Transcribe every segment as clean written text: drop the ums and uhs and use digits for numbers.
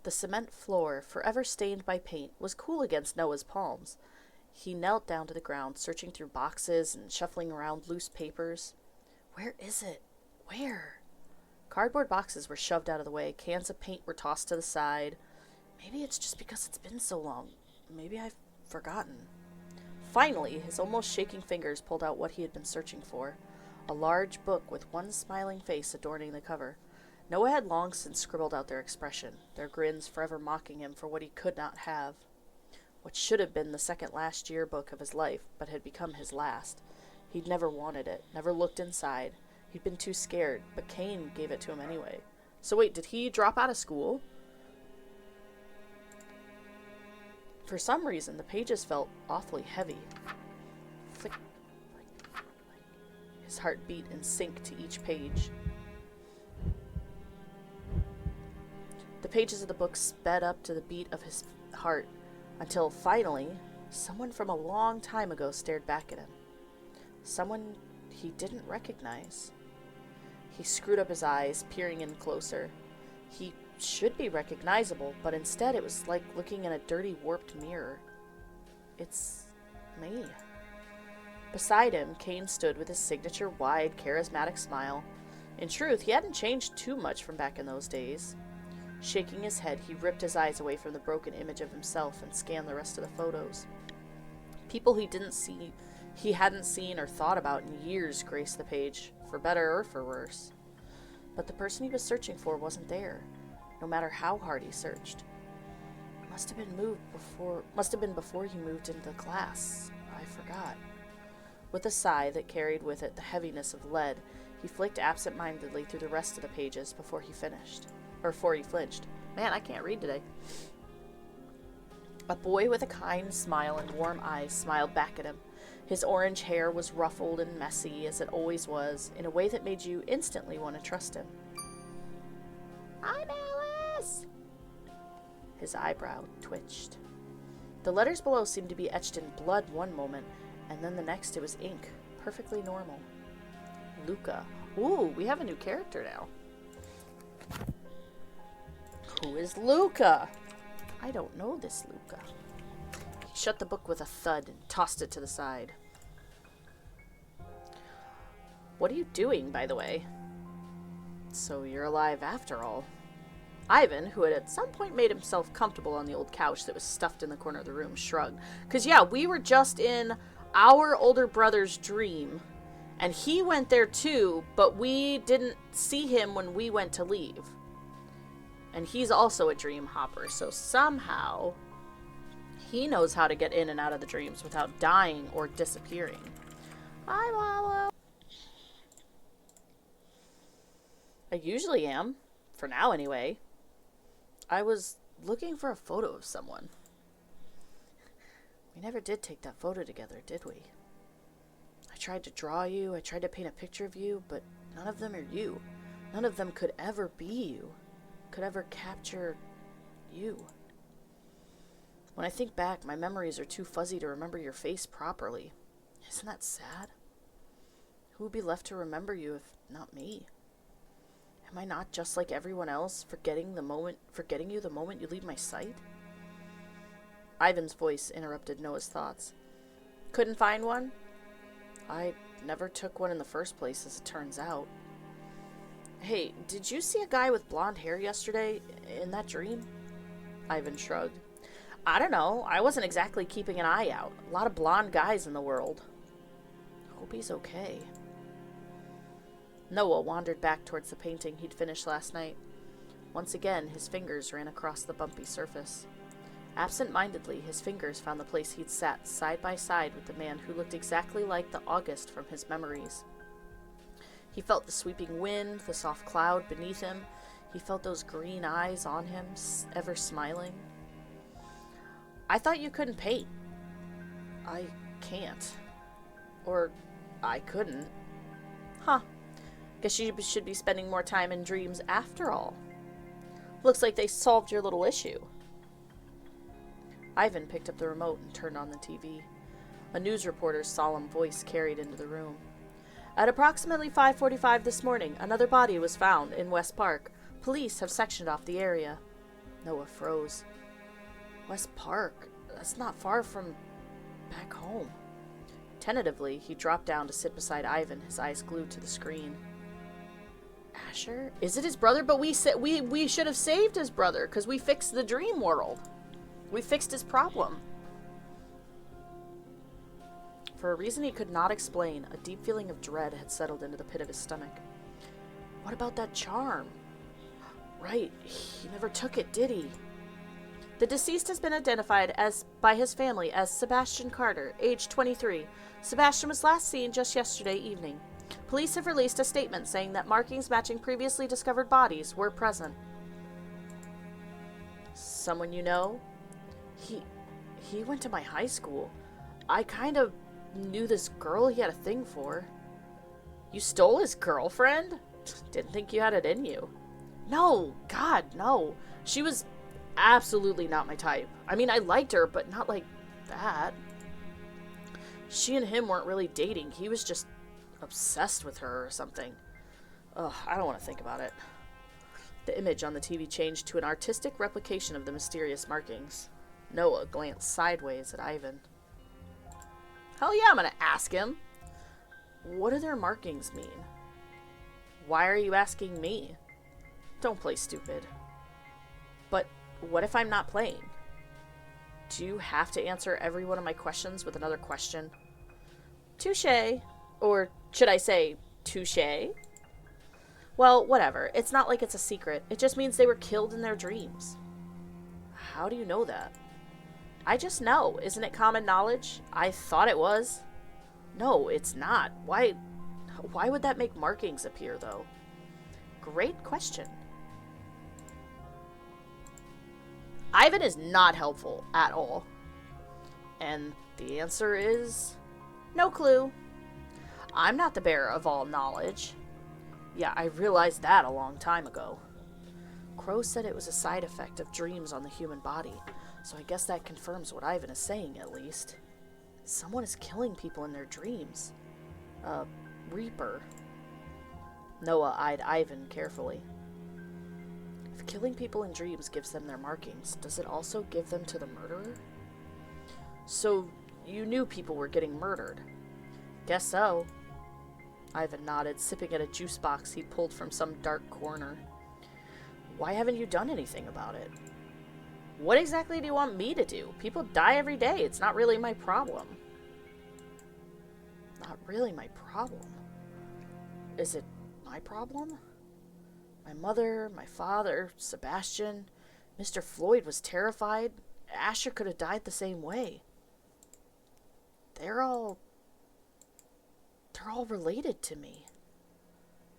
The cement floor, forever stained by paint, was cool against Noah's palms. He knelt down to the ground, searching through boxes and shuffling around loose papers. Where is it? Where? Cardboard boxes were shoved out of the way. Cans of paint were tossed to the side. Maybe it's just because it's been so long. Maybe I've forgotten. Finally, his almost shaking fingers pulled out what he had been searching for. A large book with one smiling face adorning the cover. Noah had long since scribbled out their expression, their grins forever mocking him for what he could not have. What should have been the second last yearbook of his life, but had become his last. He'd never wanted it, never looked inside. He'd been too scared, but Kane gave it to him anyway. So wait, did he drop out of school? For some reason, the pages felt awfully heavy. Flick, flick, flick. His heart beat in sync to each page. The pages of the book sped up to the beat of his heart, until finally, someone from a long time ago stared back at him. Someone he didn't recognize. He screwed up his eyes, peering in closer. He should be recognizable, but instead it was like looking in a dirty, warped mirror. It's me. Beside him, Kane stood with his signature wide, charismatic smile. In truth, he hadn't changed too much from back in those days. Shaking his head, he ripped his eyes away from the broken image of himself and scanned the rest of the photos. People he hadn't seen or thought about in years graced the page, for better or for worse. But the person he was searching for wasn't there, no matter how hard he searched. Must have been before he moved into the class. I forgot. With a sigh that carried with it the heaviness of lead, he flicked absent-mindedly through the rest of the pages before he flinched. Man, I can't read today. A boy with a kind smile and warm eyes smiled back at him. His orange hair was ruffled and messy, as it always was, in a way that made you instantly want to trust him. "I'm Alice!" His eyebrow twitched. The letters below seemed to be etched in blood one moment, and then the next it was ink, perfectly normal. Luca. Ooh, we have a new character now. Who is Luca? I don't know this Luca. He shut the book with a thud and tossed it to the side. What are you doing, by the way? So you're alive after all. Ivan, who had at some point made himself comfortable on the old couch that was stuffed in the corner of the room, shrugged. Because, yeah, we were just in our older brother's dream, and he went there too, but we didn't see him when we went to leave. And he's also a dream hopper, so somehow he knows how to get in and out of the dreams without dying or disappearing. Hi, Lalo. I usually am. For now, anyway. I was looking for a photo of someone. We never did take that photo together, did we? I tried to draw you, I tried to paint a picture of you, but none of them are you. None of them could ever be you. Could ever capture you. When I think back, my memories are too fuzzy to remember your face properly. Isn't that sad? Who would be left to remember you if not me? Am I not just like everyone else, forgetting you the moment you leave my sight? Ivan's voice interrupted Noah's thoughts. Couldn't find one? I never took one in the first place, as it turns out. Hey, did you see a guy with blonde hair yesterday in that dream? Ivan shrugged. I don't know. I wasn't exactly keeping an eye out. A lot of blonde guys in the world. Hope he's okay. Noah wandered back towards the painting he'd finished last night. Once again, his fingers ran across the bumpy surface. Absent-mindedly, his fingers found the place he'd sat side by side with the man who looked exactly like the August from his memories. He felt the sweeping wind, the soft cloud beneath him. He felt those green eyes on him, ever smiling. I thought you couldn't paint. I can't. Or I couldn't. Huh. Guess you should be spending more time in dreams after all. Looks like they solved your little issue. Ivan picked up the remote and turned on the TV. A news reporter's solemn voice carried into the room. At approximately 5:45 this morning, another body was found in West Park. Police have sectioned off the area. Noah froze. West Park? That's not far from back home. Tentatively, he dropped down to sit beside Ivan, his eyes glued to the screen. Asher? Is it his brother? But we should have saved his brother, because we fixed the dream world. We fixed his problem. For a reason he could not explain, a deep feeling of dread had settled into the pit of his stomach. What about that charm? Right, he never took it, did he? The deceased has been identified by his family as Sebastian Carter, age 23. Sebastian was last seen just yesterday evening. Police have released a statement saying that markings matching previously discovered bodies were present. Someone you know? He went to my high school. I kind of knew this girl he had a thing for. You stole his girlfriend? Didn't think you had it in you. No, God, no. She was absolutely not my type. I mean, I liked her, but not like that. She and him weren't really dating. He was just obsessed with her or something. Ugh, I don't want to think about it. The image on the TV changed to an artistic replication of the mysterious markings. Noah glanced sideways at Ivan. Hell yeah, I'm gonna ask him. What do their markings mean? Why are you asking me? Don't play stupid. But what if I'm not playing? Do you have to answer every one of my questions with another question? Touché. Or should I say, touché? Well, whatever. It's not like it's a secret. It just means they were killed in their dreams. How do you know that? I just know. Isn't it common knowledge? I thought it was. No, it's not. Why would that make markings appear, though? Great question. Ivan is not helpful at all. And the answer is no clue. I'm not the bearer of all knowledge. Yeah, I realized that a long time ago. Crow said it was a side effect of dreams on the human body, so I guess that confirms what Ivan is saying, at least. Someone is killing people in their dreams. A Reaper. Noah eyed Ivan carefully. If killing people in dreams gives them their markings, does it also give them to the murderer? So, you knew people were getting murdered? Guess so. Ivan nodded, sipping at a juice box he'd pulled from some dark corner. Why haven't you done anything about it? What exactly do you want me to do? People die every day. It's not really my problem. Not really my problem? Is it my problem? My mother, my father, Sebastian, Mr. Floyd was terrified. Asher could have died the same way. They're all related to me.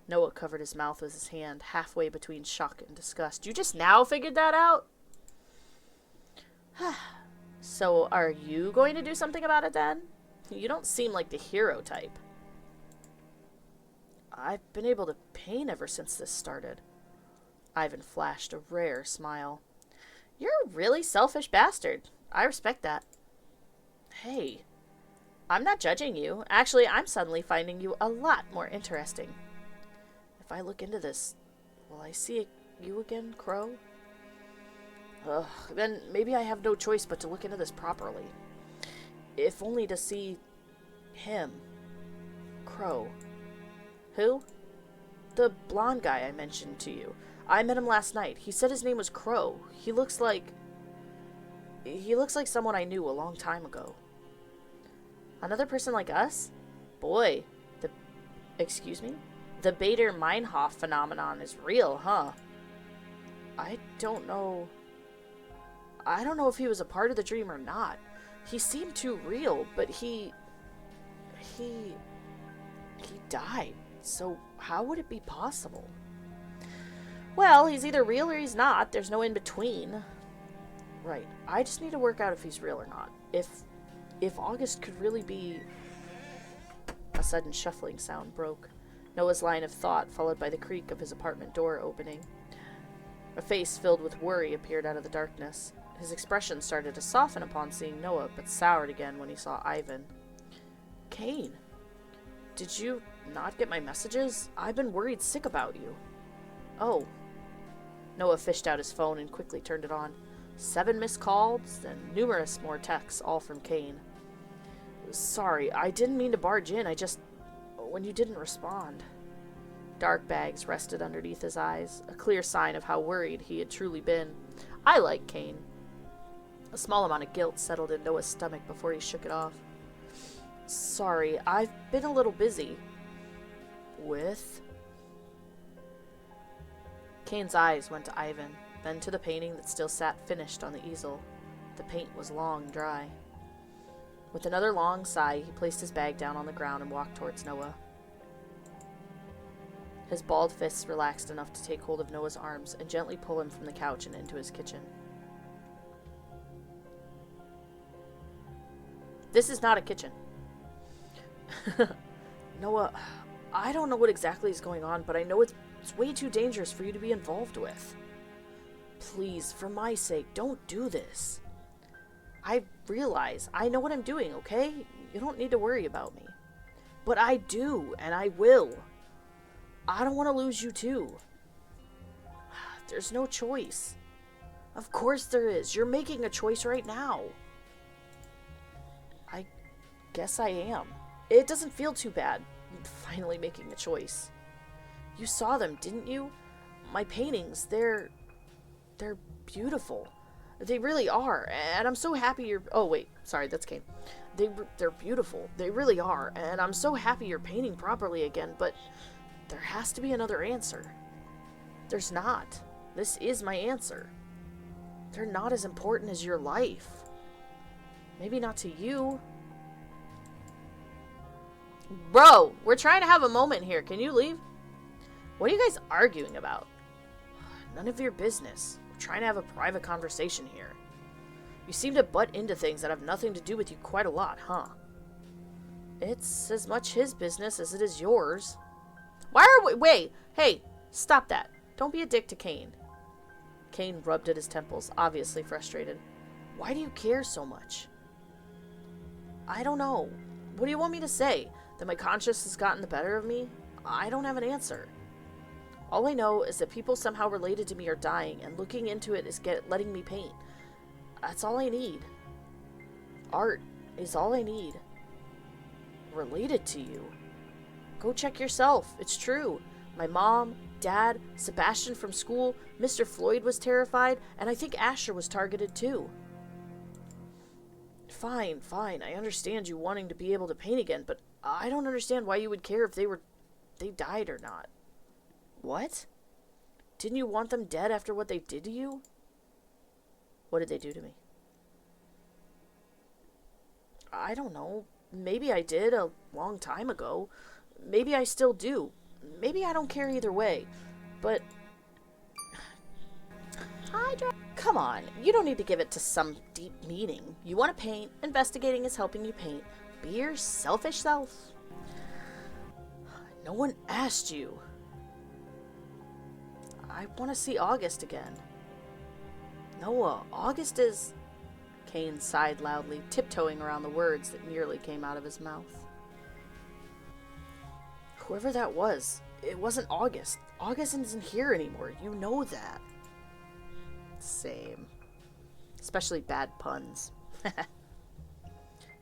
Noah covered his mouth with his hand, halfway between shock and disgust. You just now figured that out? So, are you going to do something about it then? You don't seem like the hero type. I've been able to paint ever since this started. Ivan flashed a rare smile. You're a really selfish bastard. I respect that. Hey, I'm not judging you. Actually, I'm suddenly finding you a lot more interesting. If I look into this, will I see you again, Crow? Ugh, then maybe I have no choice but to look into this properly. If only to see him. Crow. Who? The blonde guy I mentioned to you. I met him last night. He said his name was Crow. He looks like someone I knew a long time ago. Another person like us? Boy, excuse me? The Bader-Meinhof phenomenon is real, huh? I don't know if he was a part of the dream or not. He seemed too real, but he died. So how would it be possible? Well, he's either real or he's not. There's no in between. Right. I just need to work out if he's real or not. If August could really be... A sudden shuffling sound broke. Noah's line of thought, followed by the creak of his apartment door opening. A face filled with worry appeared out of the darkness. His expression started to soften upon seeing Noah, but soured again when he saw Ivan. Kane, did you not get my messages? I've been worried sick about you. Oh. Noah fished out his phone and quickly turned it on. 7 missed calls and numerous more texts, all from Kane. Sorry, I didn't mean to barge in. When you didn't respond. Dark bags rested underneath his eyes, a clear sign of how worried he had truly been. I like Kane. A small amount of guilt settled in Noah's stomach before he shook it off. Sorry, I've been a little busy. With? Kane's eyes went to Ivan, then to the painting that still sat finished on the easel. The paint was long dry. With another long sigh, he placed his bag down on the ground and walked towards Noah. His balled fists relaxed enough to take hold of Noah's arms and gently pull him from the couch and into his kitchen. This is not a kitchen. Noah, I don't know what exactly is going on, but I know it's way too dangerous for you to be involved with. Please, for my sake, don't do this. I realize I know what I'm doing, okay? You don't need to worry about me. But I do, and I will. I don't want to lose you too. There's no choice. Of course there is. You're making a choice right now. I guess I am. It doesn't feel too bad, finally making a choice. You saw them, didn't you? My paintings, they're beautiful. They really are, and I'm so happy you're... Oh, wait, sorry, that's Kane. They're beautiful. They really are, and I'm so happy you're painting properly again, but there has to be another answer. There's not. This is my answer. They're not as important as your life. Maybe not to you. Bro, we're trying to have a moment here. Can you leave? What are you guys arguing about? None of your business. We're trying to have a private conversation here. You seem to butt into things that have nothing to do with you quite a lot, huh? It's as much his business as it is yours. Why are we... Wait, hey, stop that. Don't be a dick to Kane. Kane rubbed at his temples, obviously frustrated. Why do you care so much? I don't know. What do you want me to say? That my conscience has gotten the better of me? I don't have an answer. All I know is that people somehow related to me are dying, and looking into it is letting me paint. That's all I need. Art is all I need. Related to you? Go check yourself. It's true. My mom, Dad, Sebastian from school, Mr. Floyd was terrified, and I think Asher was targeted too. Fine. I understand you wanting to be able to paint again, but I don't understand why you would care if they died or not. What? Didn't you want them dead after what they did to you? What did they do to me? I don't know. Maybe I did a long time ago. Maybe I still do. Maybe I don't care either way. But... Come on, you don't need to give it to some deep meaning. You want to paint, investigating is helping you paint. Be your selfish self. No one asked you. I want to see August again. Noah, August is... Kane sighed loudly, tiptoeing around the words that nearly came out of his mouth. Whoever that was, it wasn't August. August isn't here anymore. You know that. Same. Especially bad puns.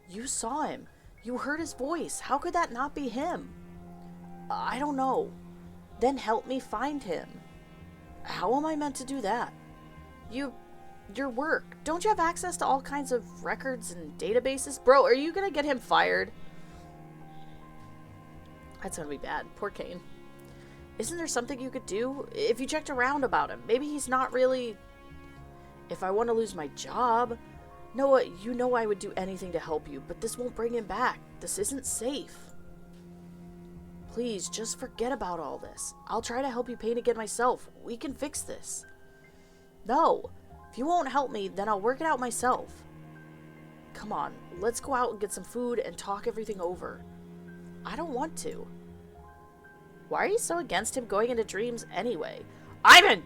You saw him. You heard his voice. How could that not be him? I don't know. Then help me find him. How am I meant to do that? Your work. Don't you have access to all kinds of records and databases? Bro, are you gonna get him fired? That's gonna be bad. Poor Kane. Isn't there something you could do? If you checked around about him, maybe he's not really... If I want to lose my job... Noah, you know I would do anything to help you, but this won't bring him back. This isn't safe. Please, just forget about all this. I'll try to help you paint again myself. We can fix this. No. If you won't help me, then I'll work it out myself. Come on, let's go out and get some food and talk everything over. I don't want to. Why are you so against him going into dreams anyway? Ivan!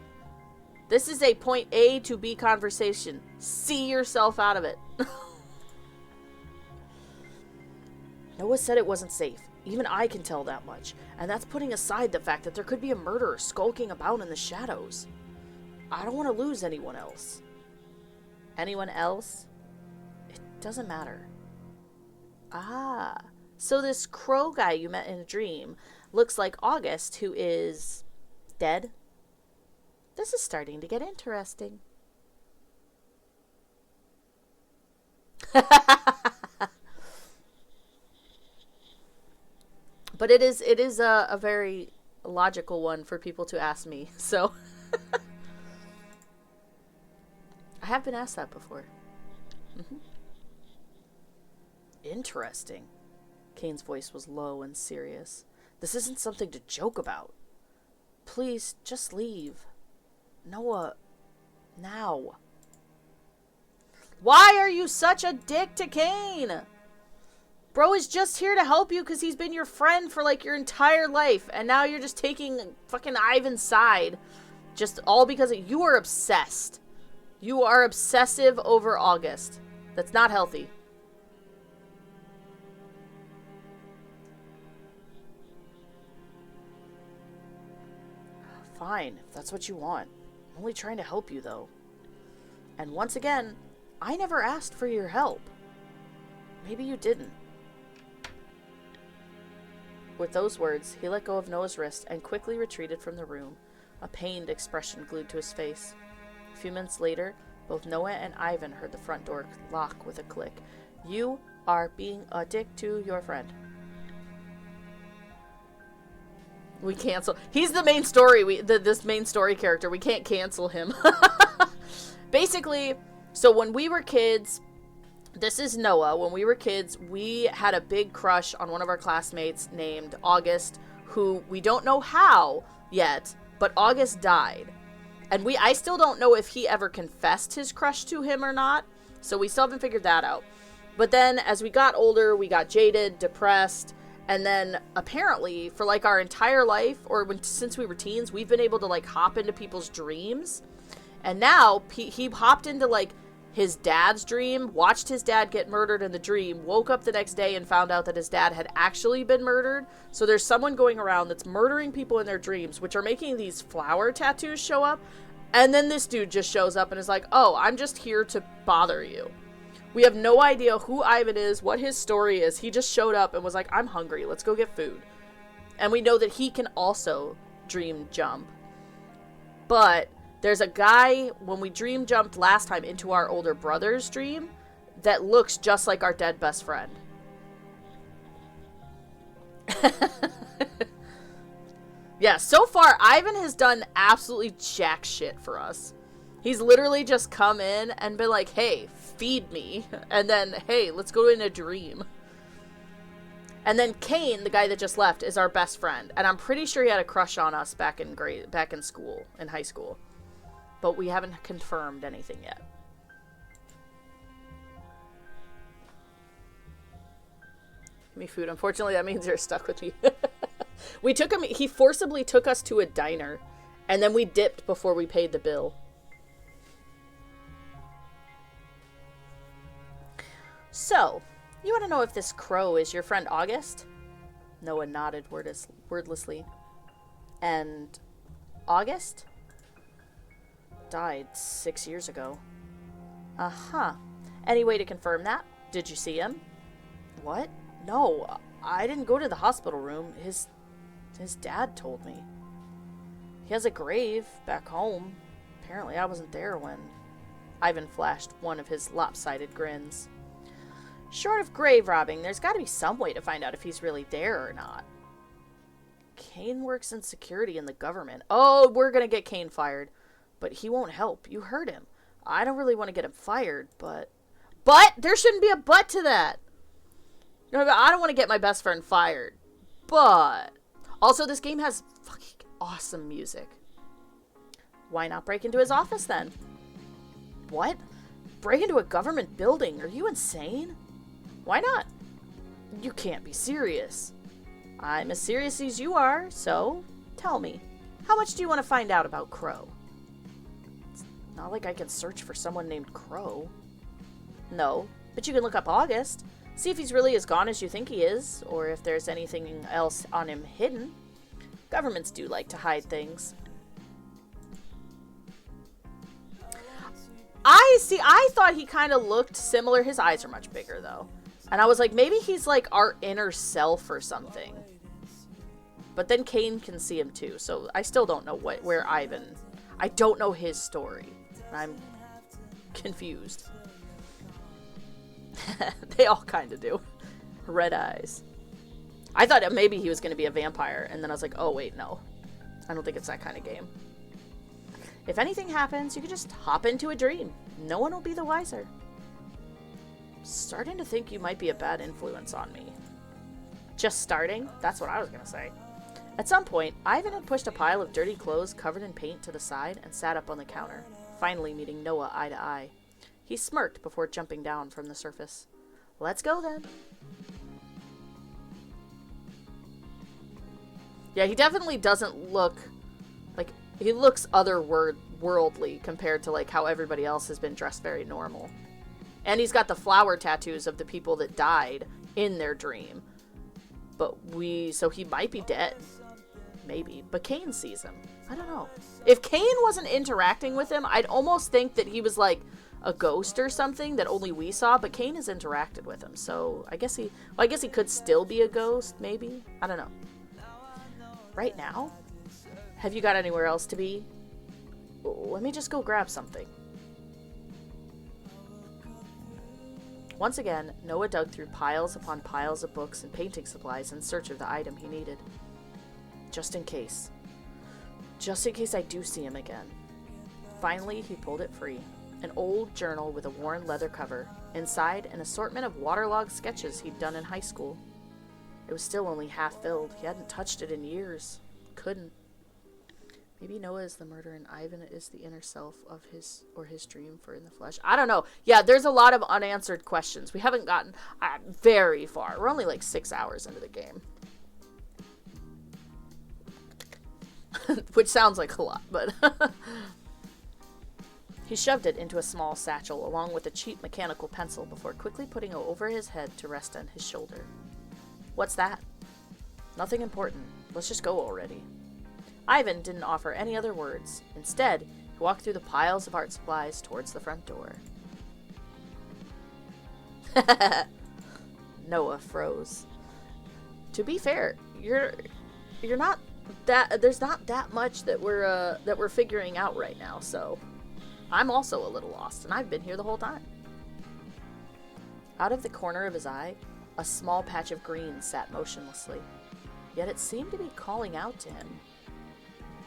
This is a point A to B conversation. See yourself out of it. Noah said it wasn't safe. Even I can tell that much. And that's putting aside the fact that there could be a murderer skulking about in the shadows. I don't want to lose anyone else. Anyone else? It doesn't matter. Ah, so this crow guy you met in a dream looks like August, who is dead. This is starting to get interesting. But it is a very logical one for people to ask me, so I have been asked that before. Mm-hmm. Interesting. Kane's voice was low and serious. This isn't something to joke about. Please, just leave. Noah, now. Why are you such a dick to Kane? Bro is just here to help you because he's been your friend for like your entire life. And now you're just taking fucking Ivan's side. Just all because you are obsessed. You are obsessive over August. That's not healthy. Fine, if that's what you want. I'm only trying to help you, though. And once again, I never asked for your help. Maybe you didn't. With those words, he let go of Noah's wrist and quickly retreated from the room, a pained expression glued to his face. A few minutes later, both Noah and Ivan heard the front door lock with a click. You are being a dick to your friend. We cancel. He's the main story. This main story character. We can't cancel him. Basically, so when we were kids, this is Noah. When we were kids, we had a big crush on one of our classmates named August, who we don't know how yet, but August died. And I still don't know if he ever confessed his crush to him or not, so we still haven't figured that out. But then as we got older, we got jaded, depressed, and then apparently for like our entire life, or since we were teens, we've been able to like hop into people's dreams. And now he hopped into like his dad's dream, watched his dad get murdered in the dream, woke up the next day and found out that his dad had actually been murdered. So there's someone going around that's murdering people in their dreams, which are making these flower tattoos show up. And then this dude just shows up and is like, oh, I'm just here to bother you. We have no idea who Ivan is, what his story is. He just showed up and was like, I'm hungry. Let's go get food. And we know that he can also dream jump. But there's a guy, when we dream jumped last time into our older brother's dream, that looks just like our dead best friend. Yeah, so far, Ivan has done absolutely jack shit for us. He's literally just come in and been like, hey, feed me. And then, hey, let's go in a dream. And then Kane, the guy that just left, is our best friend. And I'm pretty sure he had a crush on us back in school, in high school. But we haven't confirmed anything yet. Give me food. Unfortunately, that means you're stuck with me. We took him, he forcibly took us to a diner. And then we dipped before we paid the bill. So, you want to know if this crow is your friend August? Noah nodded wordlessly. And August died 6 years ago. Uh-huh. Any way to confirm that? Did you see him? What? No, I didn't go to the hospital room. His dad told me. He has a grave back home. Apparently I wasn't there when... Ivan flashed one of his lopsided grins. Short of grave robbing, there's got to be some way to find out if he's really there or not. Kane works in security in the government. Oh, we're going to get Kane fired. But he won't help. You heard him. I don't really want to get him fired, but... But! There shouldn't be a but to that! No, I don't want to get my best friend fired. But... Also, this game has fucking awesome music. Why not break into his office, then? What? Break into a government building? Are you insane? Why not? You can't be serious. I'm as serious as you are, so tell me. How much do you want to find out about Crow? It's not like I can search for someone named Crow. No, but you can look up August. See if he's really as gone as you think he is, or if there's anything else on him hidden. Governments do like to hide things. I thought he kind of looked similar. His eyes are much bigger, though. And I was like, maybe he's like our inner self or something. But then Cain can see him too, so I still don't know where Ivan... I don't know his story. I'm confused. They all kind of do. Red eyes. I thought maybe he was going to be a vampire, and then I was like, oh wait, no. I don't think it's that kind of game. If anything happens, you can just hop into a dream. No one will be the wiser. Starting to think you might be a bad influence on me. Just starting? That's what I was going to say. At some point, Ivan had pushed a pile of dirty clothes covered in paint to the side and sat up on the counter, finally meeting Noah eye to eye. He smirked before jumping down from the surface. Let's go then. Yeah, he definitely doesn't look like... He looks otherworldly compared to like how everybody else has been dressed very normal. And he's got the flower tattoos of the people that died in their dream. So he might be dead. Maybe. But Cain sees him. I don't know. If Cain wasn't interacting with him, I'd almost think that he was like a ghost or something that only we saw, but Cain has interacted with him. So I guess he could still be a ghost, maybe. I don't know. Right now? Have you got anywhere else to be? Let me just go grab something. Once again, Noah dug through piles upon piles of books and painting supplies in search of the item he needed. Just in case. Just in case I do see him again. Finally, he pulled it free. An old journal with a worn leather cover. Inside, an assortment of waterlogged sketches he'd done in high school. It was still only half filled. He hadn't touched it in years. Couldn't. Maybe Noah is the murderer and Ivan is the inner self of his dream for in the flesh. I don't know. Yeah, there's a lot of unanswered questions. We haven't gotten very far. We're only like 6 hours into the game. Which sounds like a lot, but... He shoved it into a small satchel along with a cheap mechanical pencil before quickly putting it over his head to rest on his shoulder. What's that? Nothing important. Let's just go already. Ivan didn't offer any other words. Instead, he walked through the piles of art supplies towards the front door. Noah froze. To be fair, you're not that there's not that much that we're figuring out right now, so I'm also a little lost, and I've been here the whole time. Out of the corner of his eye, a small patch of green sat motionlessly, yet it seemed to be calling out to him.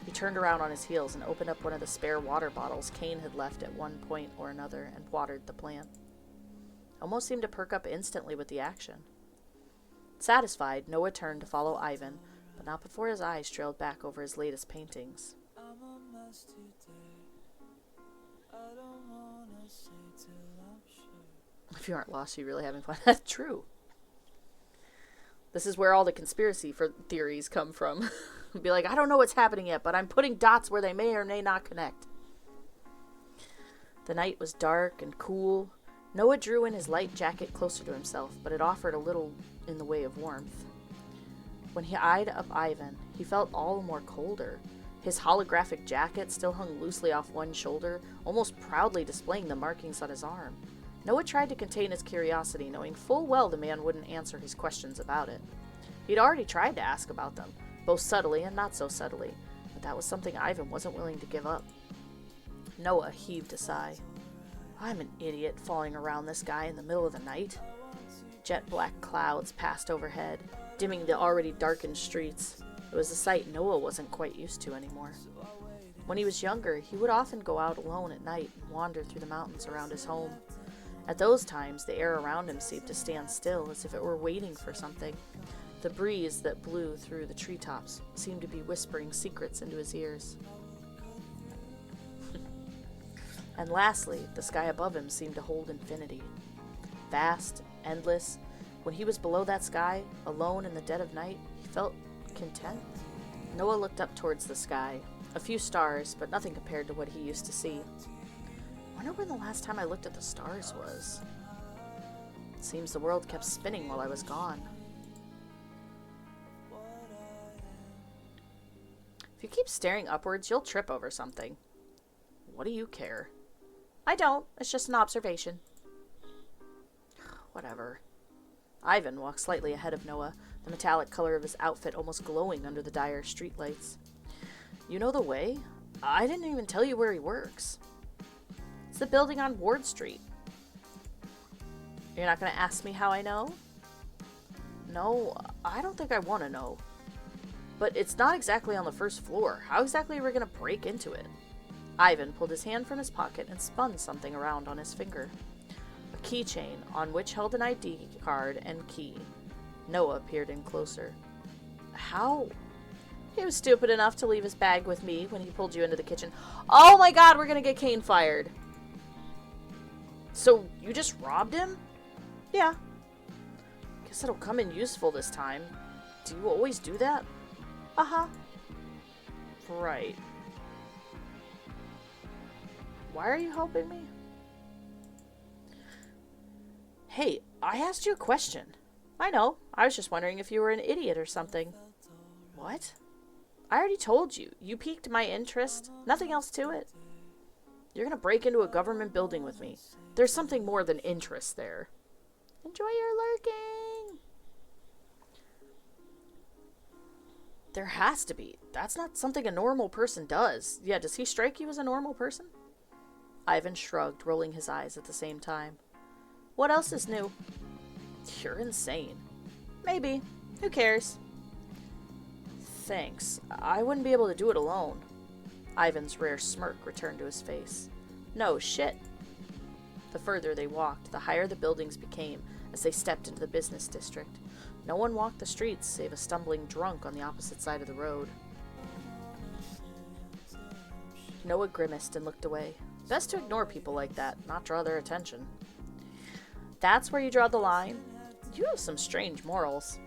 He turned around on his heels and opened up one of the spare water bottles Cain had left at one point or another and watered the plant. Almost seemed to perk up instantly with the action. Satisfied, Noah turned to follow Ivan, but not before his eyes trailed back over his latest paintings. If you aren't lost, you're really having fun. That's true. This is where all the conspiracy theories come from. Be like, I don't know what's happening yet, but I'm putting dots where they may or may not connect. The night was dark and cool. Noah drew in his light jacket closer to himself, but it offered a little in the way of warmth. When he eyed up Ivan, he felt all the more colder. His holographic jacket still hung loosely off one shoulder, almost proudly displaying the markings on his arm. Noah tried to contain his curiosity, knowing full well the man wouldn't answer his questions about it. He'd already tried to ask about them, both subtly and not so subtly, but that was something Ivan wasn't willing to give up. Noah heaved a sigh. I'm an idiot falling around this guy in the middle of the night. Jet black clouds passed overhead, dimming the already darkened streets. It was a sight Noah wasn't quite used to anymore. When he was younger, he would often go out alone at night and wander through the mountains around his home. At those times, the air around him seemed to stand still, as if it were waiting for something. The breeze that blew through the treetops seemed to be whispering secrets into his ears. And lastly, the sky above him seemed to hold infinity. Vast, endless. When he was below that sky, alone in the dead of night, he felt content. Noah looked up towards the sky. A few stars, but nothing compared to what he used to see. I wonder when the last time I looked at the stars was. It seems the world kept spinning while I was gone. If you keep staring upwards, you'll trip over something. What do you care? I don't. It's just an observation. Whatever. Ivan walked slightly ahead of Noah, the metallic color of his outfit almost glowing under the dire streetlights. You know the way? I didn't even tell you where he works. It's the building on Ward Street. You're not going to ask me how I know? No, I don't think I want to know. But it's not exactly on the first floor. How exactly are we going to break into it? Ivan pulled his hand from his pocket and spun something around on his finger. A keychain on which held an ID card and key. Noah peered in closer. How? He was stupid enough to leave his bag with me when he pulled you into the kitchen. Oh my god, we're going to get Kane fired. So, you just robbed him? Yeah. Guess it'll come in useful this time. Do you always do that? Uh-huh. Right. Why are you helping me? Hey, I asked you a question. I know. I was just wondering if you were an idiot or something. What? I already told you. You piqued my interest. Nothing else to it. You're gonna break into a government building with me. There's something more than interest there. Enjoy your lurking. There has to be. That's not something a normal person does. Yeah, does he strike you as a normal person? Ivan shrugged, rolling his eyes at the same time. What else is new? You're insane. Maybe. Who cares? Thanks. I wouldn't be able to do it alone. Ivan's rare smirk returned to his face. No shit. The further they walked, the higher the buildings became as they stepped into the business district. No one walked the streets save a stumbling drunk on the opposite side of the road. Noah grimaced and looked away. Best to ignore people like that, not draw their attention. That's where you draw the line? You have some strange morals.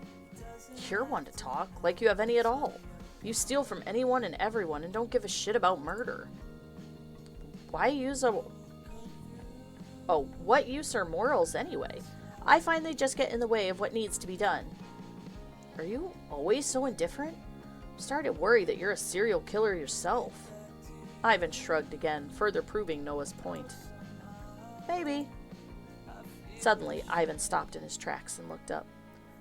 You're one to talk, like you have any at all. You steal from anyone and everyone and don't give a shit about murder. Why use a... Oh, what use are morals anyway? I find they just get in the way of what needs to be done. Are you always so indifferent? I'm starting to worry that you're a serial killer yourself. Ivan shrugged again, further proving Noah's point. Maybe. Suddenly, Ivan stopped in his tracks and looked up.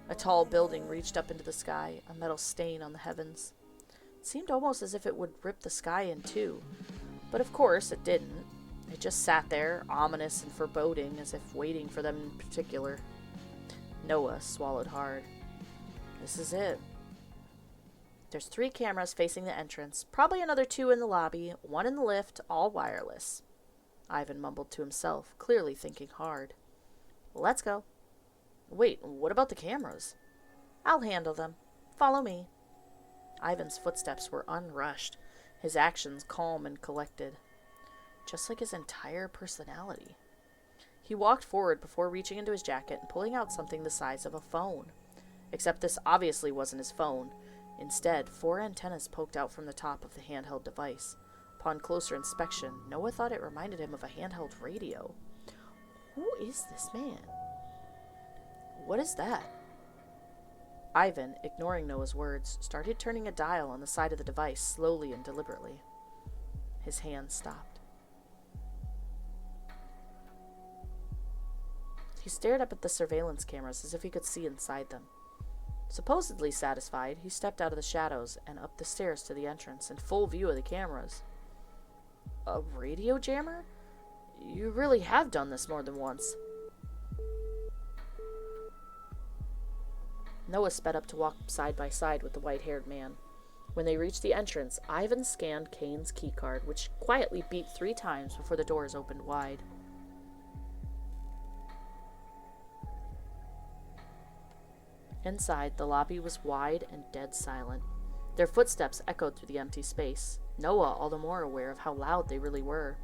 A tall building reached up into the sky, a metal stain on the heavens. It seemed almost as if it would rip the sky in two. But of course, it didn't. It just sat there, ominous and foreboding, as if waiting for them in particular. Noah swallowed hard. This is it. There's 3 cameras facing the entrance, probably another 2 in the lobby, 1 in the lift, all wireless. Ivan mumbled to himself, clearly thinking hard. Let's go. Wait, what about the cameras? I'll handle them. Follow me. Ivan's footsteps were unrushed, his actions calm and collected. Just like his entire personality. He walked forward before reaching into his jacket and pulling out something the size of a phone. Except this obviously wasn't his phone. Instead, 4 antennas poked out from the top of the handheld device. Upon closer inspection, Noah thought it reminded him of a handheld radio. Who is this man? What is that? Ivan, ignoring Noah's words, started turning a dial on the side of the device slowly and deliberately. His hand stopped. He stared up at the surveillance cameras as if he could see inside them. Supposedly satisfied, he stepped out of the shadows and up the stairs to the entrance in full view of the cameras. A radio jammer? You really have done this more than once. Noah sped up to walk side by side with the white-haired man. When they reached the entrance, Ivan scanned Kane's keycard, which quietly beeped 3 times before the doors opened wide. Inside, the lobby was wide and dead silent. Their footsteps echoed through the empty space, Noah all the more aware of how loud they really were.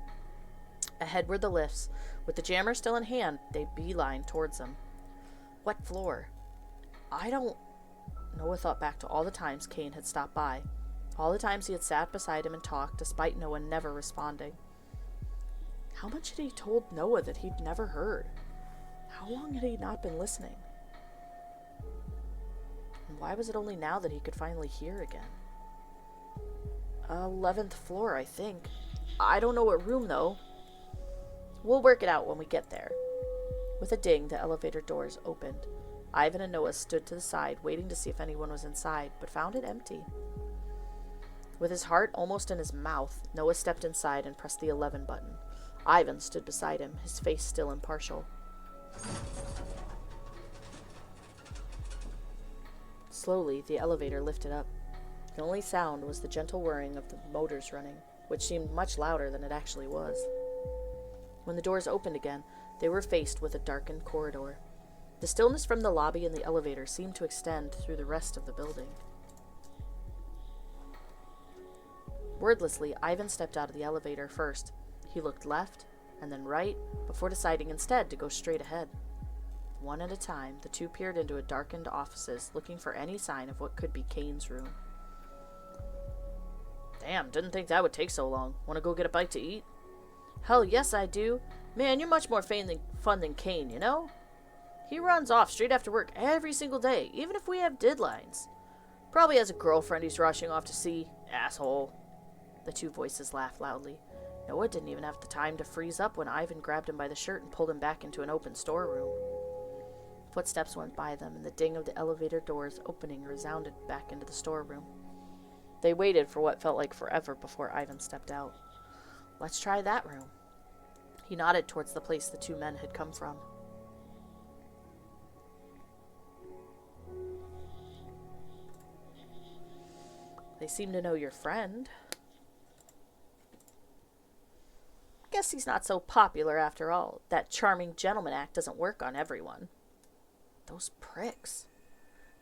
Ahead were the lifts. With the jammer still in hand, they beelined towards them. What floor? Noah thought back to all the times Kane had stopped by. All the times he had sat beside him and talked, despite Noah never responding. How much had he told Noah that he'd never heard? How long had he not been listening? And why was it only now that he could finally hear again? 11th floor, I think. I don't know what room, though. We'll work it out when we get there. With a ding, the elevator doors opened. Ivan and Noah stood to the side, waiting to see if anyone was inside, but found it empty. With his heart almost in his mouth, Noah stepped inside and pressed the 11 button. Ivan stood beside him, his face still impartial. Slowly, the elevator lifted up. The only sound was the gentle whirring of the motors running, which seemed much louder than it actually was. When the doors opened again, they were faced with a darkened corridor. The stillness from the lobby and the elevator seemed to extend through the rest of the building. Wordlessly, Ivan stepped out of the elevator first. He looked left and then right before deciding instead to go straight ahead. One at a time, the two peered into a darkened offices, looking for any sign of what could be Kane's room. Damn, didn't think that would take so long. Want to go get a bite to eat? Hell yes, I do. Man, you're much more fun than Kane, you know? He runs off straight after work every single day, even if we have deadlines. Probably has a girlfriend he's rushing off to see. Asshole. The two voices laughed loudly. Noah didn't even have the time to freeze up when Ivan grabbed him by the shirt and pulled him back into an open storeroom. Footsteps went by them, and the ding of the elevator doors opening resounded back into the storeroom. They waited for what felt like forever before Ivan stepped out. Let's try that room. He nodded towards the place the two men had come from. They seem to know your friend. Guess he's not so popular after all. That charming gentleman act doesn't work on everyone. Those pricks.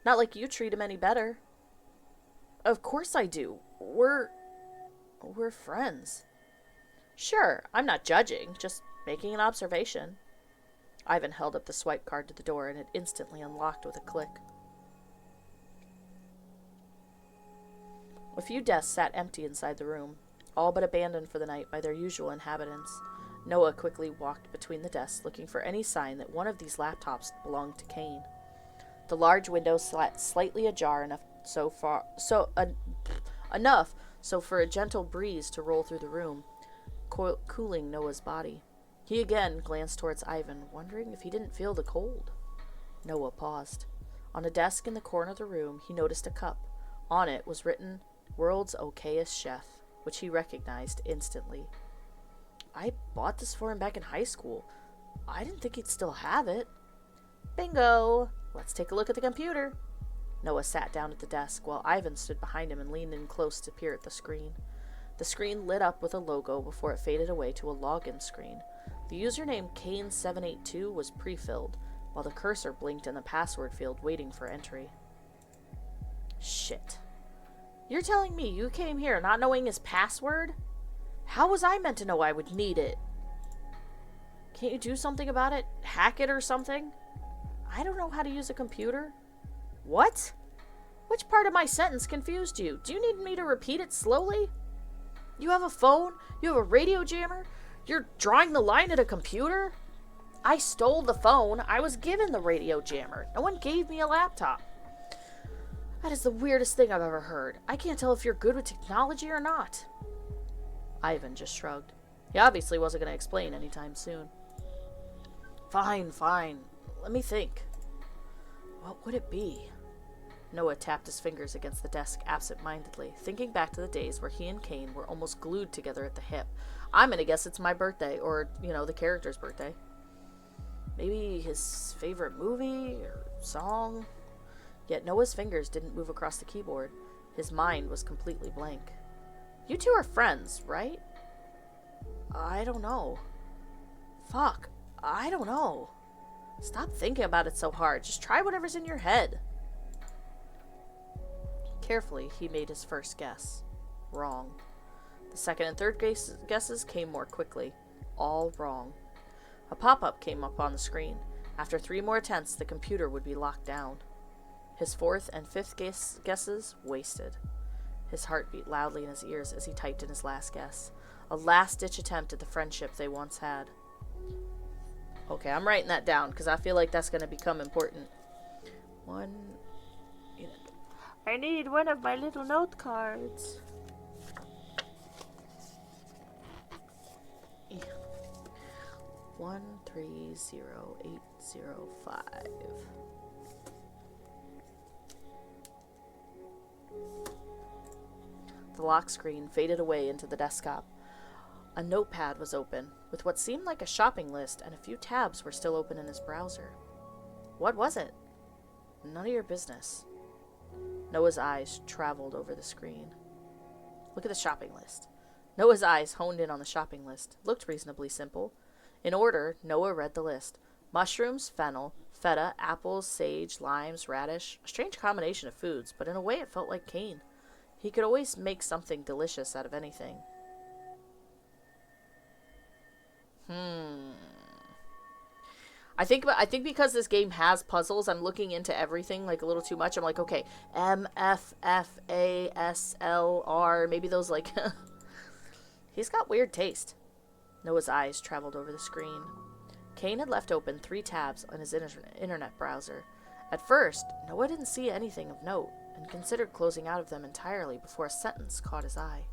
Not like you treat him any better. Of course I do. We're friends. Sure, I'm not judging, just making an observation. Ivan held up the swipe card to the door, and it instantly unlocked with a click. A few desks sat empty inside the room, all but abandoned for the night by their usual inhabitants. Noah quickly walked between the desks, looking for any sign that one of these laptops belonged to Kane. The large window sat slightly ajar enough for a gentle breeze to roll through the room, cooling Noah's body. He again glanced towards Ivan, wondering if he didn't feel the cold. Noah paused. On a desk in the corner of the room, he noticed a cup. On it was written, "World's Okayest Chef," which he recognized instantly. I bought this for him back in high school. I didn't think he'd still have it. Bingo! Let's take a look at the computer. Noah sat down at the desk while Ivan stood behind him and leaned in close to peer at the screen. The screen lit up with a logo before it faded away to a login screen. The username Kane782 was pre-filled, while the cursor blinked in the password field waiting for entry. Shit. You're telling me you came here not knowing his password? How was I meant to know I would need it? Can't you do something about it? Hack it or something? I don't know how to use a computer. What? Which part of my sentence confused you? Do you need me to repeat it slowly? You have a phone? You have a radio jammer? You're drawing the line at a computer? I stole the phone. I was given the radio jammer. No one gave me a laptop. That is the weirdest thing I've ever heard. I can't tell if you're good with technology or not. Ivan just shrugged. He obviously wasn't going to explain anytime soon. Fine. Let me think. What would it be? Noah tapped his fingers against the desk absent-mindedly, thinking back to the days where he and Kane were almost glued together at the hip. I'm going to guess it's my birthday, or, the character's birthday. Maybe his favorite movie or song? Yet Noah's fingers didn't move across the keyboard. His mind was completely blank. You two are friends, right? I don't know. Fuck. I don't know. Stop thinking about it so hard. Just try whatever's in your head. Carefully, he made his first guess. Wrong. The second and third guesses came more quickly. All wrong. A pop-up came up on the screen. After 3 more attempts, the computer would be locked down. His fourth and fifth guesses wasted. His heart beat loudly in his ears as he typed in his last guess. A last-ditch attempt at the friendship they once had. Okay, I'm writing that down because I feel like that's going to become important. I need one of my little note cards. 130805. The lock screen faded away into the desktop. A notepad was open, with what seemed like a shopping list, and a few tabs were still open in his browser. What was it? None of your business. Noah's eyes traveled over the screen. Look at the shopping list. Noah's eyes honed in on the shopping list. It looked reasonably simple. In order, Noah read the list. Mushrooms, fennel, feta, apples, sage, limes, radish. A strange combination of foods, but in a way it felt like Cain. He could always make something delicious out of anything. I think because this game has puzzles, I'm looking into everything like a little too much. I'm like, okay, MFFASLR. Maybe those like... He's got weird taste. Noah's eyes traveled over the screen. Cain had left open 3 tabs on his internet browser. At first, Noah didn't see anything of note, and considered closing out of them entirely before a sentence caught his eye.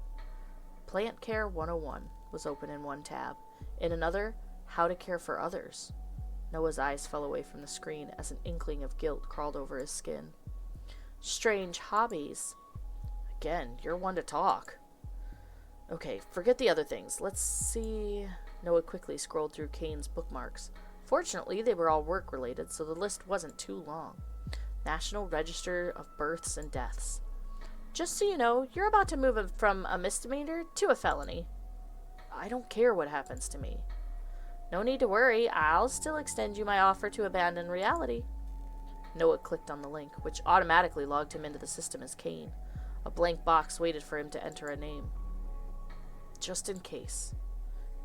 Plant Care 101 was open in one tab. In another, How to Care for Others. Noah's eyes fell away from the screen as an inkling of guilt crawled over his skin. Strange hobbies. Again, you're one to talk. Okay, forget the other things. Let's see... Noah quickly scrolled through Cain's bookmarks. Fortunately, they were all work-related, so the list wasn't too long. National Register of Births and Deaths. Just so you know, you're about to move from a misdemeanor to a felony. I don't care what happens to me. No need to worry, I'll still extend you my offer to abandon reality. Noah clicked on the link, which automatically logged him into the system as Cain. A blank box waited for him to enter a name. Just in case.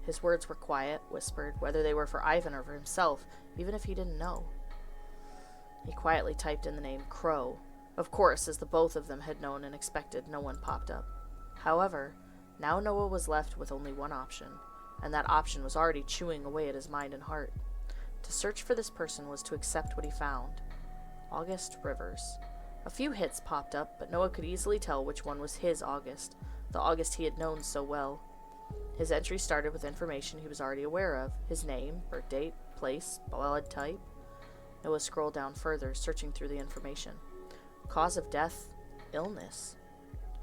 His words were quiet, whispered, whether they were for Ivan or for himself, even if he didn't know. He quietly typed in the name Crow. Of course, as the both of them had known and expected, no one popped up. However, now Noah was left with only one option, and that option was already chewing away at his mind and heart. To search for this person was to accept what he found. August Rivers. A few hits popped up, but Noah could easily tell which one was his August, the August he had known so well. His entry started with information he was already aware of: his name, birth date, place, blood type. Noah scrolled down further, searching through the information. Cause of death, illness.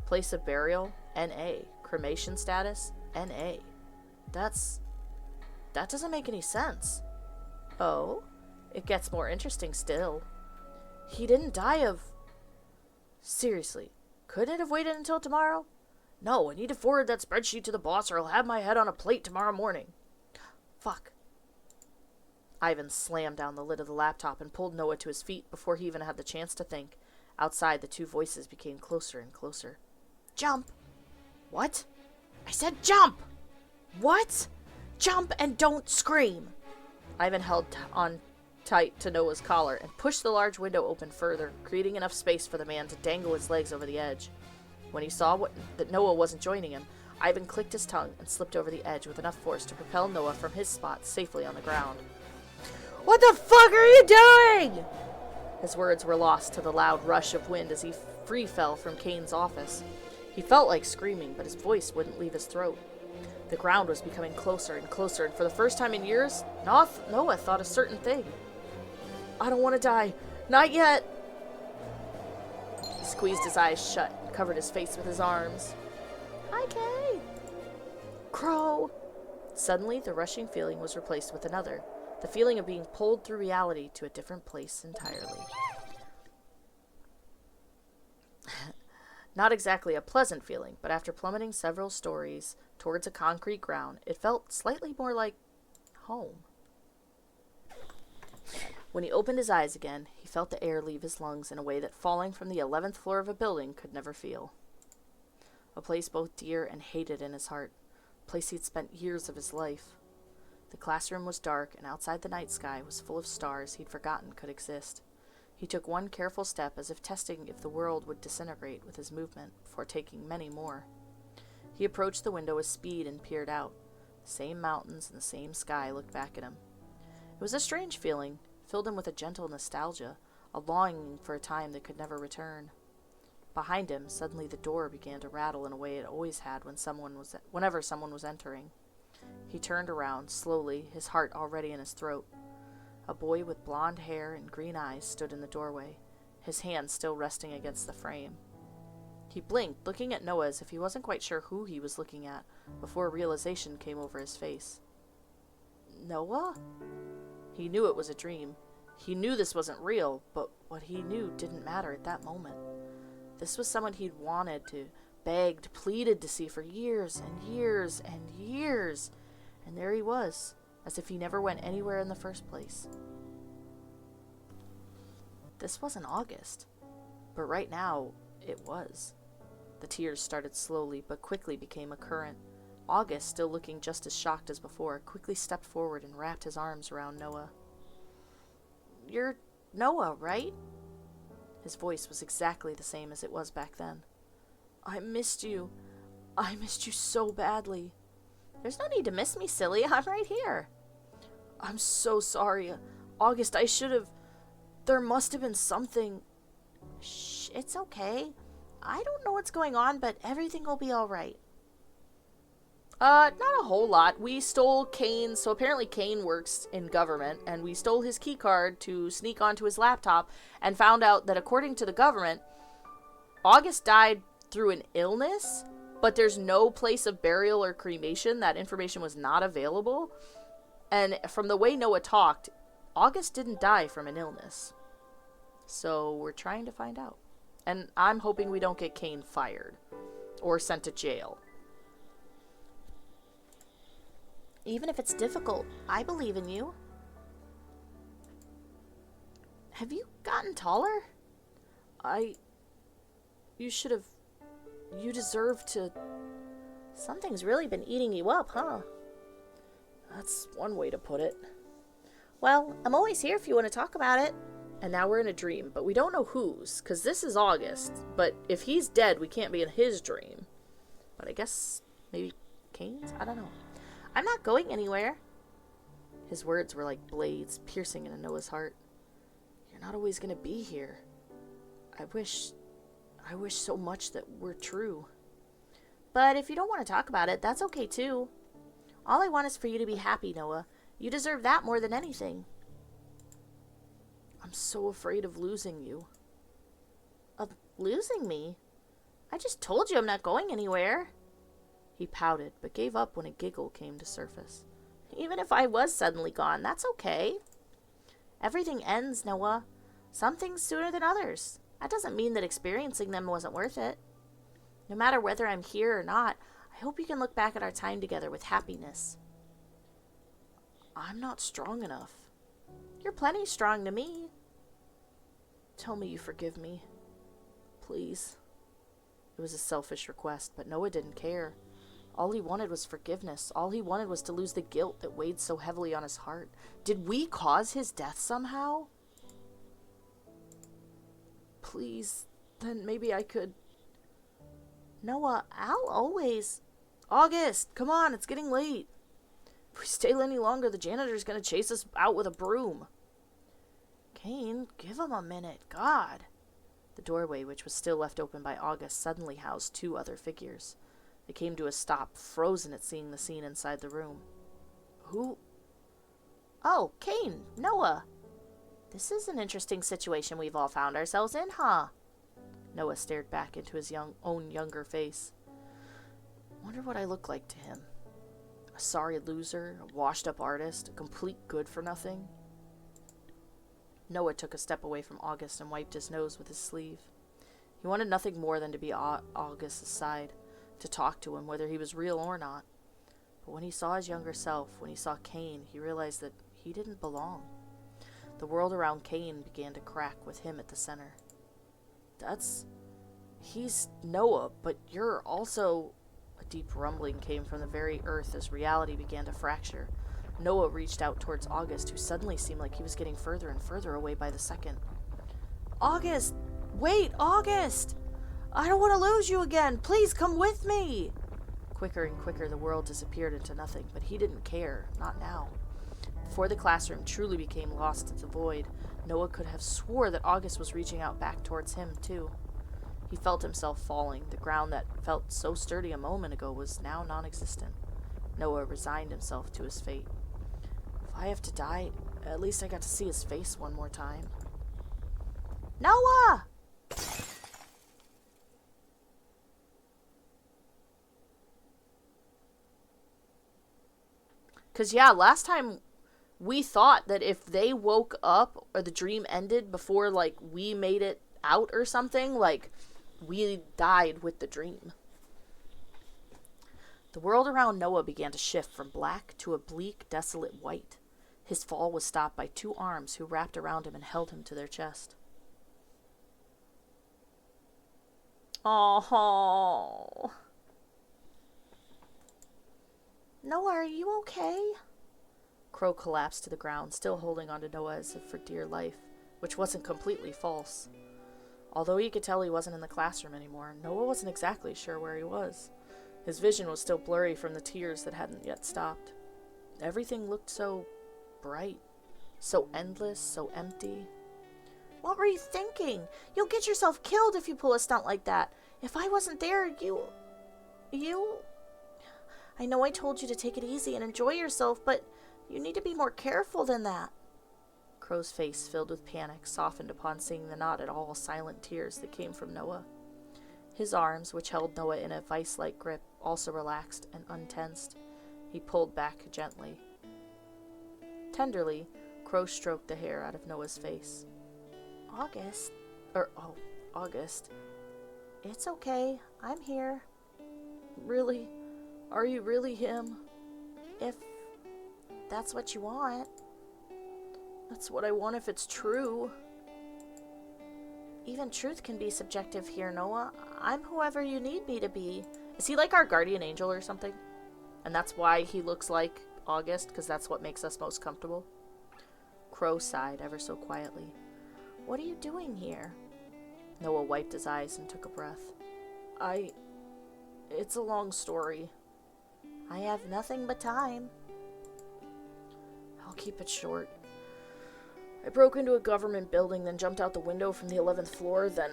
Place of burial, N.A. Cremation status, N.A. That doesn't make any sense. Oh? It gets more interesting still. He didn't die of... Seriously, couldn't it have waited until tomorrow? No, I need to forward that spreadsheet to the boss or I'll have my head on a plate tomorrow morning. Fuck. Ivan slammed down the lid of the laptop and pulled Noah to his feet before he even had the chance to think. Outside, the two voices became closer and closer. Jump! What? I said jump! What? Jump and don't scream! Ivan held on tight to Noah's collar and pushed the large window open further, creating enough space for the man to dangle his legs over the edge. When he saw that Noah wasn't joining him, Ivan clicked his tongue and slipped over the edge with enough force to propel Noah from his spot safely on the ground. What the fuck are you doing? His words were lost to the loud rush of wind as he free fell from Cain's office. He felt like screaming, but his voice wouldn't leave his throat. The ground was becoming closer and closer, and for the first time in years, Noah thought a certain thing. I don't want to die. Not yet. He squeezed his eyes shut and covered his face with his arms. Hi, Kay. Crow. Suddenly, the rushing feeling was replaced with another. The feeling of being pulled through reality to a different place entirely. Not exactly a pleasant feeling, but after plummeting several stories towards a concrete ground, it felt slightly more like home. When he opened his eyes again, he felt the air leave his lungs in a way that falling from the 11th floor of a building could never feel. A place both dear and hated in his heart, a place he'd spent years of his life. The classroom was dark, and outside the night sky was full of stars he'd forgotten could exist. He took one careful step as if testing if the world would disintegrate with his movement before taking many more. He approached the window with speed and peered out. The same mountains and the same sky looked back at him. It was a strange feeling, filled him with a gentle nostalgia, a longing for a time that could never return. Behind him, suddenly the door began to rattle in a way it always had whenever someone was entering. He turned around, slowly, his heart already in his throat. A boy with blonde hair and green eyes stood in the doorway, his hand still resting against the frame. He blinked, looking at Noah as if he wasn't quite sure who he was looking at, before realization came over his face. Noah? He knew it was a dream. He knew this wasn't real, but what he knew didn't matter at that moment. This was someone he'd wanted to, begged, pleaded to see for years and years and years. And there he was, as if he never went anywhere in the first place. This wasn't August, but right now, it was. The tears started slowly, but quickly became a current. August, still looking just as shocked as before, quickly stepped forward and wrapped his arms around Noah. You're Noah, right? His voice was exactly the same as it was back then. I missed you. I missed you so badly. There's no need to miss me, silly. I'm right here. I'm so sorry. August, I should have... There must have been something... Shh, it's okay. I don't know what's going on, but everything will be alright. Not a whole lot. We stole Kane's, so apparently Kane works in government, and we stole his key card to sneak onto his laptop and found out that according to the government, August died through an illness, but there's no place of burial or cremation. That information was not available. And from the way Noah talked, August didn't die from an illness. So we're trying to find out. And I'm hoping we don't get Kane fired or sent to jail. Even if it's difficult, I believe in you. Have you gotten taller? You should have... You deserve to... Something's really been eating you up, huh? That's one way to put it. Well, I'm always here if you want to talk about it. And now we're in a dream, but we don't know whose, because this is August. But if he's dead, we can't be in his dream. But I guess maybe Kane's? I don't know. I'm not going anywhere. His words were like blades piercing into Noah's heart. You're not always going to be here. I wish so much that we're true. But if you don't want to talk about it, that's okay too. All I want is for you to be happy, Noah. You deserve that more than anything. I'm so afraid of losing you. Of losing me? I just told you I'm not going anywhere. He pouted, but gave up when a giggle came to surface. Even if I was suddenly gone, that's okay. Everything ends, Noah. Some things sooner than others. That doesn't mean that experiencing them wasn't worth it. No matter whether I'm here or not, I hope you can look back at our time together with happiness. I'm not strong enough. You're plenty strong to me. Tell me you forgive me. Please. It was a selfish request, but Noah didn't care. All he wanted was forgiveness. All he wanted was to lose the guilt that weighed so heavily on his heart. Did we cause his death somehow? Please, then maybe I could... Noah, I'll always... August, come on, it's getting late. If we stay any longer, the janitor's gonna chase us out with a broom. Kane, give him a minute, God. The doorway, which was still left open by August, suddenly housed two other figures. They came to a stop, frozen at seeing the scene inside the room. Who? Oh, Kane, Noah. This is an interesting situation we've all found ourselves in, huh? Noah stared back into his own younger face. Wonder what I look like to him. A sorry loser, a washed-up artist, a complete good-for-nothing. Noah took a step away from August and wiped his nose with his sleeve. He wanted nothing more than to be August's side, to talk to him, whether he was real or not. But when he saw his younger self, when he saw Kane, he realized that he didn't belong. The world around Kane began to crack with him at the center. He's Noah, but you're also... A deep rumbling came from the very earth as reality began to fracture. Noah reached out towards August, who suddenly seemed like he was getting further and further away by the second. August! Wait, August! I don't want to lose you again! Please come with me! Quicker and quicker the world disappeared into nothing, but he didn't care, not now. Before the classroom truly became lost in the void, Noah could have swore that August was reaching out back towards him, too. He felt himself falling. The ground that felt so sturdy a moment ago was now non-existent. Noah resigned himself to his fate. If I have to die, at least I got to see his face one more time. Noah! Because, yeah, last time we thought that if they woke up or the dream ended before, like, we made it out or something, like, we died with the dream. The world around Noah began to shift from black to a bleak, desolate white. His fall was stopped by two arms who wrapped around him and held him to their chest. Oh. Noah, are you okay? Crow collapsed to the ground, still holding onto Noah as if for dear life, which wasn't completely false. Although he could tell he wasn't in the classroom anymore, Noah wasn't exactly sure where he was. His vision was still blurry from the tears that hadn't yet stopped. Everything looked so bright, so endless, so empty. What were you thinking? You'll get yourself killed if you pull a stunt like that. If I wasn't there, you... I know I told you to take it easy and enjoy yourself, but you need to be more careful than that. Crow's face, filled with panic, softened upon seeing the not at all silent tears that came from Noah. His arms, which held Noah in a vice-like grip, also relaxed and untensed. He pulled back gently. Tenderly, Crow stroked the hair out of Noah's face. August. It's okay. I'm here. Really? Are you really him? If that's what you want. That's what I want if it's true. Even truth can be subjective here, Noah. I'm whoever you need me to be. Is he like our guardian angel or something? And that's why he looks like August, because that's what makes us most comfortable? Crow sighed ever so quietly. What are you doing here? Noah wiped his eyes and took a breath. It's a long story. I have nothing but time. I'll keep it short. I broke into a government building, then jumped out the window from the 11th floor, then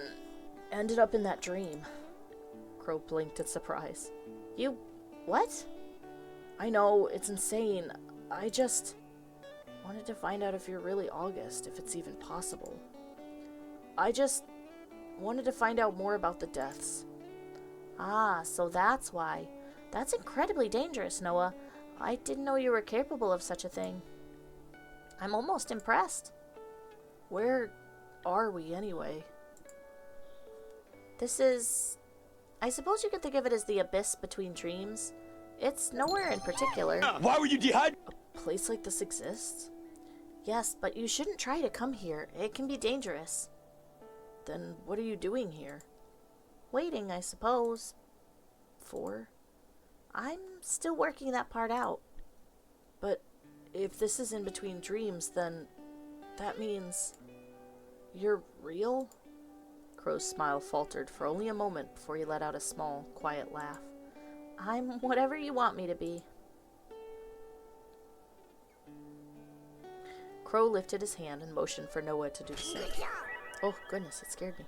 ended up in that dream. Crow blinked in surprise. You... what? I know, it's insane. I just wanted to find out if you're really August, if it's even possible. I just wanted to find out more about the deaths. Ah, so that's why. That's incredibly dangerous, Noah. I didn't know you were capable of such a thing. I'm almost impressed. Where are we, anyway? This is... I suppose you could think of it as the abyss between dreams. It's nowhere in particular. Why were you dehydrated? A place like this exists? Yes, but you shouldn't try to come here. It can be dangerous. Then what are you doing here? Waiting, I suppose. For? I'm still working that part out. But if this is in between dreams, then that means you're real? Crow's smile faltered for only a moment before he let out a small, quiet laugh. I'm whatever you want me to be. Crow lifted his hand and motioned for Noah to do the same. Oh, goodness, it scared me.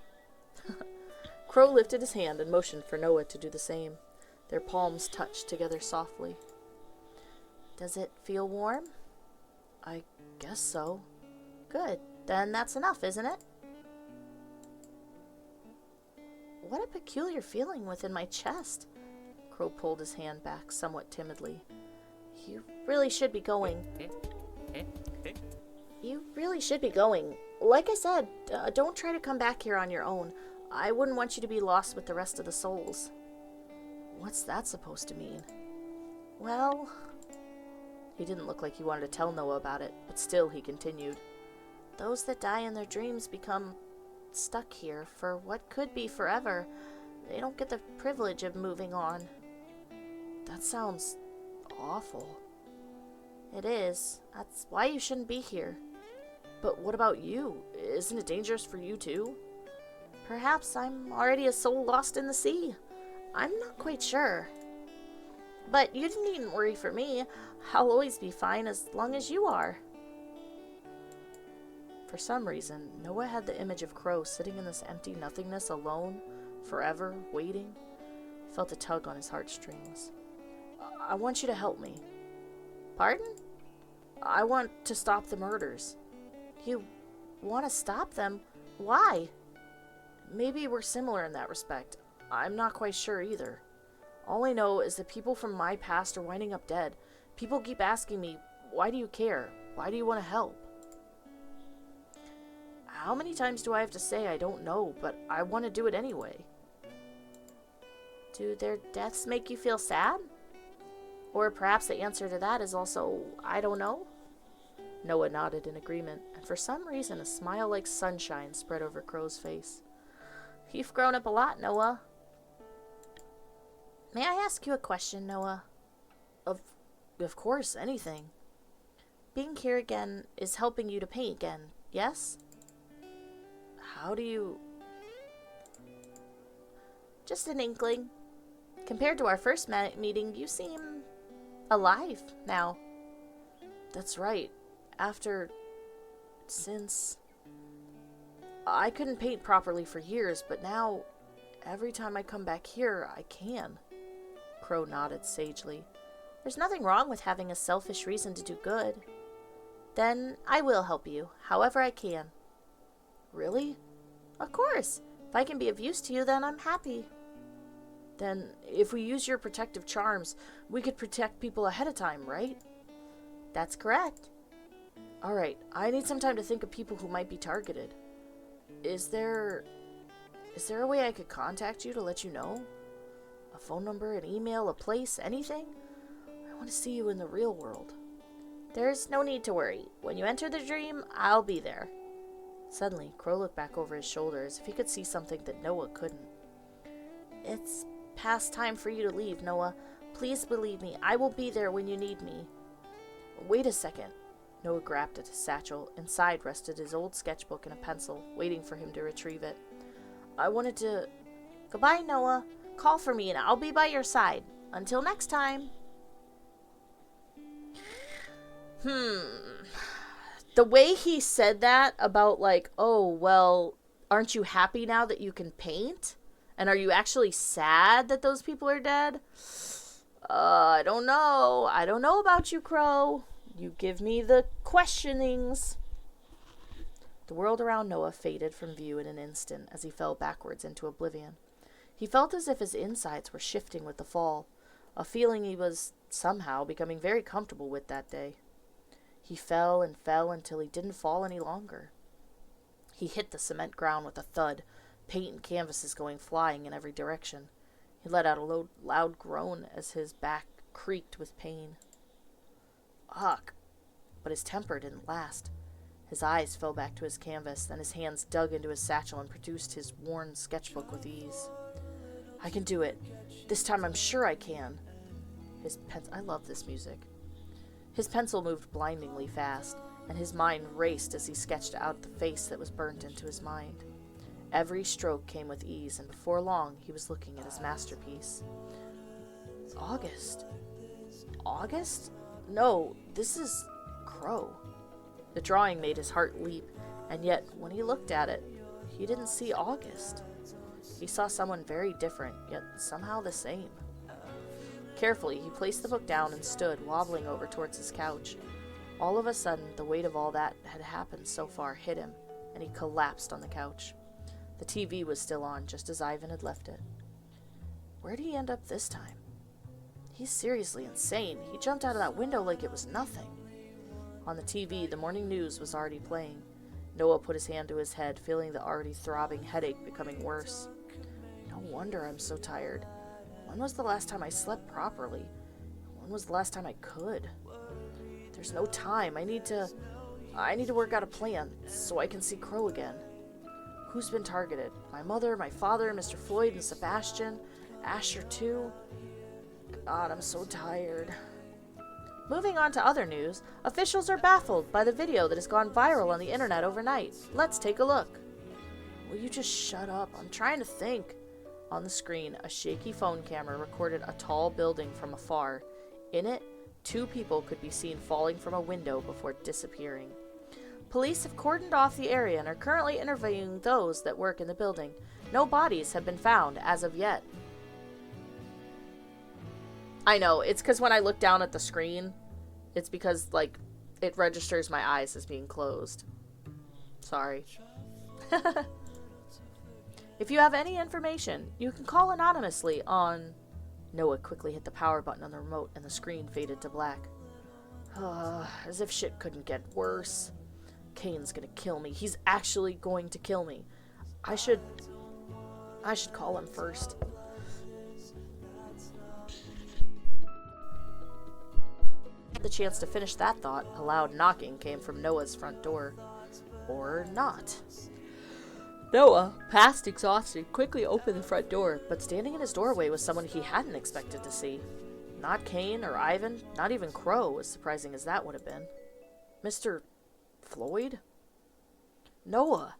Crow lifted his hand and motioned for Noah to do the same. Their palms touched together softly. Does it feel warm? I guess so. Good. Then that's enough, isn't it? What a peculiar feeling within my chest. Crow pulled his hand back somewhat timidly. You really should be going. You really should be going. Like I said, don't try to come back here on your own. I wouldn't want you to be lost with the rest of the souls. What's that supposed to mean? Well... He didn't look like he wanted to tell Noah about it, but still he continued. Those that die in their dreams become stuck here for what could be forever. They don't get the privilege of moving on. That sounds awful. It is. That's why you shouldn't be here. But what about you? Isn't it dangerous for you too? Perhaps I'm already a soul lost in the sea. I'm not quite sure. But you needn't worry for me. I'll always be fine as long as you are. For some reason, Noah had the image of Crow sitting in this empty nothingness alone, forever, waiting. He felt a tug on his heartstrings. I want you to help me. Pardon? I want to stop the murders. You want to stop them? Why? Maybe we're similar in that respect. I'm not quite sure either. All I know is that people from my past are winding up dead. People keep asking me, why do you care? Why do you want to help? How many times do I have to say I don't know, but I want to do it anyway? Do their deaths make you feel sad? Or perhaps the answer to that is also, I don't know? Noah nodded in agreement, and for some reason a smile like sunshine spread over Crow's face. You've grown up a lot, Noah. May I ask you a question, Noah? Of course, anything. Being here again is helping you to paint again, yes? How do you... Just an inkling. Compared to our first meeting, you seem alive now. That's right. Since I couldn't paint properly for years, but now every time I come back here, I can. Crow nodded sagely. There's nothing wrong with having a selfish reason to do good. Then I will help you, however I can. Really? Of course. If I can be of use to you, then I'm happy. Then, if we use your protective charms, we could protect people ahead of time, right? That's correct. Alright, I need some time to think of people who might be targeted. Is there a way I could contact you to let you know? A phone number, an email, a place, anything? I want to see you in the real world. There's no need to worry. When you enter the dream, I'll be there. Suddenly, Crow looked back over his shoulder as if he could see something that Noah couldn't. It's past time for you to leave, Noah. Please believe me, I will be there when you need me. Wait a second. Noah grabbed at his satchel. Inside rested his old sketchbook and a pencil, waiting for him to retrieve it. I wanted to... Goodbye, Noah. Call for me and I'll be by your side. Until next time. The way he said that about like, oh, well, aren't you happy now that you can paint? And are you actually sad that those people are dead? I don't know. I don't know about you, Crow. You give me the questionings. The world around Noah faded from view in an instant as he fell backwards into oblivion. He felt as if his insides were shifting with the fall, a feeling he was somehow becoming very comfortable with that day. He fell and fell until he didn't fall any longer. He hit the cement ground with a thud, paint and canvases going flying in every direction. He let out a loud groan as his back creaked with pain. Ugh! But his temper didn't last. His eyes fell back to his canvas, then his hands dug into his satchel and produced his worn sketchbook with ease. I can do it. This time I'm sure I can. I love this music. His pencil moved blindingly fast, and his mind raced as he sketched out the face that was burnt into his mind. Every stroke came with ease, and before long he was looking at his masterpiece. August? August? No, this is Crow. The drawing made his heart leap, and yet, when he looked at it, he didn't see August. He saw someone very different, yet somehow the same. Carefully, he placed the book down and stood, wobbling over towards his couch. All of a sudden, the weight of all that had happened so far hit him, and he collapsed on the couch. The TV was still on, just as Ivan had left it. Where'd he end up this time? He's seriously insane. He jumped out of that window like it was nothing. On the TV, the morning news was already playing. Noah put his hand to his head, feeling the already throbbing headache becoming worse. No wonder I'm so tired. When was the last time I slept properly? When was the last time I could? There's no time. I need to work out a plan so I can see Crow again. Who's been targeted? My mother, my father, Mr. Floyd, and Sebastian? Asher too? God, I'm so tired. Moving on to other news, officials are baffled by the video that has gone viral on the internet overnight. Let's take a look. Will you just shut up? I'm trying to think. On the screen, a shaky phone camera recorded a tall building from afar. In it, 2 people could be seen falling from a window before disappearing. Police have cordoned off the area and are currently interviewing those that work in the building. No bodies have been found as of yet. I know. It's because when I look down at the screen, it's because, like, it registers my eyes as being closed. Sorry. If you have any information, you can call anonymously on... Noah quickly hit the power button on the remote and the screen faded to black. As if shit couldn't get worse. Kane's gonna kill me. He's actually going to kill me. I should call him first. The chance to finish that thought, a loud knocking came from Noah's front door. Or not. Noah, past exhausted, quickly opened the front door, but standing in his doorway was someone he hadn't expected to see. Not Kane or Ivan, not even Crow, as surprising as that would have been. Mr. Floyd? Noah!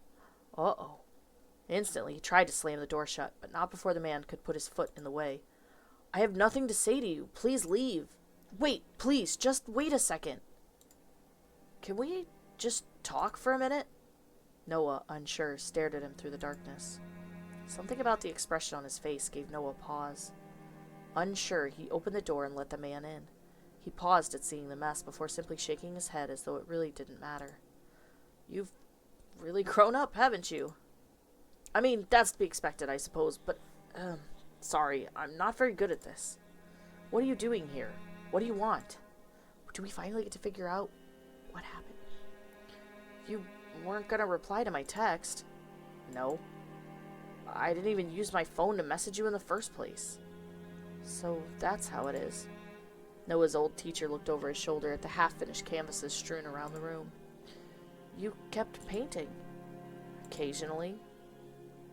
Uh-oh. Instantly, he tried to slam the door shut, but not before the man could put his foot in the way. I have nothing to say to you. Please leave. Wait, please, just wait a second. Can we just talk for a minute? Noah, unsure, stared at him through the darkness. Something about the expression on his face gave Noah pause. Unsure, he opened the door and let the man in. He paused at seeing the mess before simply shaking his head as though it really didn't matter. You've really grown up, haven't you? I mean, that's to be expected, I suppose, but, sorry, I'm not very good at this. What are you doing here? What do you want? Do we finally get to figure out what happened? You weren't gonna reply to my text. No. I didn't even use my phone to message you in the first place. So that's how it is. Noah's old teacher looked over his shoulder at the half-finished canvases strewn around the room. You kept painting. Occasionally.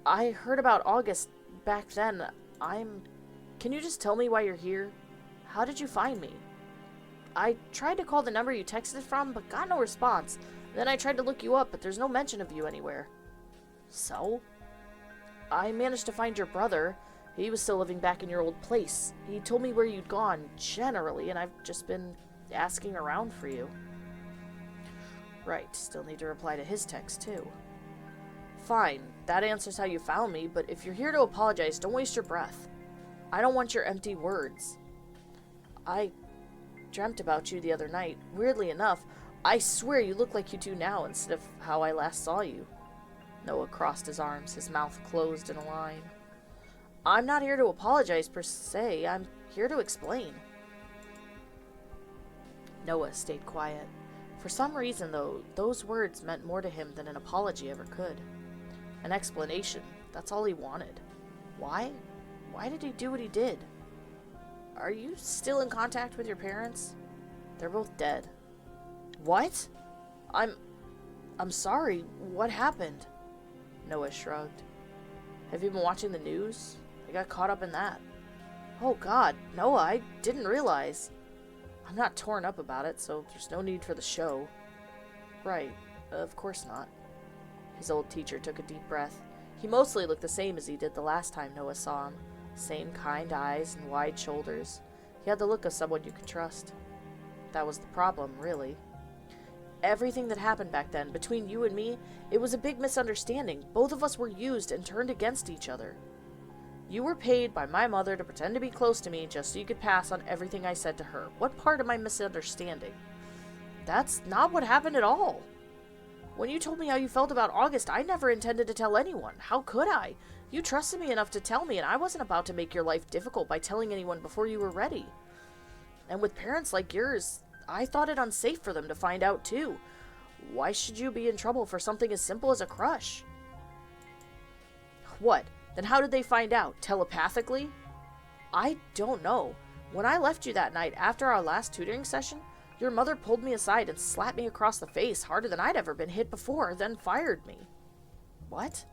I heard about August back then. Can you just tell me why you're here? How did you find me? I tried to call the number you texted from, but got no response. Then I tried to look you up, but there's no mention of you anywhere. So? I managed to find your brother. He was still living back in your old place. He told me where you'd gone, generally, and I've just been asking around for you. Right, still need to reply to his text, too. Fine, that answers how you found me, but if you're here to apologize, don't waste your breath. I don't want your empty words. I dreamt about you the other night. Weirdly enough, I swear you look like you do now instead of how I last saw you. Noah crossed his arms, his mouth closed in a line. I'm not here to apologize per se, I'm here to explain. Noah stayed quiet. For some reason, though, those words meant more to him than an apology ever could. An explanation, that's all he wanted. Why? Why did he do what he did? Are you still in contact with your parents? They're both dead. What? I'm sorry. What happened? Noah shrugged. Have you been watching the news? I got caught up in that. Oh God, Noah, I didn't realize. I'm not torn up about it, so there's no need for the show. Right, of course not. His old teacher took a deep breath. He mostly looked the same as he did the last time Noah saw him. Same kind eyes and wide shoulders. He had the look of someone you could trust. That was the problem, really. Everything that happened back then, between you and me, it was a big misunderstanding. Both of us were used and turned against each other. You were paid by my mother to pretend to be close to me just so you could pass on everything I said to her. What part am I misunderstanding? That's not what happened at all. When you told me how you felt about August, I never intended to tell anyone. How could I? You trusted me enough to tell me, and I wasn't about to make your life difficult by telling anyone before you were ready. And with parents like yours, I thought it unsafe for them to find out too. Why should you be in trouble for something as simple as a crush? What? Then how did they find out? Telepathically? I don't know. When I left you that night after our last tutoring session, your mother pulled me aside and slapped me across the face harder than I'd ever been hit before, then fired me. What?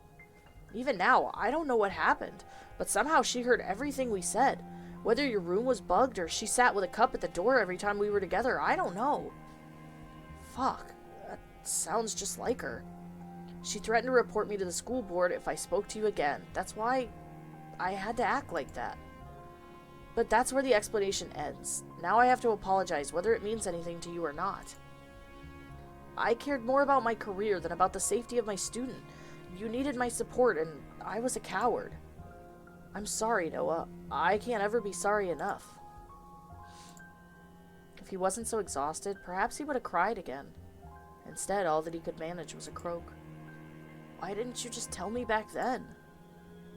Even now, I don't know what happened, but somehow she heard everything we said. Whether your room was bugged or she sat with a cup at the door every time we were together, I don't know. Fuck, that sounds just like her. She threatened to report me to the school board if I spoke to you again. That's why I had to act like that. But that's where the explanation ends. Now I have to apologize, whether it means anything to you or not. I cared more about my career than about the safety of my student. You needed my support, and I was a coward. I'm sorry, Noah. I can't ever be sorry enough. he wasn't so exhausted, perhaps he would have cried again. Instead, all that he could manage was a croak. Why didn't you just tell me back then?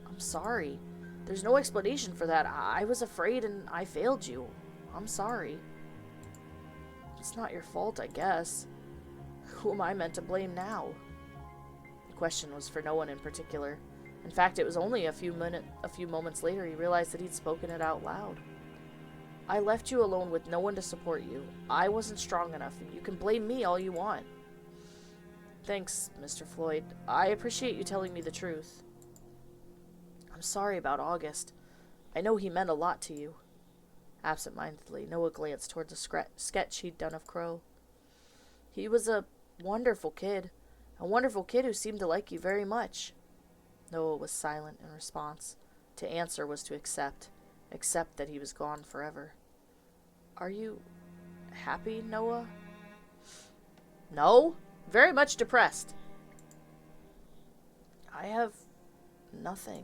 I'm sorry. There's no explanation for that. I was afraid and I failed you. I'm sorry. It's not your fault, I guess. Who am I meant to blame now? The question was for no one in particular. In fact, it was only a few moments later he realized that he'd spoken it out loud. I left you alone with no one to support you. I wasn't strong enough, and you can blame me all you want. Thanks, Mr. Floyd. I appreciate you telling me the truth. I'm sorry about August. I know he meant a lot to you. Absent-mindedly, Noah glanced toward the sketch he'd done of Crow. He was a wonderful kid who seemed to like you very much. Noah was silent in response. To answer was to accept that he was gone forever. Are you happy, Noah? No, very much depressed. I have nothing.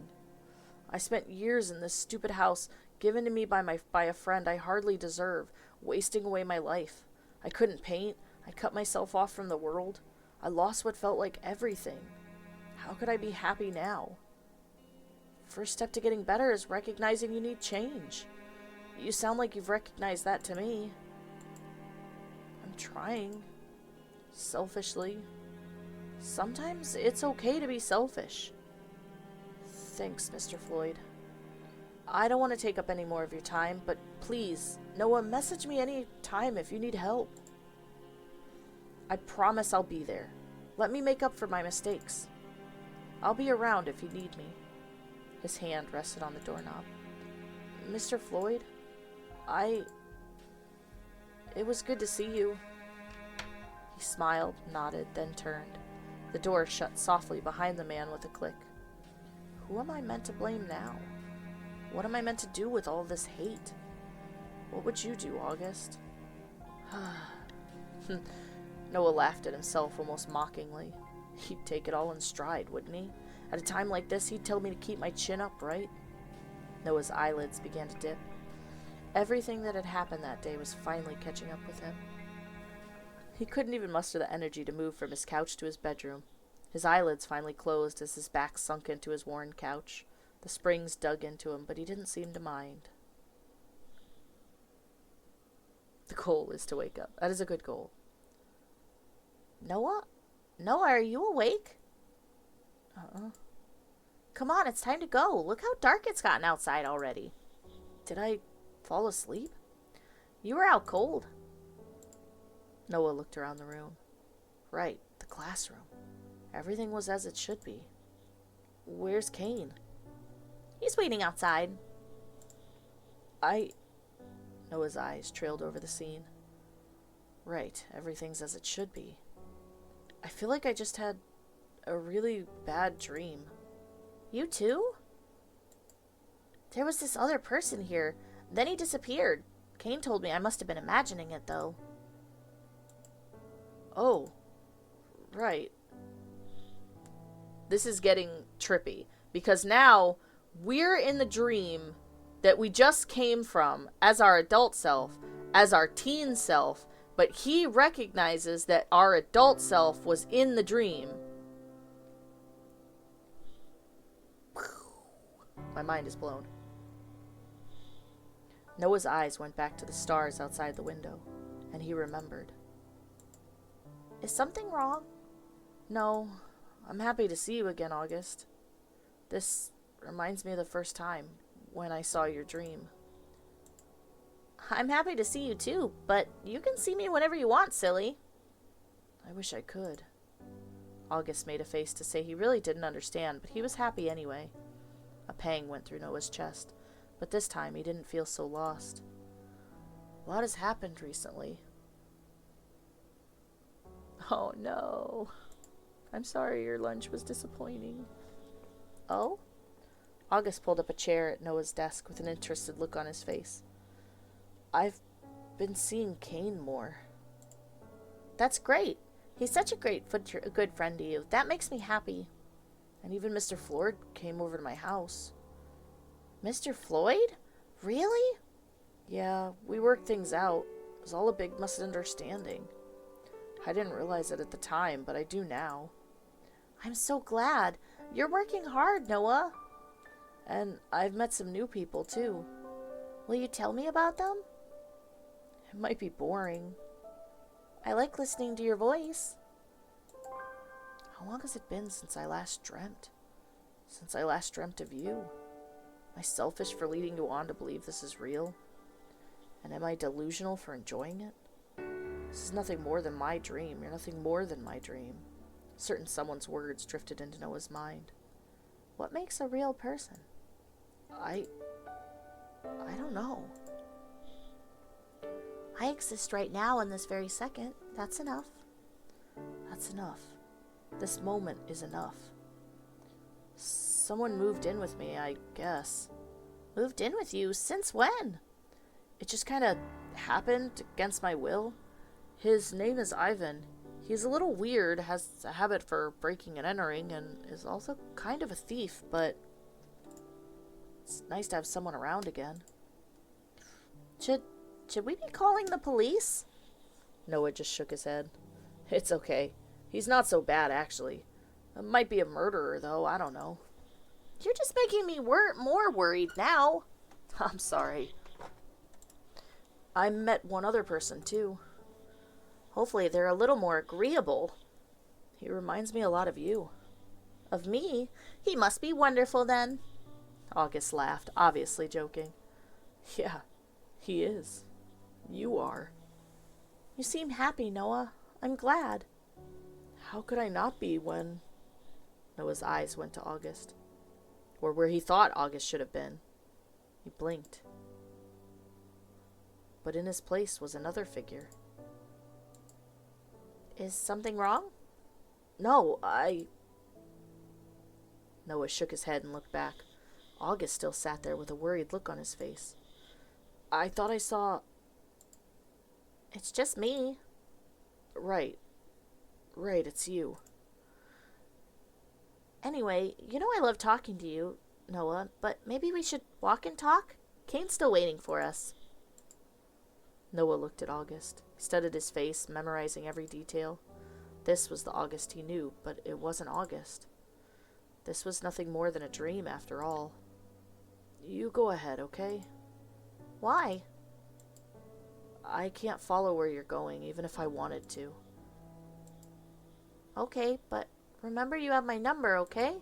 I spent years in this stupid house, given to me by a friend I hardly deserve, wasting away my life. I couldn't paint. I cut myself off from the world. I lost what felt like everything. How could I be happy now? First step to getting better is recognizing you need change. You sound like you've recognized that to me. I'm trying. Selfishly. Sometimes it's okay to be selfish. Thanks, Mr. Floyd. I don't want to take up any more of your time, but please, Noah, message me any time if you need help. I promise I'll be there. Let me make up for my mistakes. I'll be around if you need me. His hand rested on the doorknob. Mr. Floyd, it was good to see you. He smiled, nodded, then turned. The door shut softly behind the man with a click. Who am I meant to blame now? What am I meant to do with all this hate? What would you do, August? Noah laughed at himself almost mockingly. He'd take it all in stride, wouldn't he? At a time like this, he'd tell me to keep my chin up, right? Noah's eyelids began to dip. Everything that had happened that day was finally catching up with him. He couldn't even muster the energy to move from his couch to his bedroom. His eyelids finally closed as his back sunk into his worn couch. The springs dug into him, but he didn't seem to mind. The goal is to wake up. That is a good goal. Noah? Noah, are you awake? Come on, it's time to go. Look how dark it's gotten outside already. Did I fall asleep? You were out cold. Noah looked around the room. Right, the classroom. Everything was as it should be. Where's Kane? He's waiting outside. Noah's eyes trailed over the scene. Right, everything's as it should be. I feel like I just had a really bad dream. You too? There was this other person here. Then he disappeared. Kane told me I must have been imagining it, though. Oh. Right. This is getting trippy. Because now we're in the dream that we just came from as our adult self, as our teen self, but he recognizes that our adult self was in the dream. My mind is blown. Noah's eyes went back to the stars outside the window, and he remembered. Is something wrong? No, I'm happy to see you again, August. This reminds me of the first time when I saw your dream. I'm happy to see you too, but you can see me whenever you want, silly. I wish I could. August made a face to say he really didn't understand, but he was happy anyway. A pang went through Noah's chest, but this time he didn't feel so lost. A lot has happened recently. Oh no. I'm sorry your lunch was disappointing. Oh? August pulled up a chair at Noah's desk with an interested look on his face. I've been seeing Kane more. That's great. He's such a good friend to you. That makes me happy. And even Mr. Floyd came over to my house. Mr. Floyd? Really? Yeah, we worked things out. It was all a big misunderstanding. I didn't realize it at the time, but I do now. I'm so glad. You're working hard, Noah. And I've met some new people, too. Will you tell me about them? It might be boring. I like listening to your voice. How long has it been since I last dreamt? Since I last dreamt of you? Am I selfish for leading you on to believe this is real? And am I delusional for enjoying it? This is nothing more than my dream. You're nothing more than my dream. Certain someone's words drifted into Noah's mind. What makes a real person? I don't know. I exist right now in this very second. That's enough. That's enough. This moment is enough. Someone moved in with me, I guess. Moved in with you? Since when? It just kind of happened against my will. His name is Ivan. He's a little weird, has a habit for breaking and entering, and is also kind of a thief, but it's nice to have someone around again. Should we be calling the police? Noah just shook his head. It's okay. He's not so bad, actually. Might be a murderer, though. I don't know. You're just making me more worried now. I'm sorry. I met one other person, too. Hopefully they're a little more agreeable. He reminds me a lot of you. Of me? He must be wonderful, then. August laughed, obviously joking. Yeah, he is. You are. You seem happy, Noah. I'm glad. How could I not be when... Noah's eyes went to August. Or where he thought August should have been. He blinked. But in his place was another figure. Is something wrong? No, Noah shook his head and looked back. August still sat there with a worried look on his face. I thought I saw... It's just me. Right, it's you. Anyway, you know I love talking to you, Noah, but maybe we should walk and talk? Kane's still waiting for us. Noah looked at August. He studied his face, memorizing every detail. This was the August he knew, but it wasn't August. This was nothing more than a dream, after all. You go ahead, okay? Why? I can't follow where you're going, even if I wanted to. Okay, but remember you have my number, okay?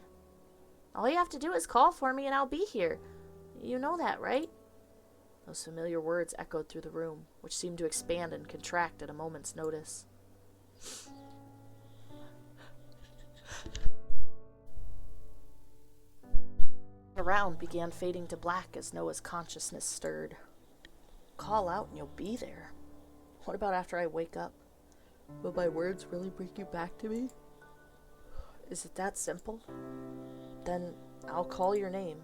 All you have to do is call for me and I'll be here. You know that, right? Those familiar words echoed through the room, which seemed to expand and contract at a moment's notice. Around began fading to black as Noah's consciousness stirred. Call out and you'll be there. What about after I wake up? Will my words really bring you back to me? Is it that simple? Then I'll call your name.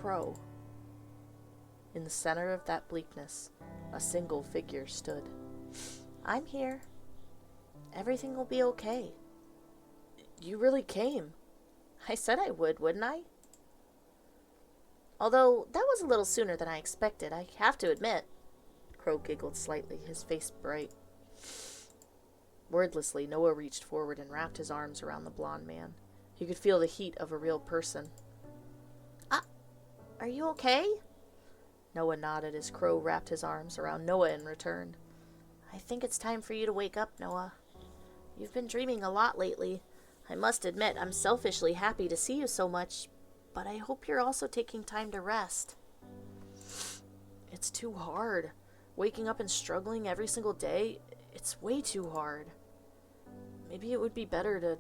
Crow. In the center of that bleakness, a single figure stood. I'm here. Everything will be okay. You really came. I said I would, wouldn't I? Although that was a little sooner than I expected, I have to admit. Crow giggled slightly, his face bright. Wordlessly, Noah reached forward and wrapped his arms around the blond man. He could feel the heat of a real person. Are you okay? Noah nodded as Crow wrapped his arms around Noah in return. I think it's time for you to wake up, Noah. You've been dreaming a lot lately. I must admit, I'm selfishly happy to see you so much, but I hope you're also taking time to rest. It's too hard. Waking up and struggling every single day, it's way too hard. Maybe it would be better to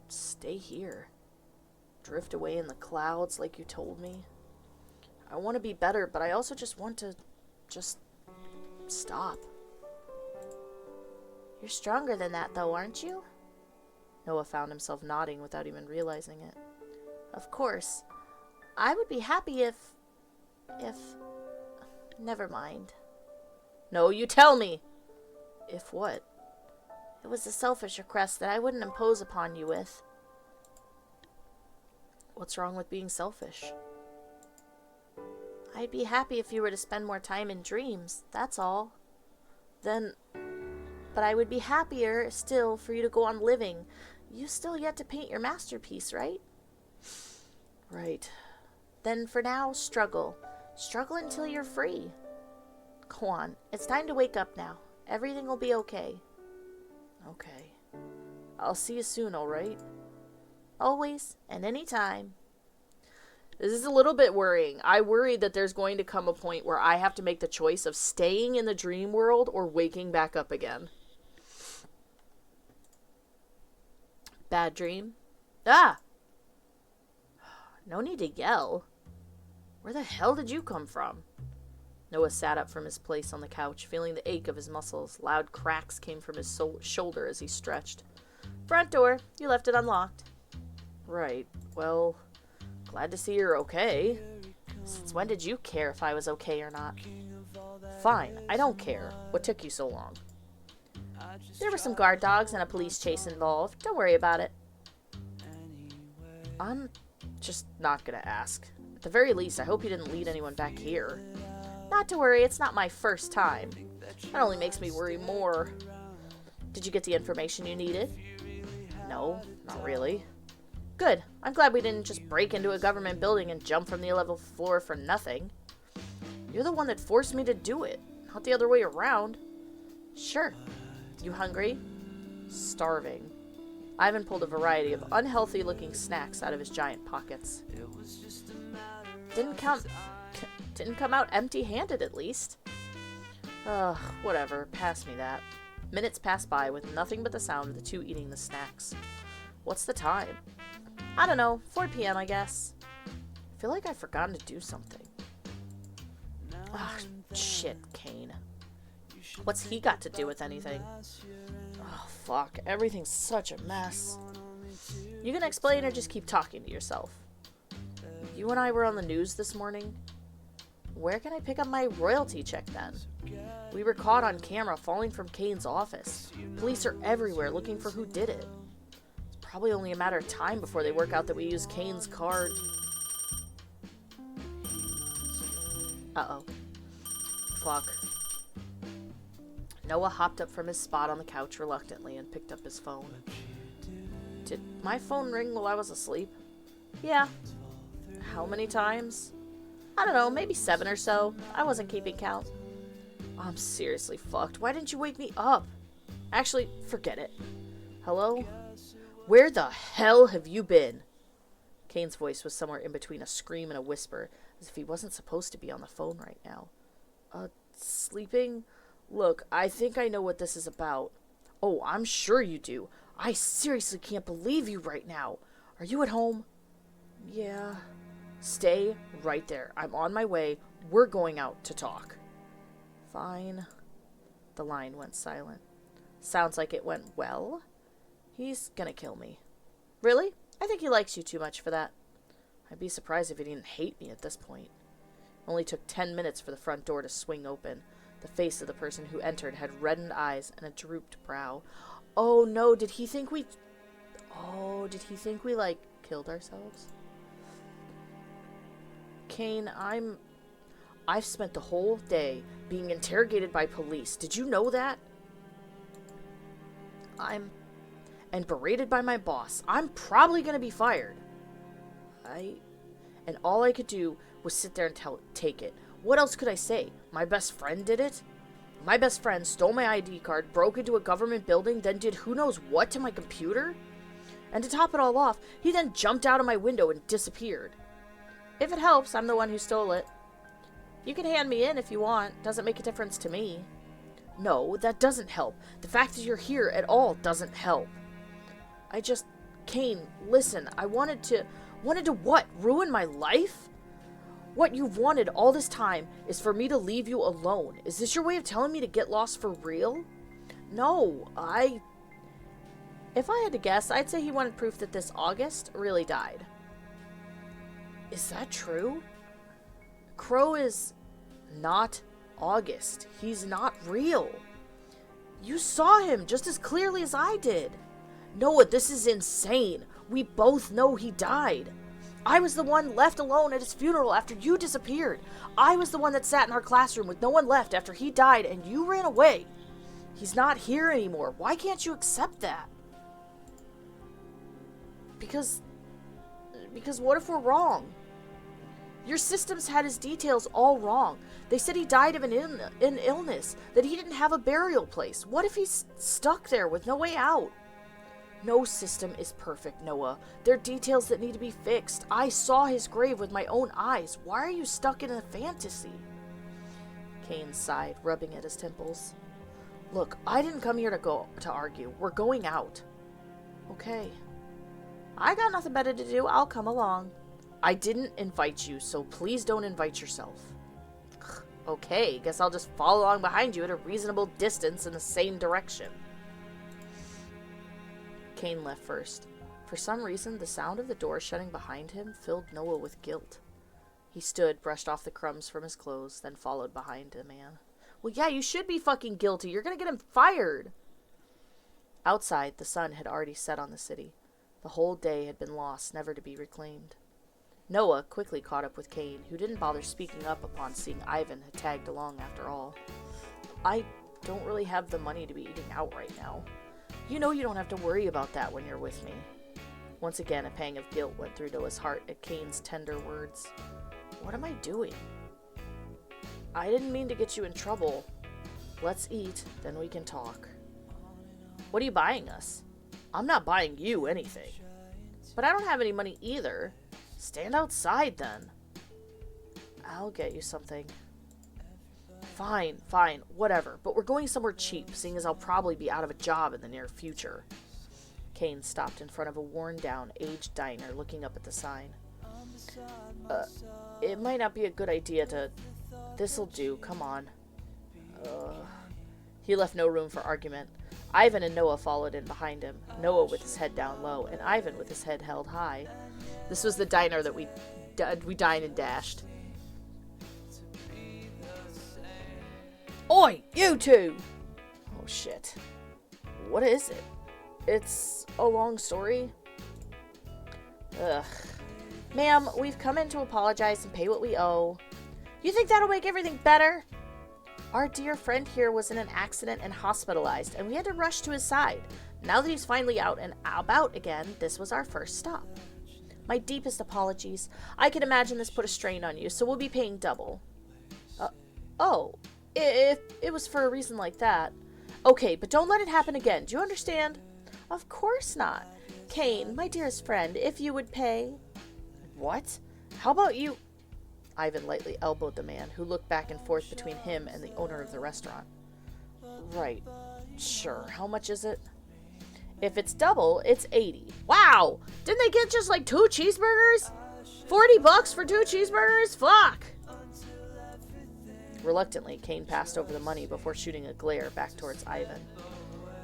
stay here. Drift away in the clouds like you told me. I want to be better, but I also just want to stop. You're stronger than that, though, aren't you? Noah found himself nodding without even realizing it. Of course. I would be happy if... Never mind. No, you tell me! If what? It was a selfish request that I wouldn't impose upon you with. What's wrong with being selfish? I'd be happy if you were to spend more time in dreams, that's all. Then, but I would be happier still for you to go on living. You still yet to paint your masterpiece, right? Right. Then for now, struggle. Struggle until you're free. Go on, it's time to wake up now. Everything will be okay. Okay. I'll see you soon, alright? Always and any time. This is a little bit worrying. I worry that there's going to come a point where I have to make the choice of staying in the dream world or waking back up again. Bad dream? Ah! No need to yell. Where the hell did you come from? Noah sat up from his place on the couch, feeling the ache of his muscles. Loud cracks came from his shoulder as he stretched. Front door. You left it unlocked. Right. Well, glad to see you're okay. Since when did you care if I was okay or not? Fine. I don't care. What took you so long? There were some guard dogs and a police chase involved. Don't worry about it. I'm just not gonna ask. At the very least, I hope you didn't lead anyone back here. Not to worry, it's not my first time. That only makes me worry more. Did you get the information you needed? No, not really. Good. I'm glad we didn't just break into a government building and jump from the 11th floor for nothing. You're the one that forced me to do it, not the other way around. Sure. You hungry? Starving. Ivan pulled a variety of unhealthy-looking snacks out of his giant pockets. Didn't come out empty-handed, at least. Ugh, whatever. Pass me that. Minutes passed by with nothing but the sound of the two eating the snacks. What's the time? I don't know. 4 p.m., I guess. I feel like I've forgotten to do something. Ah, shit, Kane. What's he got to do with anything? Oh, fuck. Everything's such a mess. You gonna explain or just keep talking to yourself? You and I were on the news this morning. Where can I pick up my royalty check then? We were caught on camera falling from Kane's office. Police are everywhere looking for who did it. It's probably only a matter of time before they work out that we used Kane's card. Uh-oh. Fuck. Noah hopped up from his spot on the couch reluctantly and picked up his phone. Did my phone ring while I was asleep? Yeah. How many times? I don't know, maybe 7 or so. I wasn't keeping count. I'm seriously fucked. Why didn't you wake me up? Actually, forget it. Hello? Where the hell have you been? Kane's voice was somewhere in between a scream and a whisper, as if he wasn't supposed to be on the phone right now. Sleeping? Look, I think I know what this is about. Oh, I'm sure you do. I seriously can't believe you right now. Are you at home? Yeah. Stay right there. I'm on my way. We're going out to talk. Fine. The line went silent. Sounds like it went well. He's gonna kill me. Really? I think he likes you too much for that. I'd be surprised if he didn't hate me at this point. It only took 10 minutes for the front door to swing open. The face of the person who entered had reddened eyes and a drooped brow. Oh no, did he think we, like, killed ourselves? Kane, I've spent the whole day being interrogated by police. Did you know that? And berated by my boss. I'm probably gonna be fired. And all I could do was sit there and take it. What else could I say? My best friend did it? My best friend stole my ID card, broke into a government building, then did who knows what to my computer? And to top it all off, he then jumped out of my window and disappeared. If it helps, I'm the one who stole it. You can hand me in if you want. Doesn't make a difference to me. No, that doesn't help. The fact that you're here at all doesn't help. Kane, listen, I wanted to what? Ruin my life? What you've wanted all this time is for me to leave you alone. Is this your way of telling me to get lost for real? No, if I had to guess, I'd say he wanted proof that this August really died. Is that true? Crow is not August. He's not real. You saw him just as clearly as I did. Noah, this is insane. We both know he died. I was the one left alone at his funeral after you disappeared. I was the one that sat in our classroom with no one left after he died and you ran away. He's not here anymore. Why can't you accept that? Because what if we're wrong? Your systems had his details all wrong. They said he died of an illness, that he didn't have a burial place. What if he's stuck there with no way out? No system is perfect, Noah. There are details that need to be fixed. I saw his grave with my own eyes. Why are you stuck in a fantasy? Kane sighed, rubbing at his temples. Look, I didn't come here to argue. We're going out. Okay. I got nothing better to do. I'll come along. I didn't invite you, so please don't invite yourself. Okay, guess I'll just follow along behind you at a reasonable distance in the same direction. Kane left first. For some reason, the sound of the door shutting behind him filled Noah with guilt. He stood, brushed off the crumbs from his clothes, then followed behind the man. Well, yeah, you should be fucking guilty. You're gonna get him fired. Outside, the sun had already set on the city. The whole day had been lost, never to be reclaimed. Noah quickly caught up with Kane, who didn't bother speaking up upon seeing Ivan had tagged along after all. I don't really have the money to be eating out right now. You know you don't have to worry about that when you're with me. Once again, a pang of guilt went through Noah's heart at Kane's tender words. What am I doing? I didn't mean to get you in trouble. Let's eat, then we can talk. What are you buying us? I'm not buying you anything. But I don't have any money either. Stand outside, then. I'll get you something. Fine, whatever. But we're going somewhere cheap, seeing as I'll probably be out of a job in the near future. Kane stopped in front of a worn-down, aged diner, looking up at the sign. It might not be a good idea to... This'll do, come on. He left no room for argument. Ivan and Noah followed in behind him, Noah with his head down low, and Ivan with his head held high. This was the diner that we dined and dashed. Oi, you two! Oh, shit. What is it? It's a long story. Ugh. Ma'am, we've come in to apologize and pay what we owe. You think that'll make everything better? Our dear friend here was in an accident and hospitalized, and we had to rush to his side. Now that he's finally out and about again, this was our first stop. My deepest apologies. I can imagine this put a strain on you, so we'll be paying double. If it was for a reason like that. Okay, but don't let it happen again. Do you understand? Of course not. Kane, my dearest friend, if you would pay. What? How about you? Ivan lightly elbowed the man, who looked back and forth between him and the owner of the restaurant. Right. Sure. How much is it? If it's double, it's 80. Wow! Didn't they get just like 2 cheeseburgers? $40 for 2 cheeseburgers? Fuck! Reluctantly, Kane passed over the money before shooting a glare back towards Ivan.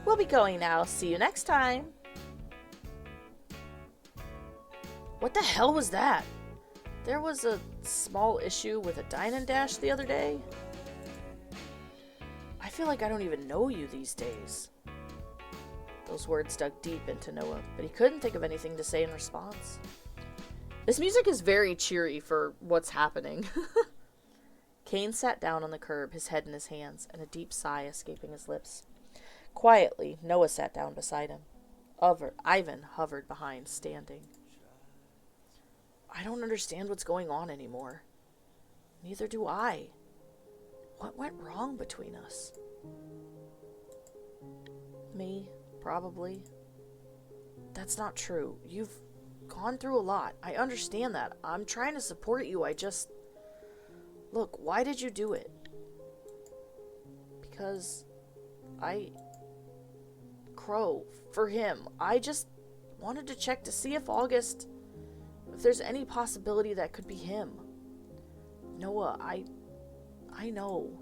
We'll be going now. See you next time. What the hell was that? There was a small issue with a dine and dash the other day. I feel like I don't even know you these days. Those words dug deep into Noah, but he couldn't think of anything to say in response. This music is very cheery for what's happening. Kane sat down on the curb, his head in his hands, and a deep sigh escaping his lips. Quietly, Noah sat down beside him. Ivan hovered behind, standing. I don't understand what's going on anymore. Neither do I. What went wrong between us? Me, probably. That's not true. You've gone through a lot. I understand that. I'm trying to support you. Look, why did you do it? Because Crow, for him. I just wanted to check to see if there's any possibility that could be him. Noah, I know.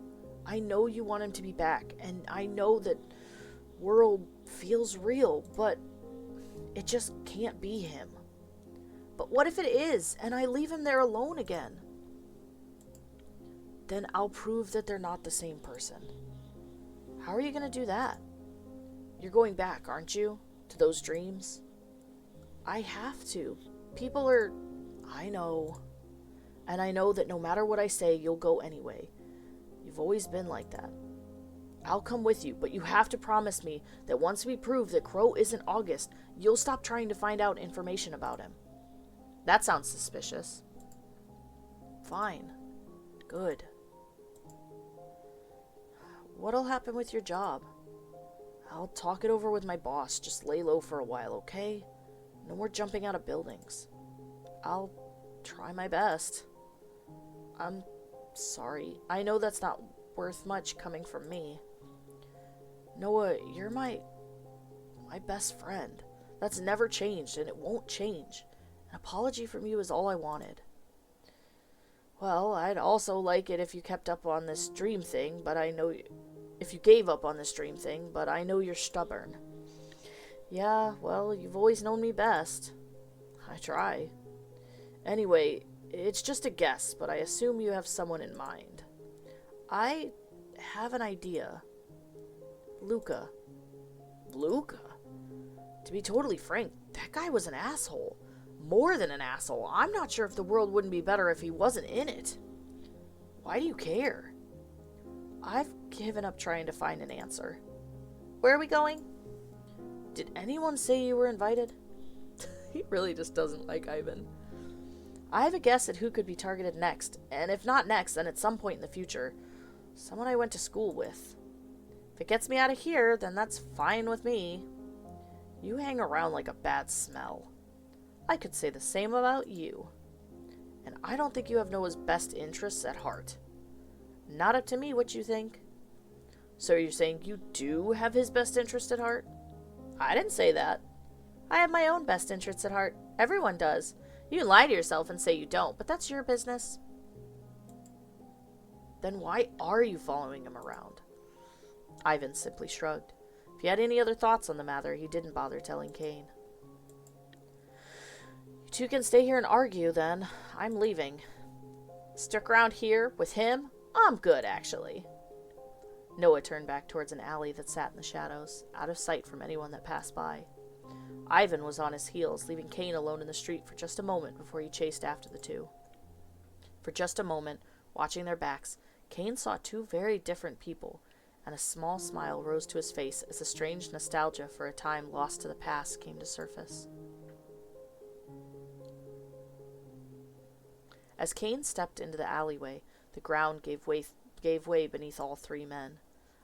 I know you want him to be back, and I know that world feels real, but it just can't be him. But what if it is, and I leave him there alone again? Then I'll prove that they're not the same person. How are you going to do that? You're going back, aren't you? To those dreams? I have to. People are I know. And I know that no matter what I say, you'll go anyway. You've always been like that. I'll come with you, but you have to promise me that once we prove that Crow isn't August, you'll stop trying to find out information about him. That sounds suspicious. Fine. Good. What'll happen with your job? I'll talk it over with my boss. Just lay low for a while, okay? No more jumping out of buildings. I'll try my best. I'm sorry. I know that's not worth much coming from me. Noah, you're my best friend. That's never changed, and it won't change. An apology from you is all I wanted. Well, I'd also like it if you kept up on this dream thing, but I know if you gave up on this dream thing, but I know you're stubborn. Yeah, well, you've always known me best. I try. Anyway, it's just a guess, but I assume you have someone in mind. I have an idea. Luca. Luca? To be totally frank, that guy was an asshole. More than an asshole. I'm not sure if the world wouldn't be better if he wasn't in it. Why do you care? I've given up trying to find an answer. Where are we going? Did anyone say you were invited? He really just doesn't like Ivan. I have a guess at who could be targeted next, and if not next, then at some point in the future. Someone I went to school with. If it gets me out of here, then that's fine with me. You hang around like a bad smell. I could say the same about you. And I don't think you have Noah's best interests at heart. Not up to me what you think. So you're saying you do have his best interest at heart? I didn't say that. I have my own best interests at heart. Everyone does. You can lie to yourself and say you don't, but that's your business. Then why are you following him around? Ivan simply shrugged. If he had any other thoughts on the matter, he didn't bother telling Cain. You two can stay here and argue, then. I'm leaving. Stuck around here with him? I'm good, actually. Noah turned back towards an alley that sat in the shadows, out of sight from anyone that passed by. Ivan was on his heels, leaving Cain alone in the street for just a moment before he chased after the two. For just a moment, watching their backs, Cain saw two very different people, and a small smile rose to his face as a strange nostalgia for a time lost to the past came to surface. As Cain stepped into the alleyway, the ground gave way beneath all three men.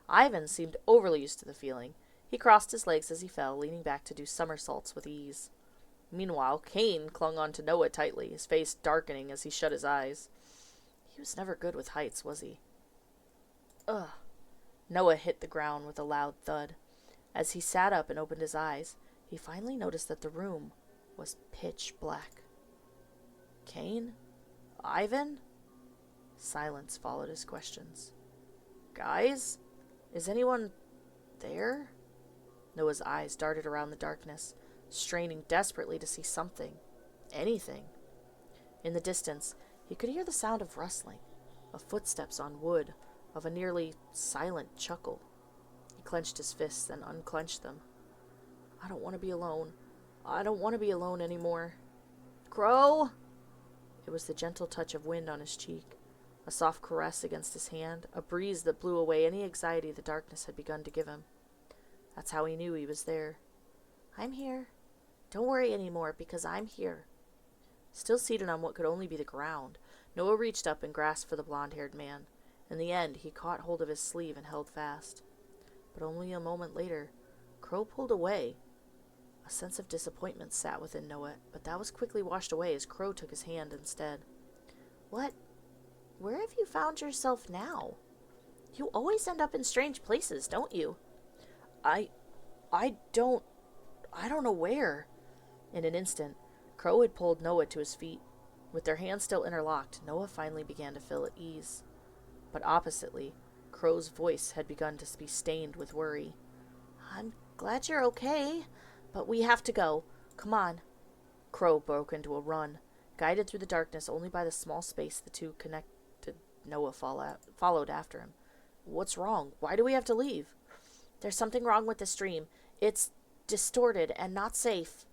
Ivan seemed overly used to the feeling. He crossed his legs as he fell, leaning back to do somersaults with ease. Meanwhile, Cain clung on to Noah tightly, his face darkening as he shut his eyes. He was never good with heights, was he? Ugh. Noah hit the ground with a loud thud. As he sat up and opened his eyes, he finally noticed that the room was pitch black. Cain? Ivan? Silence followed his questions. Guys? Is anyone there? Noah's eyes darted around the darkness, straining desperately to see something. Anything. In the distance, he could hear the sound of rustling, of footsteps on wood, of a nearly silent chuckle. He clenched his fists and unclenched them. I don't want to be alone. I don't want to be alone anymore. Crow! It was the gentle touch of wind on his cheek, a soft caress against his hand, a breeze that blew away any anxiety the darkness had begun to give him. That's how he knew he was there. I'm here. Don't worry anymore, because I'm here. Still seated on what could only be the ground, Noah reached up and grasped for the blonde-haired man. In the end, he caught hold of his sleeve and held fast. But only a moment later, Crow pulled away. A sense of disappointment sat within Noah, but that was quickly washed away as Crow took his hand instead. What? Where have you found yourself now? You always end up in strange places, don't you? I don't know where. In an instant, Crow had pulled Noah to his feet. With their hands still interlocked, Noah finally began to feel at ease. But oppositely, Crow's voice had begun to be stained with worry. I'm glad you're okay, but we have to go. Come on. Crow broke into a run, guided through the darkness only by the small space the two connected. Noah followed after him. What's wrong? Why do we have to leave? There's something wrong with the stream. It's distorted and not safe.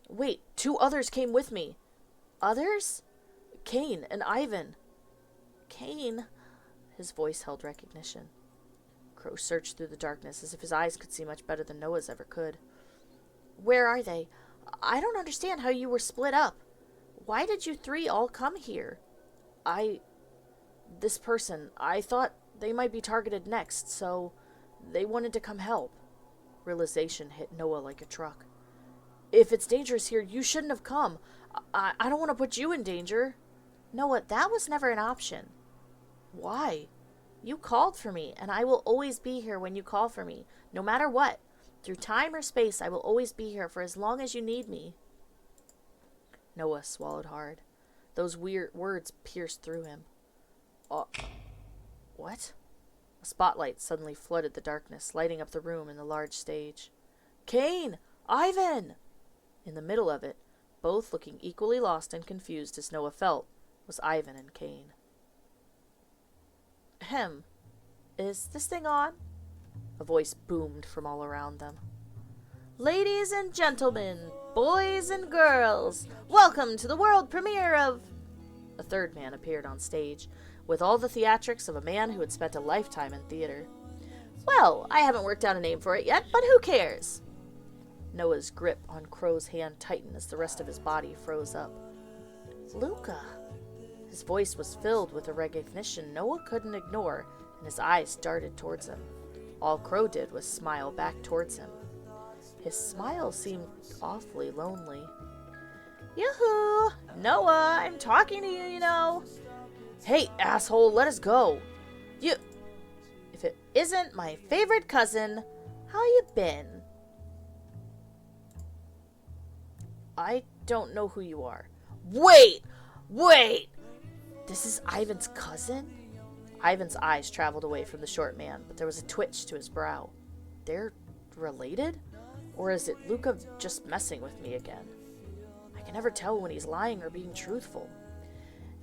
Wait, two others came with me. Others? Kane and Ivan. Kane? His voice held recognition. Crow searched through the darkness as if his eyes could see much better than Noah's ever could. Where are they? I don't understand how you were split up. Why did you three all come here? This person, I thought they might be targeted next, so they wanted to come help. Realization hit Noah like a truck. If it's dangerous here, you shouldn't have come. I don't want to put you in danger. Noah, that was never an option. Why? You called for me, and I will always be here when you call for me, no matter what. Through time or space, I will always be here for as long as you need me. Noah swallowed hard. Those weird words pierced through him. What? A spotlight suddenly flooded the darkness, lighting up the room and the large stage. Kane! Ivan! In the middle of it, both looking equally lost and confused as Noah felt, was Ivan and Kane. Ahem. Is this thing on? A voice boomed from all around them. Ladies and gentlemen, boys and girls, welcome to the world premiere of... A third man appeared on stage, with all the theatrics of a man who had spent a lifetime in theater. Well, I haven't worked out a name for it yet, but who cares? Noah's grip on Crow's hand tightened as the rest of his body froze up. Luca. His voice was filled with a recognition Noah couldn't ignore, and his eyes darted towards him. All Crow did was smile back towards him. His smile seemed awfully lonely. Yoo-hoo! Noah, I'm talking to you, you know. Hey, asshole, let us go. If it isn't my favorite cousin, how you been? I don't know who you are. Wait! This is Ivan's cousin? Ivan's eyes traveled away from the short man, but there was a twitch to his brow. They're related? Or is it Luca just messing with me again? I can never tell when he's lying or being truthful.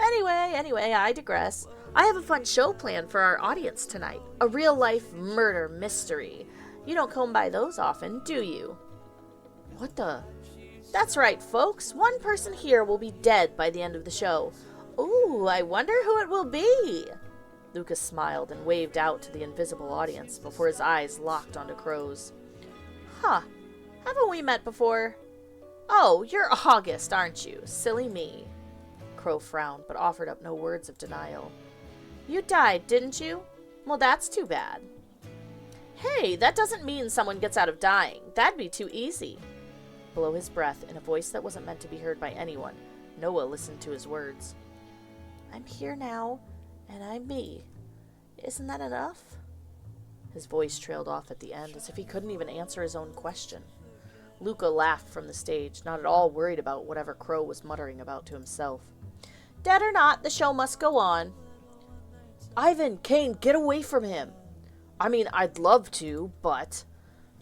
Anyway, I digress. I have a fun show planned for our audience tonight. A real-life murder mystery. You don't come by those often, do you? What the... That's right, folks. One person here will be dead by the end of the show. Ooh, I wonder who it will be. Lucas smiled and waved out to the invisible audience before his eyes locked onto Crow's. Huh. Haven't we met before? Oh, you're August, aren't you? Silly me. Crow frowned, but offered up no words of denial. You died, didn't you? Well, that's too bad. Hey, that doesn't mean someone gets out of dying. That'd be too easy. Below his breath, in a voice that wasn't meant to be heard by anyone, Noah listened to his words. I'm here now, and I'm me. Isn't that enough? His voice trailed off at the end, as if he couldn't even answer his own question. Luca laughed from the stage, not at all worried about whatever Crow was muttering about to himself. Dead or not, the show must go on. Ivan, Kane, get away from him. I mean, I'd love to, but...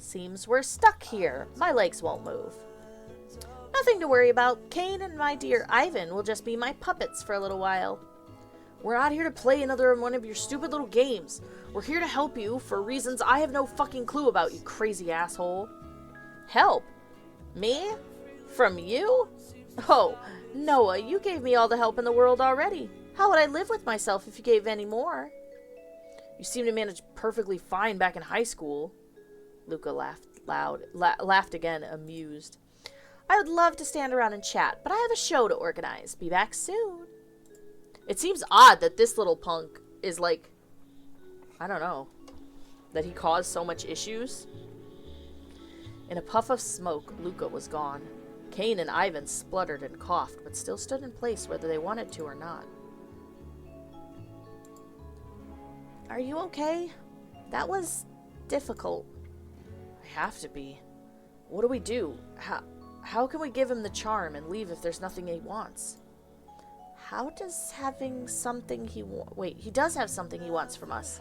Seems we're stuck here. My legs won't move. Nothing to worry about. Kane and my dear Ivan will just be my puppets for a little while. We're not here to play another one of your stupid little games. We're here to help you for reasons I have no fucking clue about, you crazy asshole. Help? Me? From you? Oh, Noah, you gave me all the help in the world already. How would I live with myself if you gave any more? You seem to manage perfectly fine back in high school. Luca laughed again, amused. I would love to stand around and chat, but I have a show to organize. Be back soon. It seems odd that this little punk is like, I don't know, that he caused so much issues. In a puff of smoke, Luca was gone. Kane and Ivan spluttered and coughed, but still stood in place whether they wanted to or not. Are you okay? That was difficult. I have to be. What do we do? How can we give him the charm and leave if there's nothing he wants? How does having something he he does have something he wants from us.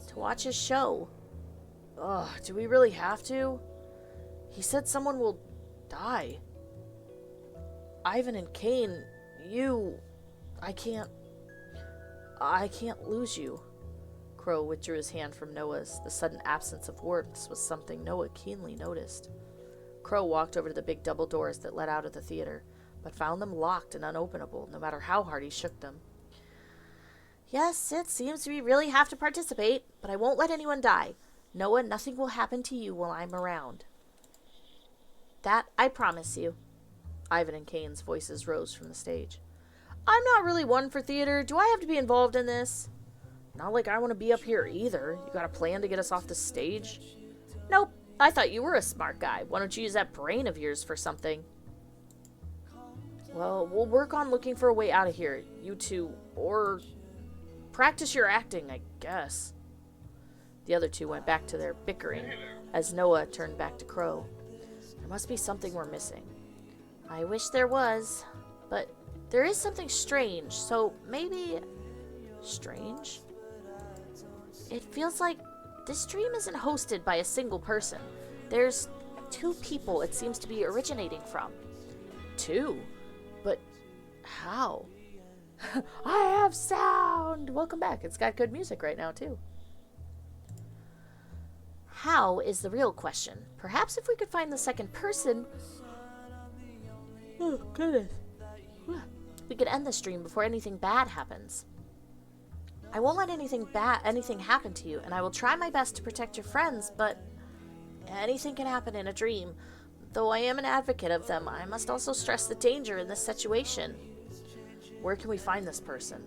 To watch his show. Ugh, do we really have to? He said someone will die. Ivan and Kane, I can't lose you. Crow withdrew his hand from Noah's. The sudden absence of warmth was something Noah keenly noticed. Crow walked over to the big double doors that led out of the theater, but found them locked and unopenable, no matter how hard he shook them. Yes, it seems we really have to participate, but I won't let anyone die. Noah, nothing will happen to you while I'm around. That I promise you. Ivan and Kane's voices rose from the stage. I'm not really one for theater. Do I have to be involved in this? Not like I want to be up here either. You got a plan to get us off the stage? Nope. I thought you were a smart guy. Why don't you use that brain of yours for something? Well, we'll work on looking for a way out of here. You two, or practice your acting, I guess. The other two went back to their bickering as Noah turned back to Crow. There must be something we're missing. I wish there was, but there is something strange, so maybe... Strange? It feels like this dream isn't hosted by a single person. There's 2 people it seems to be originating from. 2? But how? I have sound! Welcome back. It's got good music right now, too. How is the real question. Perhaps if we could find the second person... Oh, goodness. We could end this dream before anything bad happens. I won't let anything happen to you, and I will try my best to protect your friends, but anything can happen in a dream. Though I am an advocate of them, I must also stress the danger in this situation. Where can we find this person?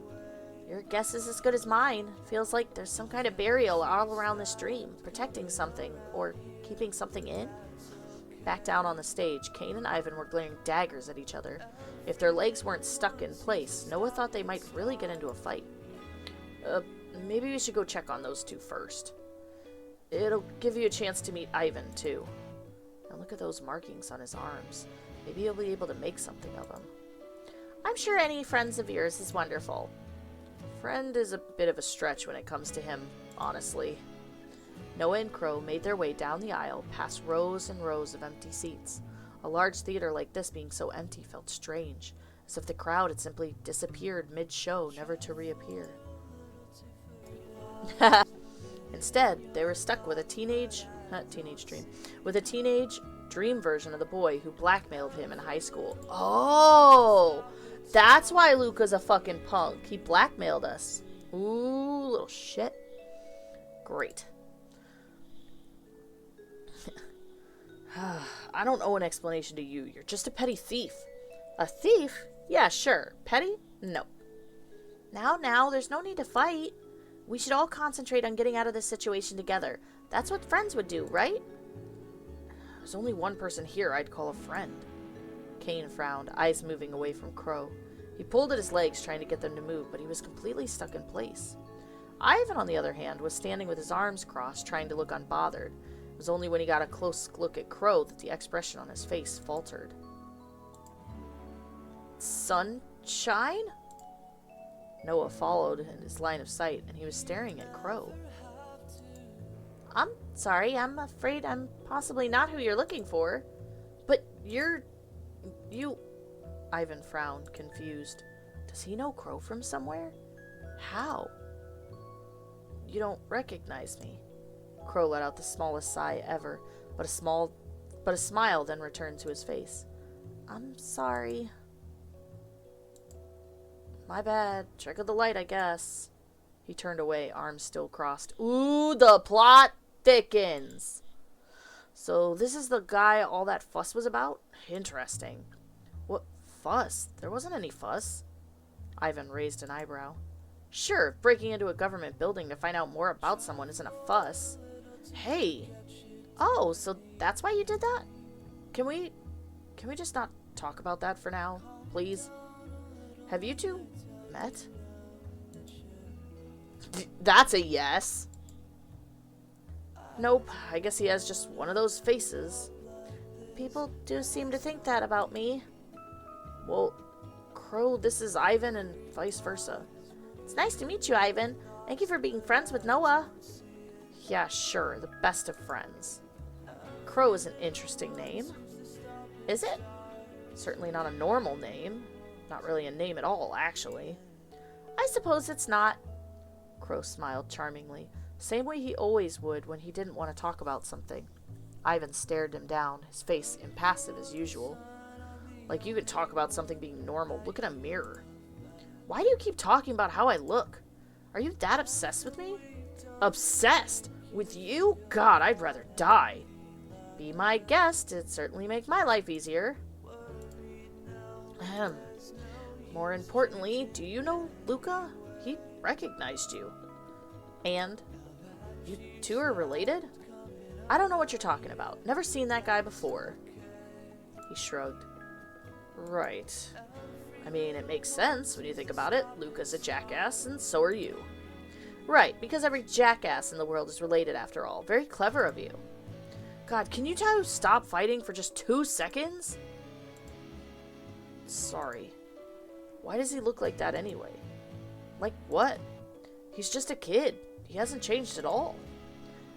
Your guess is as good as mine. Feels like there's some kind of barrier all around this dream, protecting something, or keeping something in? Back down on the stage, Kane and Ivan were glaring daggers at each other. If their legs weren't stuck in place, Noah thought they might really get into a fight. Maybe we should go check on those 2 first. It'll give you a chance to meet Ivan, too. Now look at those markings on his arms. Maybe you'll be able to make something of them. I'm sure any friends of yours is wonderful. Friend is a bit of a stretch when it comes to him, honestly. Noah and Crow made their way down the aisle, past rows and rows of empty seats. A large theater like this being so empty felt strange, as if the crowd had simply disappeared mid-show, never to reappear. Instead, they were stuck with a teenage dream version of the boy who blackmailed him in high school. Oh, that's why Luca's a fucking punk. He blackmailed us. Ooh, little shit. Great. I don't owe an explanation to you. You're just a petty thief. A thief? Yeah, sure. Petty? No. Now, there's no need to fight. We should all concentrate on getting out of this situation together. That's what friends would do, right? There's only one person here I'd call a friend. Kane frowned, eyes moving away from Crow. He pulled at his legs, trying to get them to move, but he was completely stuck in place. Ivan, on the other hand, was standing with his arms crossed, trying to look unbothered. It was only when he got a close look at Crow that the expression on his face faltered. Sunshine? Noah followed in his line of sight, and he was staring at Crow. I'm sorry, I'm afraid I'm possibly not who you're looking for. But you... Ivan frowned, confused. Does he know Crow from somewhere? How? You don't recognize me. Crow let out the smallest sigh ever, but a smile then returned to his face. I'm sorry. My bad. Trick of the light, I guess. He turned away, arms still crossed. Ooh, the plot thickens. So this is the guy all that fuss was about? Interesting. What fuss? There wasn't any fuss. Ivan raised an eyebrow. Sure, breaking into a government building to find out more about someone isn't a fuss. Hey! Oh, so that's why you did that? Can we just not talk about that for now, please? Have you two met? That's a yes. Nope, I guess he has just one of those faces. People do seem to think that about me. Well, Crow, this is Ivan and vice versa. It's nice to meet you, Ivan. Thank you for being friends with Noah. Yeah, sure, the best of friends. Crow is an interesting name. Is it? Certainly not a normal name. Not really a name at all, actually. I suppose it's not. Crow smiled charmingly, same way he always would when he didn't want to talk about something. Ivan stared him down, his face impassive as usual. Like you could talk about something being normal. Look at a mirror. Why do you keep talking about how I look? Are you that obsessed with me? Obsessed? With you? God, I'd rather die. Be my guest. It'd certainly make my life easier. Ahem. More importantly, do you know Luca? He recognized you. And? You two are related? I don't know what you're talking about. Never seen that guy before. He shrugged. Right. I mean, it makes sense when you think about it. Luca's a jackass, and so are you. Right, because every jackass in the world is related after all. Very clever of you. God, can you two stop fighting for just 2 seconds? Sorry. Why does he look like that anyway? Like what? He's just a kid. He hasn't changed at all.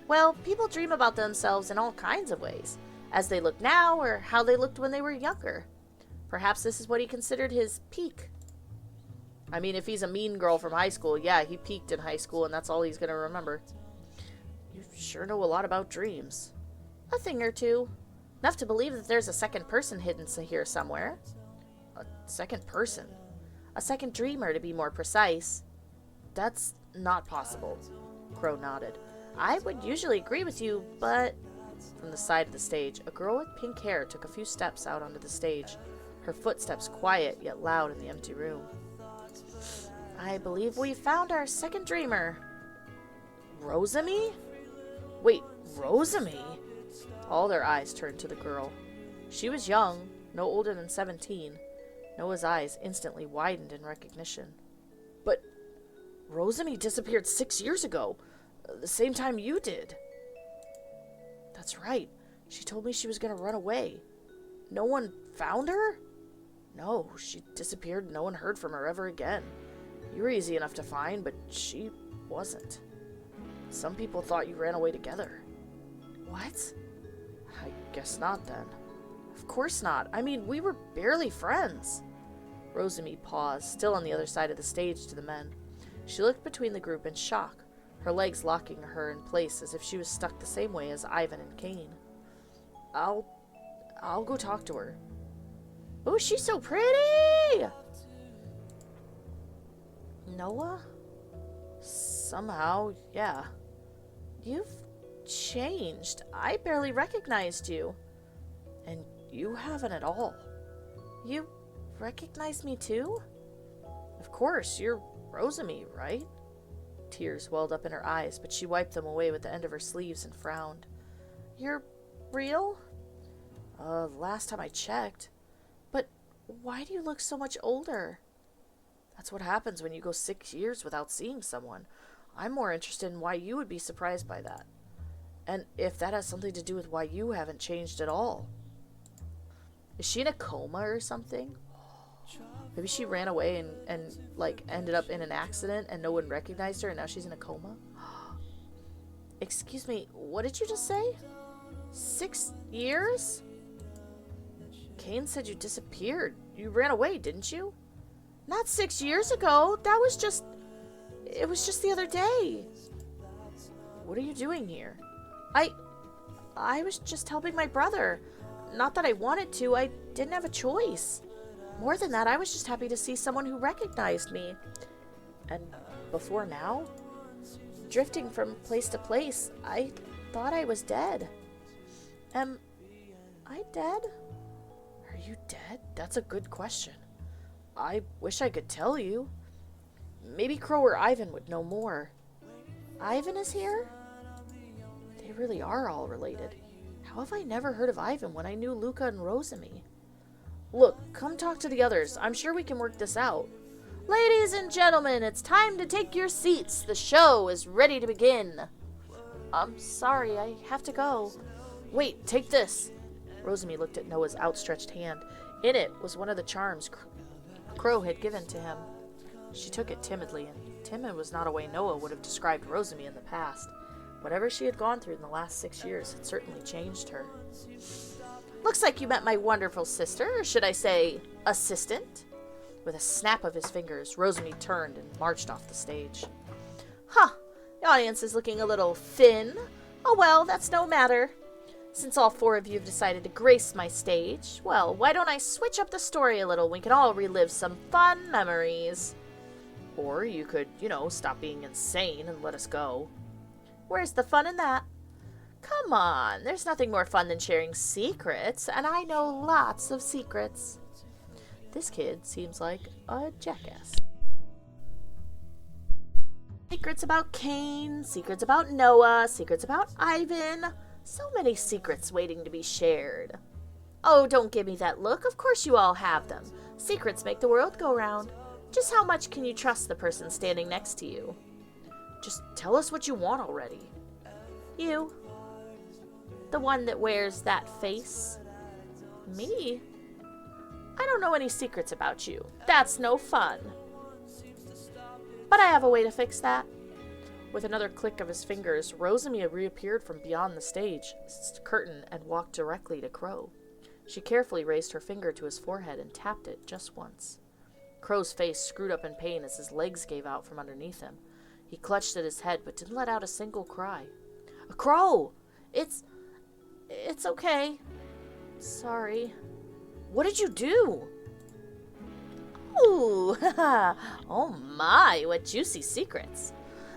Well, people dream about themselves in all kinds of ways. As they look now, or how they looked when they were younger. Perhaps this is what he considered his peak. I mean, if he's a mean girl from high school, yeah, he peaked in high school and that's all he's going to remember. You sure know a lot about dreams. A thing or two. Enough to believe that there's a second person hidden here somewhere. A second person? A second dreamer, to be more precise. That's not possible. Crow nodded. I would usually agree with you, but... From the side of the stage, a girl with pink hair took a few steps out onto the stage. Her footsteps quiet yet loud in the empty room. I believe we found our second dreamer. Rosamie? Wait, Rosamie? All their eyes turned to the girl. She was young, no older than 17. Noah's eyes instantly widened in recognition. But Rosamie disappeared 6 years ago, the same time you did. That's right. She told me she was going to run away. No one found her? No, she disappeared. No one heard from her ever again. You were easy enough to find, but she wasn't. Some people thought you ran away together. What? I guess not then. Of course not. I mean, we were barely friends. Rosamie paused, still on the other side of the stage to the men. She looked between the group in shock, her legs locking her in place as if she was stuck the same way as Ivan and Cain. I'll go talk to her. Oh, she's so pretty! Noah? Somehow, yeah. You've changed. I barely recognized you. And you haven't at all. You recognize me too? Of course, you're Rosamie, right? Tears welled up in her eyes, but she wiped them away with the end of her sleeves and frowned. You're real? Last time I checked. But why do you look so much older? That's what happens when you go 6 years without seeing someone. I'm more interested in why you would be surprised by that. And if that has something to do with why you haven't changed at all. Is she in a coma or something? Maybe she ran away and like ended up in an accident and no one recognized her and now she's in a coma? Excuse me, what did you just say? 6 years? Cain said you disappeared. You ran away, didn't you? Not 6 years ago. That was just... It was just the other day. What are you doing here? I was just helping my brother. Not that I wanted to. I didn't have a choice. More than that, I was just happy to see someone who recognized me. And before now, drifting from place to place, I thought I was dead. Am I dead? Are you dead? That's a good question. I wish I could tell you. Maybe Crow or Ivan would know more. Ivan is here? They really are all related. How have I never heard of Ivan when I knew Luca and Rosamie? Look, come talk to the others. I'm sure we can work this out. Ladies and gentlemen, it's time to take your seats. The show is ready to begin. I'm sorry, I have to go. Wait, take this. Rosamie looked at Noah's outstretched hand. In it was one of the charms Crow had given to him. She took it timidly, and timid was not a way Noah would have described Rosamie in the past. Whatever she had gone through in the last 6 years had certainly changed her. Looks like you met my wonderful sister, or should I say, assistant? With a snap of his fingers, Rosamie turned and marched off the stage. Huh, the audience is looking a little thin. Oh well, that's no matter. Since all four of you have decided to grace my stage, well, why don't I switch up the story a little? We can all relive some fun memories. Or you could, stop being insane and let us go. Where's the fun in that? Come on, there's nothing more fun than sharing secrets, and I know lots of secrets. This kid seems like a jackass. Secrets about Cain, secrets about Noah, secrets about Ivan. So many secrets waiting to be shared. Oh, don't give me that look. Of course you all have them. Secrets make the world go round. Just how much can you trust the person standing next to you? Just tell us what you want already. You. The one that wears that face. Me? I don't know any secrets about you. That's no fun. But I have a way to fix that. With another click of his fingers, Rosamia reappeared from beyond the stage curtain and walked directly to Crow. She carefully raised her finger to his forehead and tapped it just once. Crow's face screwed up in pain as his legs gave out from underneath him. He clutched at his head but didn't let out a single cry. Crow! It's okay. Sorry. What did you do? Ooh, oh my, what juicy secrets.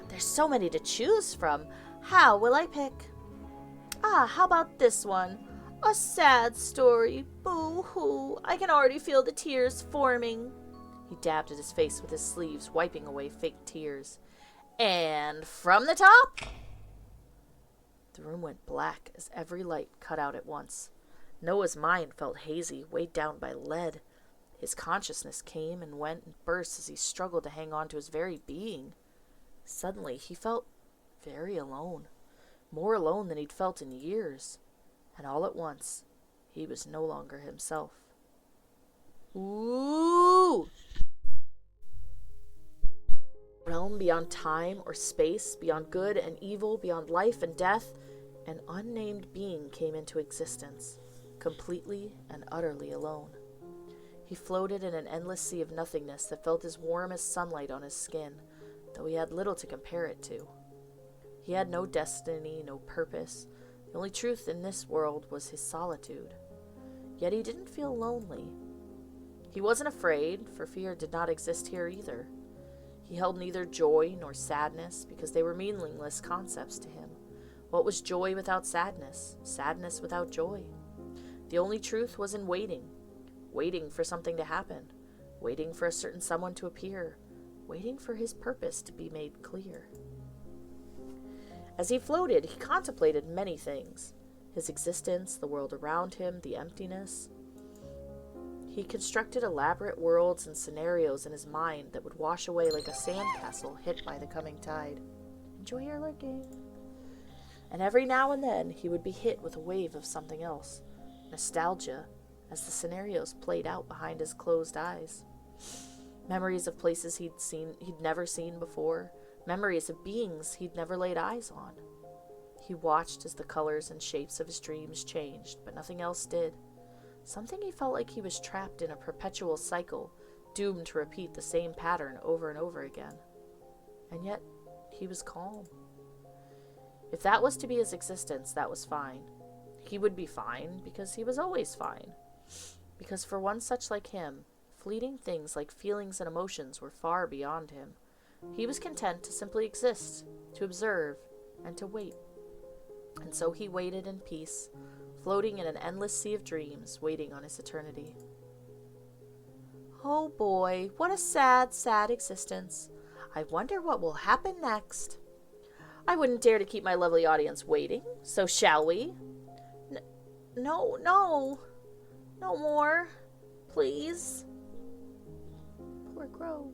There's so many to choose from. How will I pick? How about this one? A sad story. Boo-hoo. I can already feel the tears forming. He dabbed at his face with his sleeves, wiping away fake tears. And from the top? The room went black as every light cut out at once. Noah's mind felt hazy, weighed down by lead. His consciousness came and went and burst as he struggled to hang on to his very being. Suddenly, he felt very alone, more alone than he'd felt in years. And all at once, he was no longer himself. Ooh! Realm beyond time or space, beyond good and evil, beyond life and death, an unnamed being came into existence, completely and utterly alone. He floated in an endless sea of nothingness that felt as warm as sunlight on his skin, though he had little to compare it to. He had no destiny, no purpose. The only truth in this world was his solitude. Yet he didn't feel lonely. He wasn't afraid, for fear did not exist here either. He held neither joy nor sadness, because they were meaningless concepts to him. What was joy without sadness? Sadness without joy? The only truth was in waiting. Waiting for something to happen. Waiting for a certain someone to appear. Waiting for his purpose to be made clear. As he floated, he contemplated many things. His existence, the world around him, the emptiness. He constructed elaborate worlds and scenarios in his mind that would wash away like a sandcastle hit by the coming tide. Enjoy your lurking. And every now and then he would be hit with a wave of something else. Nostalgia, as the scenarios played out behind his closed eyes. Memories of places he'd never seen before. Memories of beings he'd never laid eyes on. He watched as the colors and shapes of his dreams changed, but nothing else did. Something he felt like he was trapped in a perpetual cycle, doomed to repeat the same pattern over and over again. And yet, he was calm. If that was to be his existence, that was fine. He would be fine, because he was always fine. Because for one such like him, fleeting things like feelings and emotions were far beyond him. He was content to simply exist, to observe, and to wait. And so he waited in peace, floating in an endless sea of dreams, waiting on his eternity. Oh boy, what a sad, sad existence. I wonder what will happen next. I wouldn't dare to keep my lovely audience waiting, so shall we? No more, please. Poor Crow.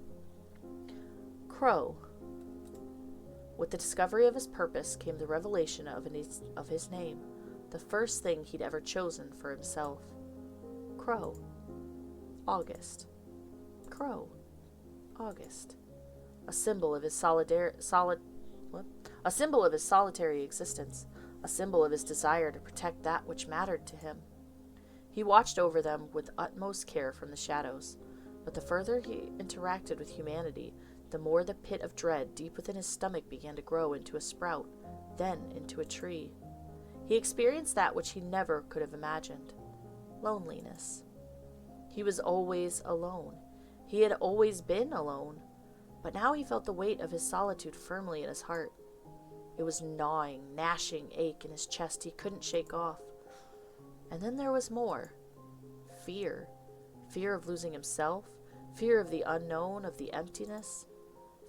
Crow. With the discovery of his purpose came the revelation of his name, the first thing he'd ever chosen for himself. Crow. August. Crow. August. A symbol of his solitary existence, a symbol of his desire to protect that which mattered to him. He watched over them with utmost care from the shadows, but the further he interacted with humanity, the more the pit of dread deep within his stomach began to grow into a sprout, then into a tree. He experienced that which he never could have imagined: loneliness. He was always alone. He had always been alone, but now he felt the weight of his solitude firmly in his heart. It was gnawing, gnashing ache in his chest he couldn't shake off. And then there was more. Fear. Fear of losing himself, fear of the unknown, of the emptiness,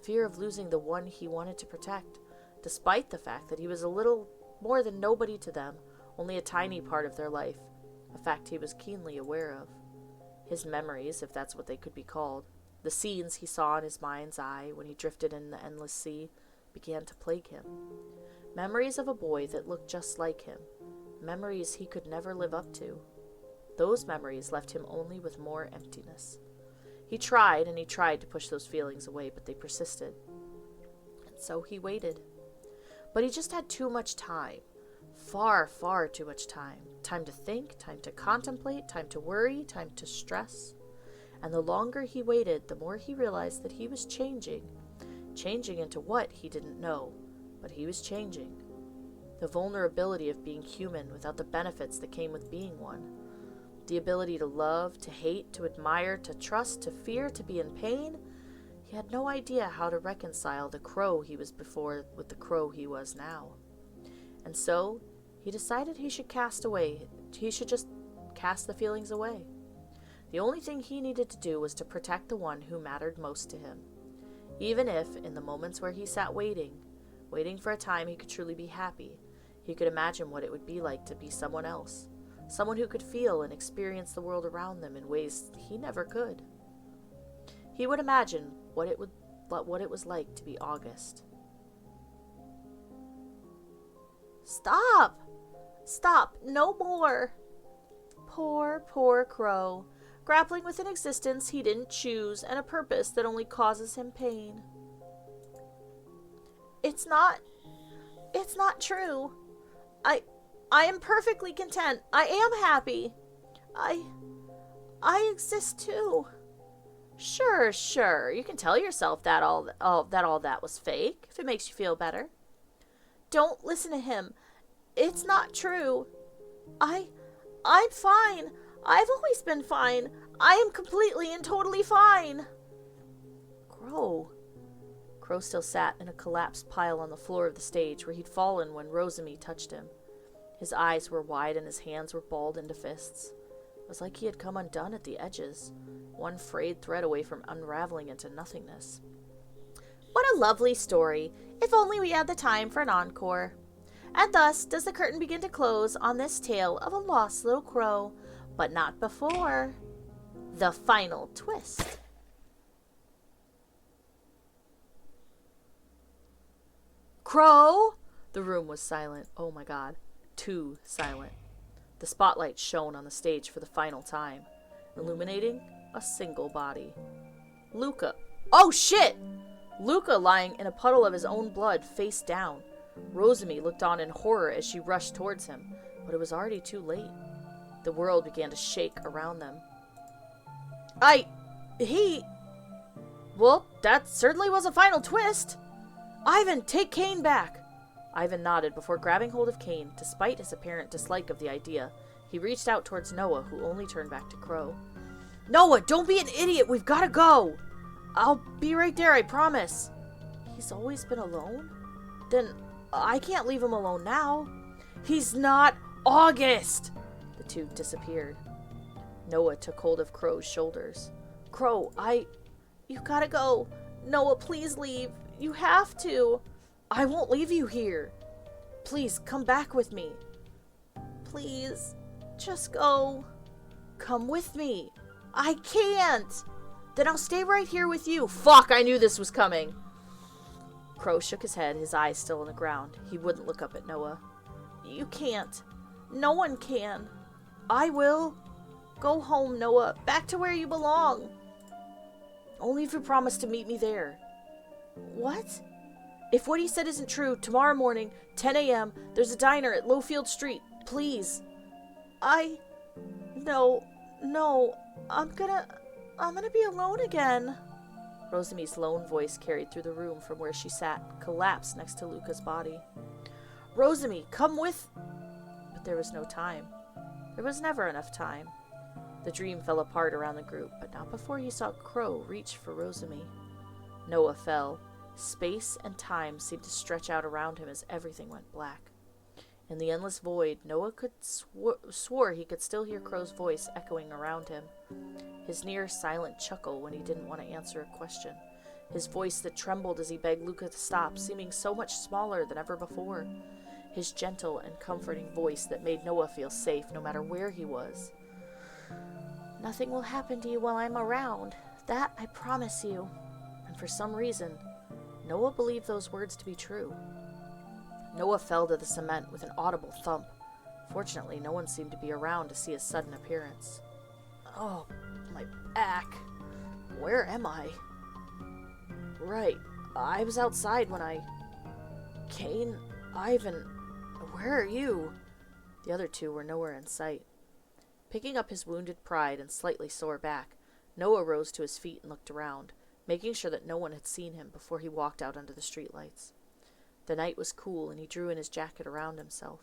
fear of losing the one he wanted to protect, despite the fact that he was a little more than nobody to them, only a tiny part of their life, a fact he was keenly aware of. His memories, if that's what they could be called, the scenes he saw in his mind's eye when he drifted in the endless sea, began to plague him. Memories of a boy that looked just like him, memories he could never live up to. Those memories left him only with more emptiness. He tried and he tried to push those feelings away, but they persisted. And so he waited. But he just had too much time. Far, far too much time. Time to think, time to contemplate, time to worry, time to stress. And the longer he waited, the more he realized that he was changing. Changing into what he didn't know, but he was changing. The vulnerability of being human without the benefits that came with being one. The ability to love, to hate, to admire, to trust, to fear, to be in pain. He had no idea how to reconcile the crow he was before with the crow he was now. And so, he decided he should just cast the feelings away. The only thing he needed to do was to protect the one who mattered most to him. Even if, in the moments where he sat waiting for a time he could truly be happy, he could imagine what it would be like to be someone else. Someone who could feel and experience the world around them in ways he never could. He would imagine what it was like to be August. Stop! Stop! No more! Poor, poor Crow, grappling with an existence he didn't choose and a purpose that only causes him pain. It's not true. I am perfectly content. I am happy. I exist too. Sure. You can tell yourself that all that was fake, if it makes you feel better. Don't listen to him. It's not true. I'm fine. I've always been fine. I am completely and totally fine. Crow still sat in a collapsed pile on the floor of the stage where he'd fallen when Rosamie touched him. His eyes were wide and his hands were balled into fists. It was like he had come undone at the edges, one frayed thread away from unraveling into nothingness. What a lovely story, if only we had the time for an encore. And thus does the curtain begin to close on this tale of a lost little crow, but not before the final twist. Crow? The room was silent. Oh my God. Too silent. The spotlight shone on the stage for the final time, illuminating a single body. Luca. Oh shit! Luca lying in a puddle of his own blood, face down. Rosamie looked on in horror as she rushed towards him, but it was already too late. The world began to shake around them. Well, that certainly was a final twist. Ivan, take Kane back. Ivan nodded before grabbing hold of Kane, despite his apparent dislike of the idea. He reached out towards Noah, who only turned back to Crow. Noah, don't be an idiot. We've got to go. I'll be right there, I promise. He's always been alone? Then I can't leave him alone now. He's not August. The two disappeared. Noah took hold of Crow's shoulders. Crow, you gotta go. Noah, please leave. You have to. I won't leave you here. Please, come back with me. Please, just go. Come with me. I can't. Then I'll stay right here with you. Fuck, I knew this was coming. Crow shook his head, his eyes still on the ground. He wouldn't look up at Noah. You can't. No one can. I will. Go home, Noah. Back to where you belong. Only if you promise to meet me there. What? If what he said isn't true, tomorrow morning, 10 a.m., there's a diner at Lowfield Street. Please. No, I'm gonna be alone again. Rosamie's lone voice carried through the room from where she sat, collapsed next to Luca's body. Rosamie, come with... there was no time. There was never enough time. The dream fell apart around the group, but not before he saw Crow reach for Rosamie. Noah fell. Space and time seemed to stretch out around him as everything went black. In the endless void, Noah swore he could still hear Crow's voice echoing around him. His near silent chuckle when he didn't want to answer a question. His voice that trembled as he begged Luca to stop, seeming so much smaller than ever before. His gentle and comforting voice that made Noah feel safe no matter where he was. "Nothing will happen to you while I'm around. That I promise you." And for some reason, Noah believed those words to be true. Noah fell to the cement with an audible thump. Fortunately, no one seemed to be around to see his sudden appearance. "Oh, my back. Where am I? Right, I was outside when I... Kane, Ivan, where are you?" The other two were nowhere in sight. Picking up his wounded pride and slightly sore back, Noah rose to his feet and looked around, making sure that no one had seen him before he walked out under the streetlights. The night was cool, and he drew in his jacket around himself.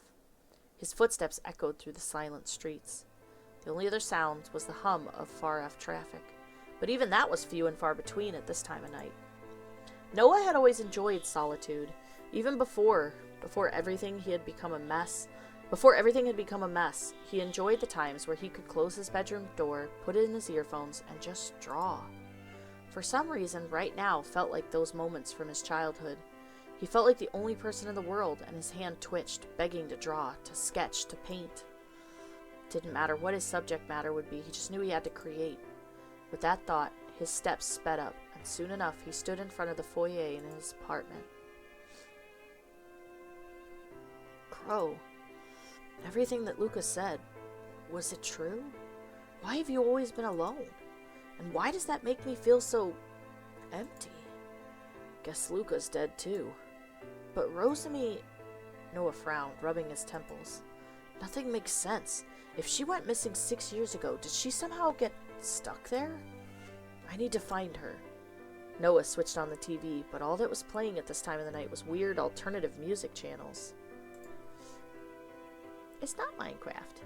His footsteps echoed through the silent streets. The only other sound was the hum of far-off traffic, but even that was few and far between at this time of night. Noah had always enjoyed solitude, even before everything had become a mess. Before everything had become a mess, he enjoyed the times where he could close his bedroom door, put in his earphones, and just draw. For some reason, right now felt like those moments from his childhood. He felt like the only person in the world, and his hand twitched, begging to draw, to sketch, to paint. Didn't matter what his subject matter would be, he just knew he had to create. With that thought, his steps sped up, and soon enough he stood in front of the foyer in his apartment. Crow. Everything that Lucas said, was it true? Why have you always been alone? And why does that make me feel so empty? Guess Luca's dead too. But Rosamie... Noah frowned, rubbing his temples. Nothing makes sense. If she went missing 6 years ago, did she somehow get stuck there? I need to find her. Noah switched on the TV, but all that was playing at this time of the night was weird alternative music channels. It's not Minecraft.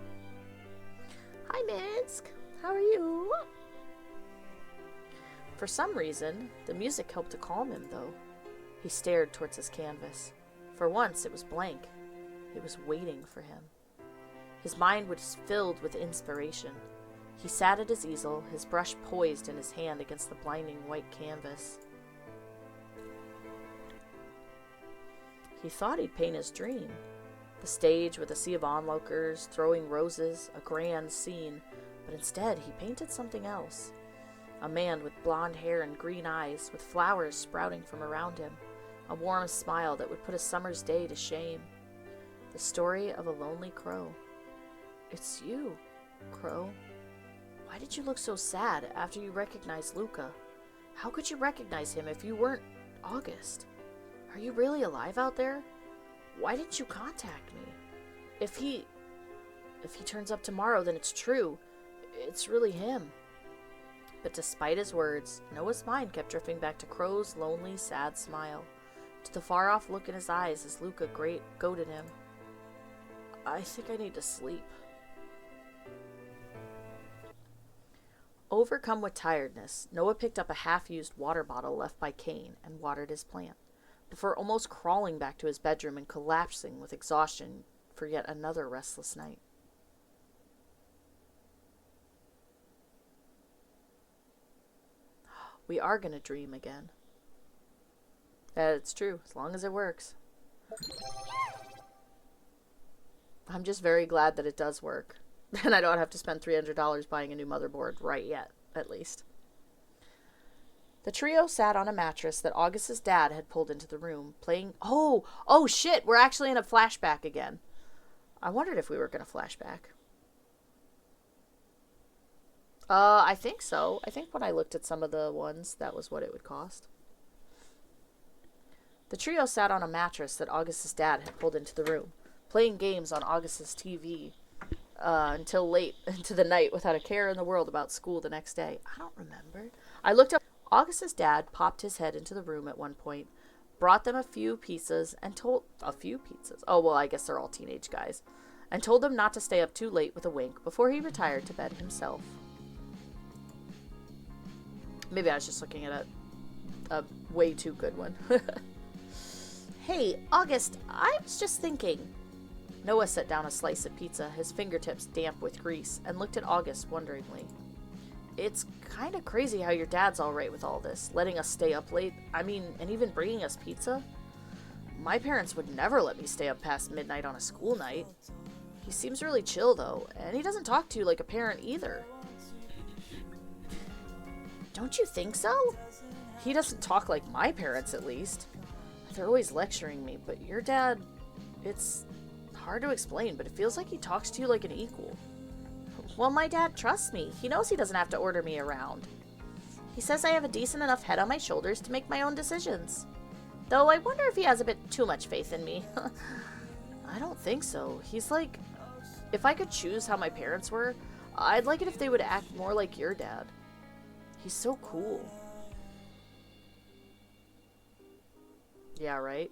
Hi, Minsk. How are you? For some reason, the music helped to calm him, though. He stared towards his canvas. For once, it was blank. It was waiting for him. His mind was filled with inspiration. He sat at his easel, his brush poised in his hand against the blinding white canvas. He thought he'd paint his dream. The stage with a sea of onlookers, throwing roses, a grand scene, but instead he painted something else. A man with blonde hair and green eyes, with flowers sprouting from around him, a warm smile that would put a summer's day to shame. The story of a lonely crow. It's you, Crow. Why did you look so sad after you recognized Luca? How could you recognize him if you weren't August? Are you really alive out there? Why didn't you contact me? If he turns up tomorrow, then it's true. It's really him. But despite his words, Noah's mind kept drifting back to Crow's lonely, sad smile, to the far-off look in his eyes as Luca goaded him. I think I need to sleep. Overcome with tiredness, Noah picked up a half-used water bottle left by Kane and watered his plant, before almost crawling back to his bedroom and collapsing with exhaustion for yet another restless night. We are going to dream again. It's true, as long as it works. I'm just very glad that it does work. And I don't have to spend $300 buying a new motherboard right yet, at least. The trio sat on a mattress that August's dad had pulled into the room, playing... Oh shit, we're actually in a flashback again. I wondered if we were going to flashback. I think so. I think when I looked at some of the ones, that was what it would cost. The trio sat on a mattress that August's dad had pulled into the room, playing games on August's TV until late into the night without a care in the world about school the next day. I don't remember. I looked up. August's dad popped his head into the room at one point, brought them a few pizzas, and told... A few pizzas? Oh, well, I guess they're all teenage guys. and told them not to stay up too late with a wink before he retired to bed himself. Maybe I was just looking at a way too good one. Hey, August, I was just thinking. Noah set down a slice of pizza, his fingertips damp with grease, and looked at August wonderingly. It's kind of crazy how your dad's all right with all this, letting us stay up late, and even bringing us pizza. My parents would never let me stay up past midnight on a school night. He seems really chill, though, and he doesn't talk to you like a parent either. Don't you think so? He doesn't talk like my parents, at least. They're always lecturing me, but your dad, it's hard to explain, but it feels like he talks to you like an equal. Well, my dad trusts me. He knows he doesn't have to order me around. He says I have a decent enough head on my shoulders to make my own decisions. Though I wonder if he has a bit too much faith in me. I don't think so. He's like, if I could choose how my parents were, I'd like it if they would act more like your dad. He's so cool. Yeah, right?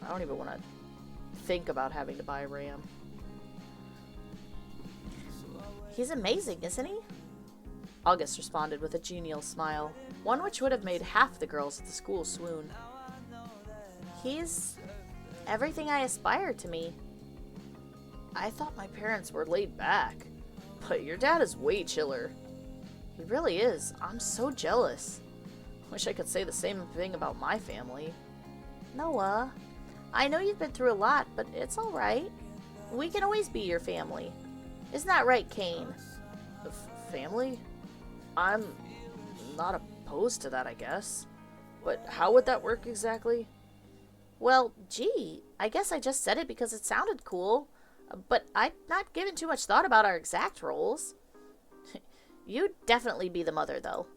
I don't even want to think about having to buy RAM. He's amazing, isn't he? August responded with a genial smile, one which would have made half the girls at the school swoon. He's everything I aspire to be. I thought my parents were laid back, but your dad is way chiller. He really is. I'm so jealous. Wish I could say the same thing about my family. Noah, I know you've been through a lot, but it's alright. We can always be your family. Isn't that right, Kane? Family? I'm not opposed to that, I guess. But how would that work exactly? Well, gee, I guess I just said it because it sounded cool. But I'd not given too much thought about our exact roles. You'd definitely be the mother, though.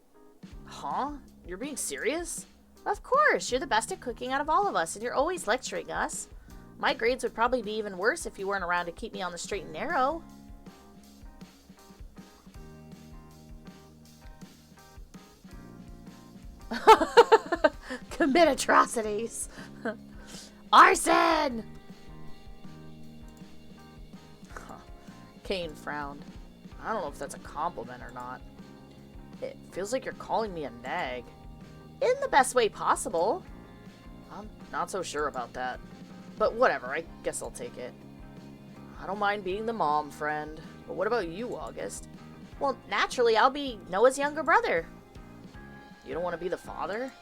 Huh? You're being serious? Of course, you're the best at cooking out of all of us, and you're always lecturing us. My grades would probably be even worse if you weren't around to keep me on the straight and narrow. Commit atrocities. Arson! Kane frowned. I don't know if that's a compliment or not. It feels like you're calling me a nag. In the best way possible. I'm not so sure about that. But whatever, I guess I'll take it. I don't mind being the mom friend. But what about you, August? Well, naturally, I'll be Noah's younger brother. You don't want to be the father?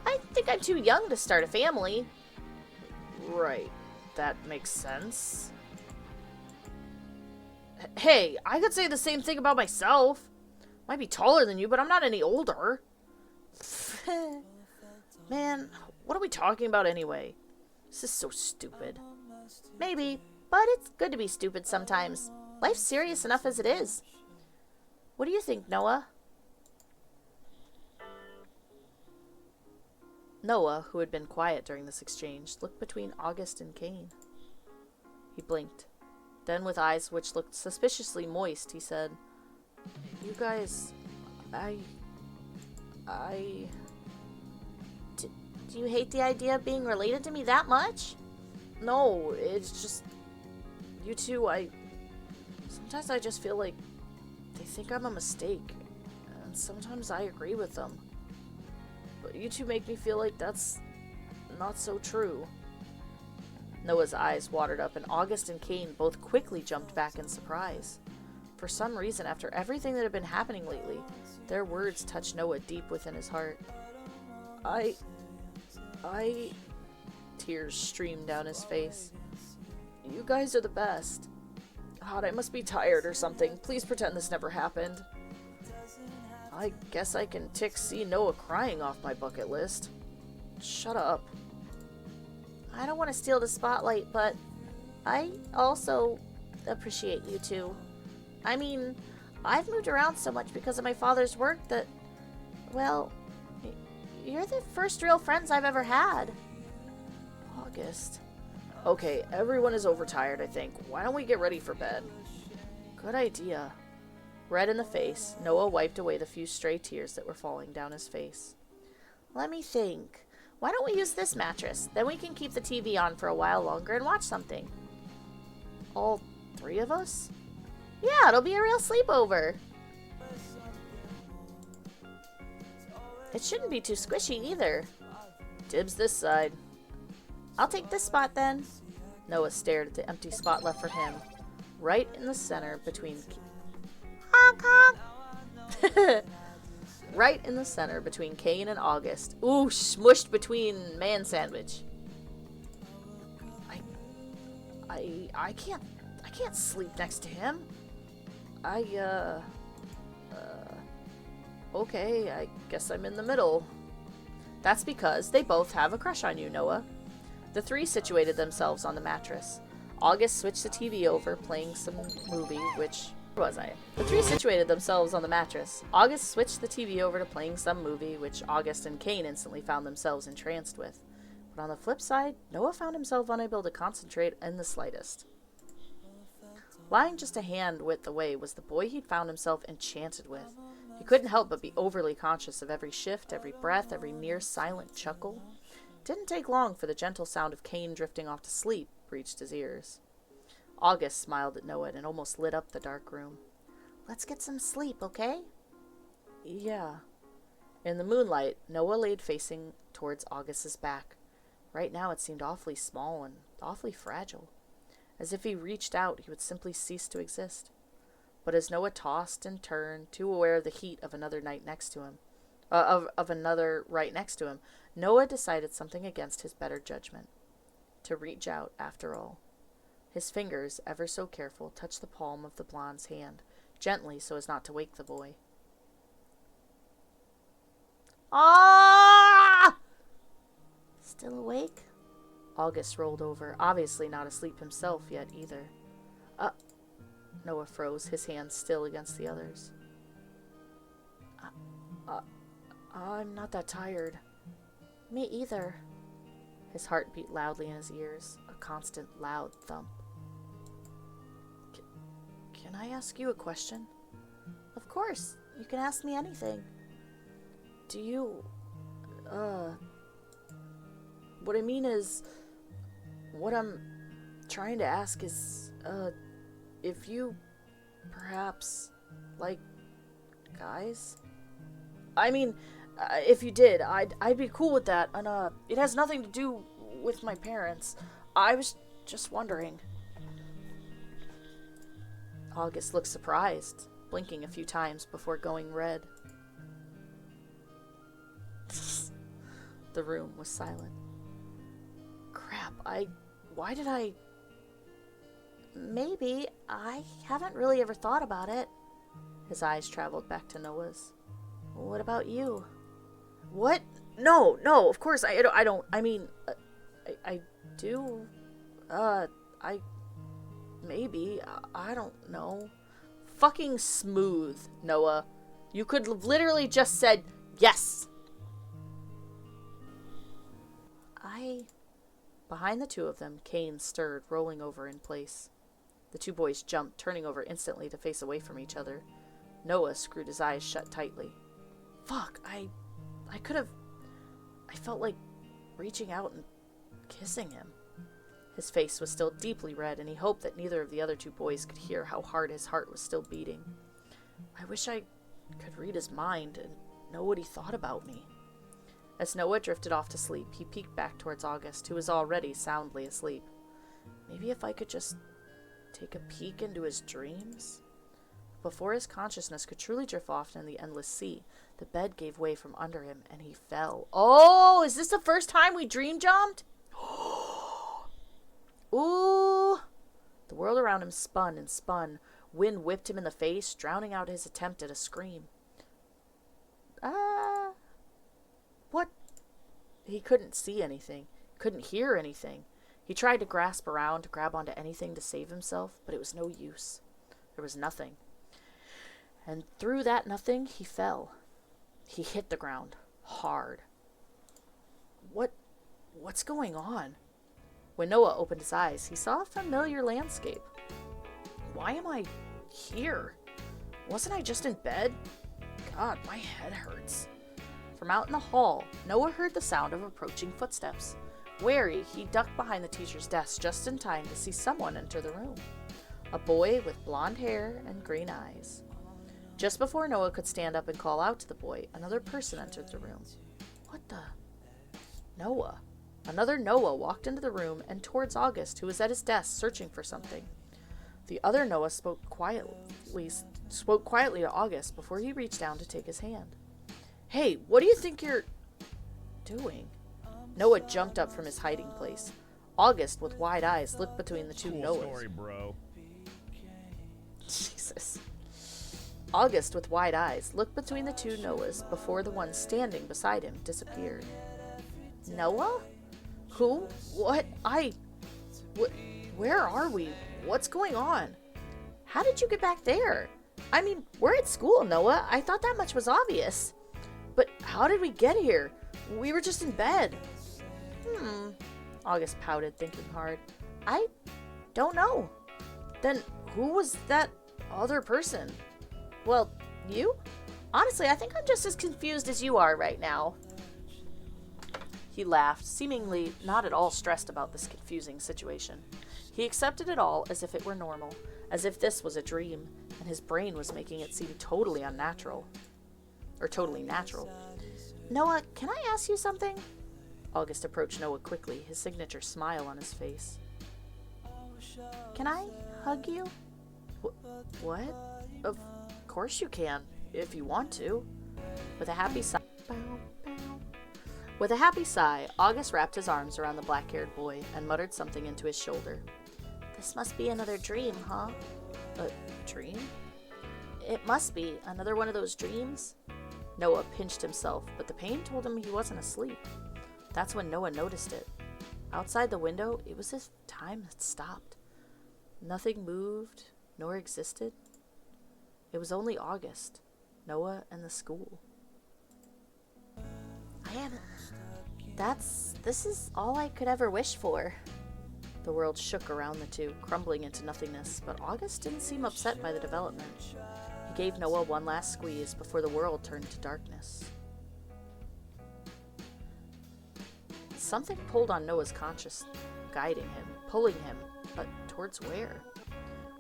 I think I'm too young to start a family. Right. That makes sense. Hey, I could say the same thing about myself. Might be taller than you, but I'm not any older. Man, what are we talking about anyway? This is so stupid. Maybe, but it's good to be stupid sometimes. Life's serious enough as it is. What do you think, Noah? Noah, who had been quiet during this exchange, looked between August and Kane. He blinked. Then, with eyes which looked suspiciously moist, he said, You guys, Do you hate the idea of being related to me that much? No, it's just, you two, sometimes I just feel like they think I'm a mistake, and sometimes I agree with them. But you two make me feel like that's not so true. Noah's eyes watered up, and August and Kane both quickly jumped back in surprise. For some reason, after everything that had been happening lately, their words touched Noah deep within his heart. Tears streamed down his face. You guys are the best. God, I must be tired or something. Please pretend this never happened. I guess I can tick see Noah crying off my bucket list. Shut up. I don't want to steal the spotlight, but I also appreciate you two. I mean, I've moved around so much because of my father's work that, well, you're the first real friends I've ever had. August. Okay, everyone is overtired, I think. Why don't we get ready for bed? Good idea. Red in the face, Noah wiped away the few stray tears that were falling down his face. Let me think. Why don't we use this mattress? Then we can keep the TV on for a while longer and watch something. All 3 of us? Yeah, it'll be a real sleepover. It shouldn't be too squishy either. Dibs this side. I'll take this spot then. Noah stared at the empty spot left for him, right in the center between... Honk honk! Right in the center between Kane and August. Ooh, smushed between man sandwich. I can't sleep next to him. Okay, I guess I'm in the middle. That's because they both have a crush on you, Noah. The 3 situated themselves on the mattress. August switched the TV over, playing some movie, which... Where was I? The 3 situated themselves on the mattress. August switched the TV over to playing some movie, which August and Kane instantly found themselves entranced with. But on the flip side, Noah found himself unable to concentrate in the slightest. Lying just a hand width away was the boy he'd found himself enchanted with. He couldn't help but be overly conscious of every shift, every breath, every near silent chuckle. It didn't take long for the gentle sound of Kane drifting off to sleep reached his ears. August smiled at Noah and almost lit up the dark room. Let's get some sleep, okay? Yeah. In the moonlight, Noah laid facing towards August's back. Right now it seemed awfully small and awfully fragile. As if he reached out, he would simply cease to exist. But as Noah tossed and turned, too aware of the heat of another night next to him, of another right next to him, Noah decided something against his better judgment. To reach out, after all. His fingers, ever so careful, touched the palm of the blonde's hand, gently so as not to wake the boy. Ah! Still awake? August rolled over, obviously not asleep himself yet either. Noah froze, his hands still against the others. I'm not that tired. Me either. His heart beat loudly in his ears, a constant loud thump. Can I ask you a question? Of course, you can ask me anything. Do you, what I mean is, what I'm trying to ask is, if you, perhaps, like, guys? I mean, if you did, I'd be cool with that, and, it has nothing to do with my parents. I was just wondering. August looked surprised, blinking a few times before going red. The room was silent. Crap, why did I... Maybe. I haven't really ever thought about it. His eyes traveled back to Noah's. What about you? What? No, of course, I don't, I mean, I do, maybe, I don't know. Fucking smooth, Noah. You could have literally just said, yes! Behind the 2 of them, Kane stirred, rolling over in place. The 2 boys jumped, turning over instantly to face away from each other. Noah screwed his eyes shut tightly. Fuck, I felt like reaching out and kissing him. His face was still deeply red, and he hoped that neither of the other 2 boys could hear how hard his heart was still beating. I wish I could read his mind and know what he thought about me. As Noah drifted off to sleep, he peeked back towards August, who was already soundly asleep. Maybe if I could just take a peek into his dreams? Before his consciousness could truly drift off in the endless sea, the bed gave way from under him, and he fell. Oh, is this the first time we dream jumped? Ooh! The world around him spun and spun. Wind whipped him in the face, drowning out his attempt at a scream. What? He couldn't see anything. Couldn't hear anything. He tried to grasp around, to grab onto anything to save himself, but it was no use. There was nothing. And through that nothing, he fell. He hit the ground. Hard. What's going on? When Noah opened his eyes, he saw a familiar landscape. Why am I here? Wasn't I just in bed? God, my head hurts. From out in the hall, Noah heard the sound of approaching footsteps. Wary, he ducked behind the teacher's desk just in time to see someone enter the room. A boy with blonde hair and green eyes. Just before Noah could stand up and call out to the boy, another person entered the room. What the? Noah. Another Noah walked into the room and towards August, who was at his desk searching for something. The other Noah spoke quietly to August before he reached down to take his hand. Hey, what do you think you're doing? Noah jumped up from his hiding place. August, with wide eyes, looked between the two Noahs. Story, bro. Jesus. August, with wide eyes, looked between the two Noahs before the one standing beside him disappeared. Noah? Who? What? Where are we? What's going on? How did you get back there? I mean, we're at school, Noah. I thought that much was obvious. But how did we get here? We were just in bed. August pouted, thinking hard. I don't know. Then who was that other person? Well, you? Honestly, I think I'm just as confused as you are right now. He laughed, seemingly not at all stressed about this confusing situation. He accepted it all as if it were normal, as if this was a dream, and his brain was making it seem totally unnatural. Or totally natural. Noah, can I ask you something? August approached Noah quickly, his signature smile on his face. Can I hug you? What? Of course you can, if you want to. With a happy sigh, August wrapped his arms around the black-haired boy and muttered something into his shoulder. This must be another dream, huh? A dream? It must be another one of those dreams. Noah pinched himself, but the pain told him he wasn't asleep. That's when Noah noticed it. Outside the window, it was as if time had stopped. Nothing moved, nor existed. It was only August, Noah, and the school. This is all I could ever wish for. The world shook around the two, crumbling into nothingness, but August didn't seem upset by the development. He gave Noah one last squeeze before the world turned to darkness. Something pulled on Noah's conscience, guiding him, pulling him, but towards where?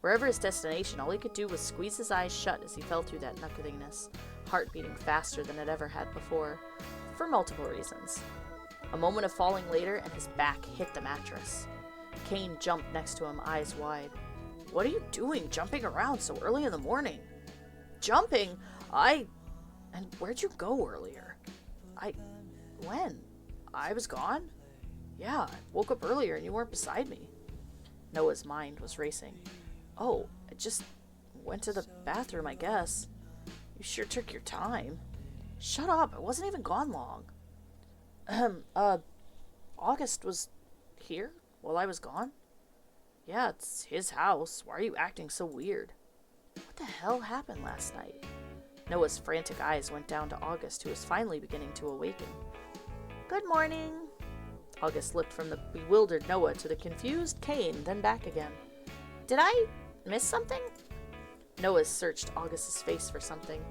Wherever his destination, all he could do was squeeze his eyes shut as he fell through that nothingness, heart beating faster than it ever had before, for multiple reasons. A moment of falling later, and his back hit the mattress. Kane jumped next to him, eyes wide. What are you doing, jumping around so early in the morning? Jumping? And where'd you go earlier? When? I was gone? Yeah, I woke up earlier and you weren't beside me. Noah's mind was racing. Oh, I just went to the bathroom, I guess. You sure took your time. Shut up, I wasn't even gone long. August was here while I was gone? Yeah, it's his house. Why are you acting so weird? What the hell happened last night? Noah's frantic eyes went down to August, who was finally beginning to awaken. Good morning. August looked from the bewildered Noah to the confused Kane, then back again. Did I miss something? Noah searched August's face for something.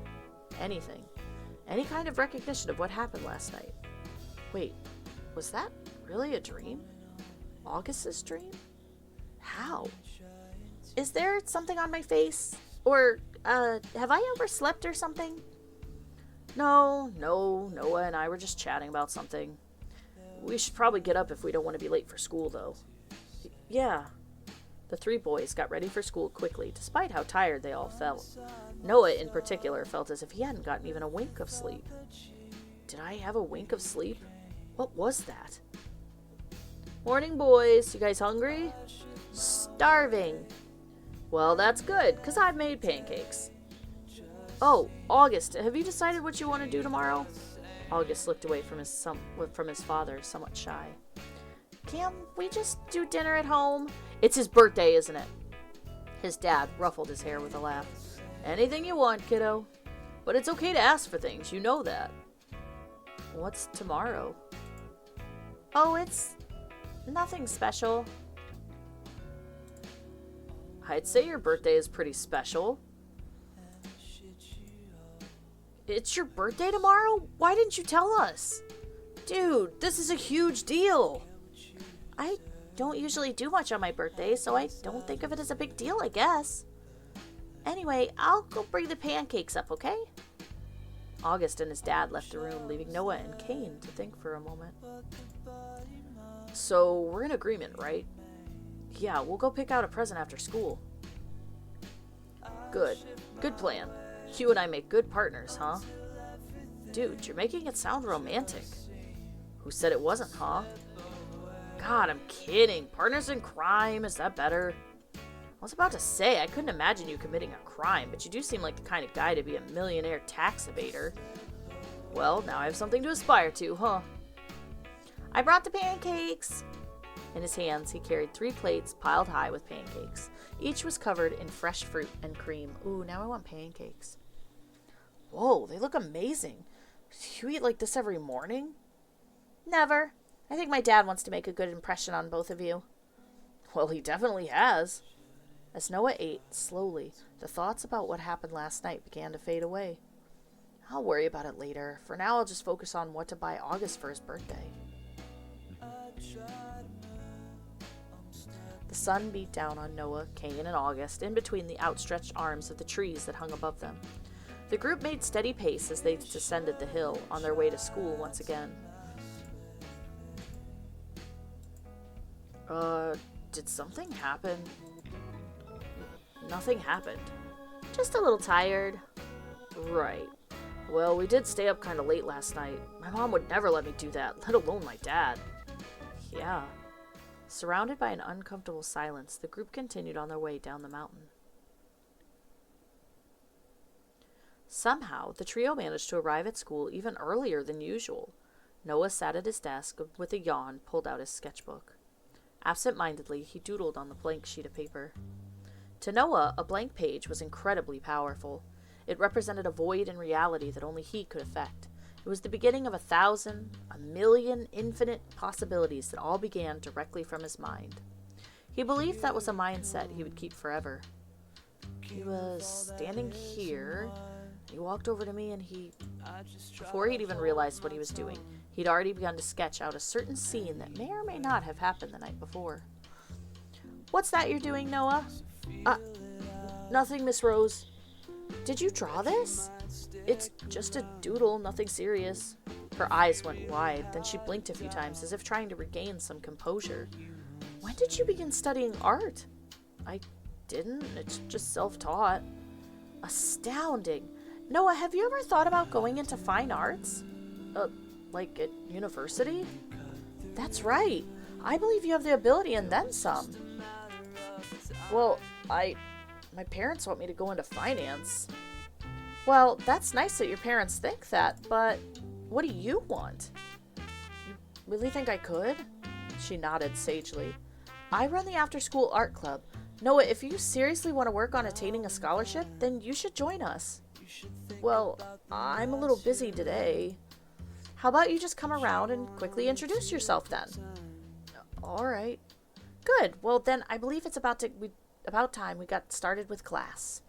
Anything. Any kind of recognition of what happened last night. Wait, was that really a dream? August's dream? How? Is there something on my face? Or, have I overslept or something? No, Noah and I were just chatting about something. We should probably get up if we don't want to be late for school, though. Yeah. The three boys got ready for school quickly, despite how tired they all felt. Noah, in particular, felt as if he hadn't gotten even a wink of sleep. Did I have a wink of sleep? What was that? Morning, boys. You guys hungry? Starving. Well, that's good, because I've made pancakes. Oh, August, have you decided what you want to do tomorrow? August looked away from his father, somewhat shy. Can we just do dinner at home? It's his birthday, isn't it? His dad ruffled his hair with a laugh. Anything you want, kiddo. But it's okay to ask for things, you know that. What's tomorrow? Oh, it's nothing special. I'd say your birthday is pretty special. It's your birthday tomorrow? Why didn't you tell us? Dude, this is a huge deal. I don't usually do much on my birthday, so I don't think of it as a big deal, I guess. Anyway, I'll go bring the pancakes up, okay? August and his dad left the room, leaving Noah and Cain to think for a moment. So, we're in agreement, right? Yeah, we'll go pick out a present after school. Good. Good plan. You and I make good partners, huh? Dude, you're making it sound romantic. Who said it wasn't, huh? God, I'm kidding. Partners in crime, is that better? I was about to say, I couldn't imagine you committing a crime, but you do seem like the kind of guy to be a millionaire tax evader. Well, now I have something to aspire to, huh? I brought the pancakes! In his hands, he carried 3 plates piled high with pancakes. Each was covered in fresh fruit and cream. Ooh, now I want pancakes. Whoa, they look amazing. Do you eat like this every morning? Never. I think my dad wants to make a good impression on both of you. Well, he definitely has. As Noah ate, slowly, the thoughts about what happened last night began to fade away. I'll worry about it later. For now, I'll just focus on what to buy August for his birthday. The sun beat down on Noah, Cain, and August in between the outstretched arms of the trees that hung above them. The group made steady pace as they descended the hill on their way to school once again. Did something happen? Nothing happened. Just a little tired. Right. Well, we did stay up kind of late last night. My mom would never let me do that, let alone my dad. Yeah. Surrounded by an uncomfortable silence, the group continued on their way down the mountain. Somehow, the trio managed to arrive at school even earlier than usual. Noah sat at his desk with a yawn, pulled out his sketchbook. Absent-mindedly, he doodled on the blank sheet of paper. To Noah, a blank page was incredibly powerful. It represented a void in reality that only he could affect. It was the beginning of 1,000, 1,000,000 infinite possibilities that all began directly from his mind. He believed that was a mindset he would keep forever. He was standing here. He walked over to me and before he'd even realized what he was doing, he'd already begun to sketch out a certain scene that may or may not have happened the night before. What's that you're doing, Noah? Nothing, Miss Rose. Did you draw this? It's just a doodle, nothing serious. Her eyes went wide, then she blinked a few times as if trying to regain some composure. When did you begin studying art? I didn't. It's just self-taught. Astounding. Noah, have you ever thought about going into fine arts? Like at university? That's right. I believe you have the ability and then some. Well, my parents want me to go into finance. Well, that's nice that your parents think that, but what do you want? You really think I could? She nodded sagely. I run the after-school art club. Noah, if you seriously want to work on attaining a scholarship, then you should join us. Well, I'm a little busy today. How about you just come around and quickly introduce yourself then? All right. Good. Well, then I believe it's about time we got started with class.